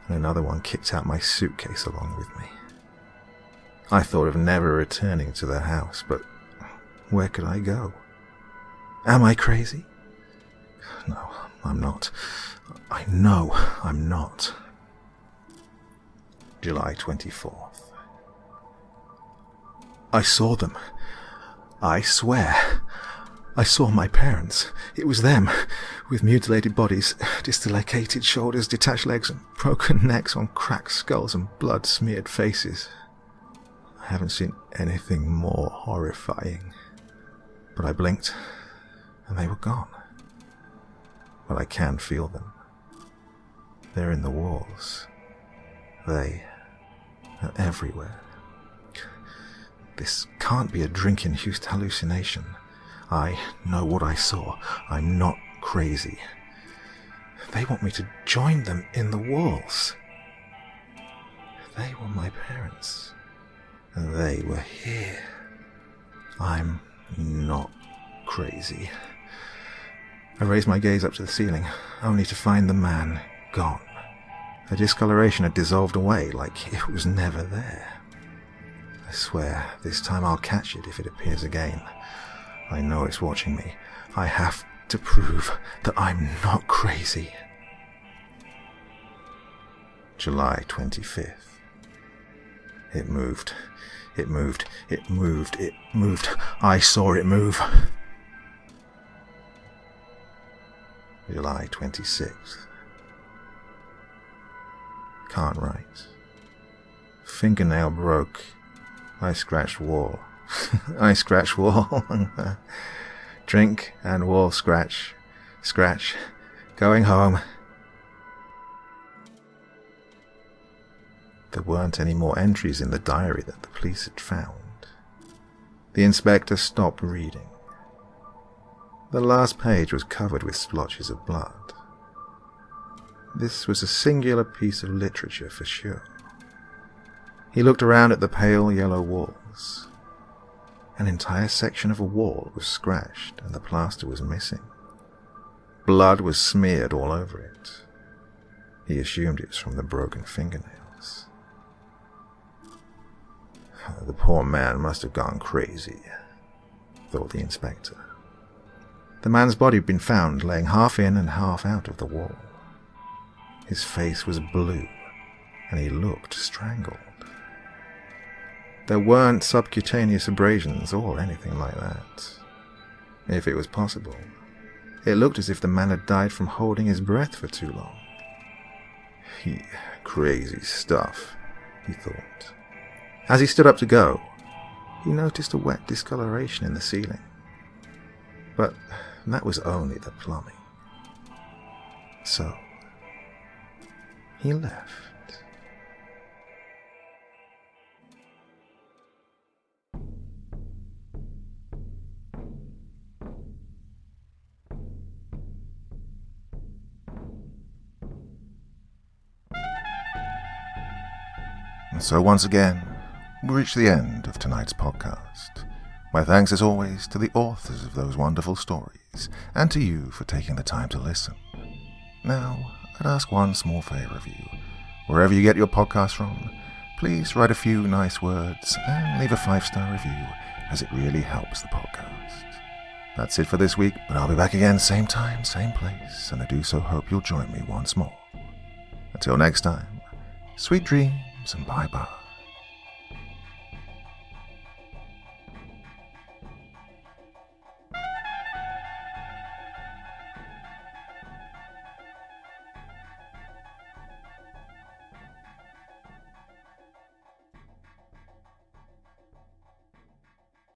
[SPEAKER 2] and another one kicked out my suitcase along with me. I thought of never returning to the house, but where could I go? Am I crazy? No, I'm not. I know I'm not. July 24th. I saw them. I swear. I saw my parents. It was them, with mutilated bodies, dislocated shoulders, detached legs, and broken necks on cracked skulls and blood-smeared faces. I haven't seen anything more horrifying. But I blinked, and they were gone. But I can feel them. They're in the walls. They are everywhere. This can't be a drink-induced hallucination. I know what I saw. I'm not crazy. They want me to join them in the walls. They were my parents. And they were here. I'm not crazy. I raised my gaze up to the ceiling, only to find the man gone. The discoloration had dissolved away like it was never there. I swear, this time I'll catch it if it appears again. I know it's watching me. I have to prove that I'm not crazy. July 25th. It moved. It moved. It moved. It moved. I saw it move. July 26th. Can't write. Fingernail broke. I scratched wall. I scratch wall. Drink and wall scratch. Scratch. Going home. There weren't any more entries in the diary that the police had found. The inspector stopped reading. The last page was covered with splotches of blood. This was a singular piece of literature for sure. He looked around at the pale yellow walls. An entire section of a wall was scratched and the plaster was missing. Blood was smeared all over it. He assumed it was from the broken fingernails. The poor man must have gone crazy, thought the inspector. The man's body had been found laying half in and half out of the wall. His face was blue, and he looked strangled. There weren't subcutaneous abrasions or anything like that. If it was possible, it looked as if the man had died from holding his breath for too long. Crazy stuff, he thought. As he stood up to go, he noticed a wet discoloration in the ceiling. But that was only the plumbing. So, he left.
[SPEAKER 1] And so once again, we reach the end of tonight's podcast. My thanks as always to the authors of those wonderful stories, and to you for taking the time to listen. Now, I'd ask one small favour of you. Wherever you get your podcast from, please write a few nice words and leave a 5-star review, as it really helps the podcast. That's it for this week, but I'll be back again same time, same place, and I do so hope you'll join me once more. Until next time, sweet dreams and bye-bye.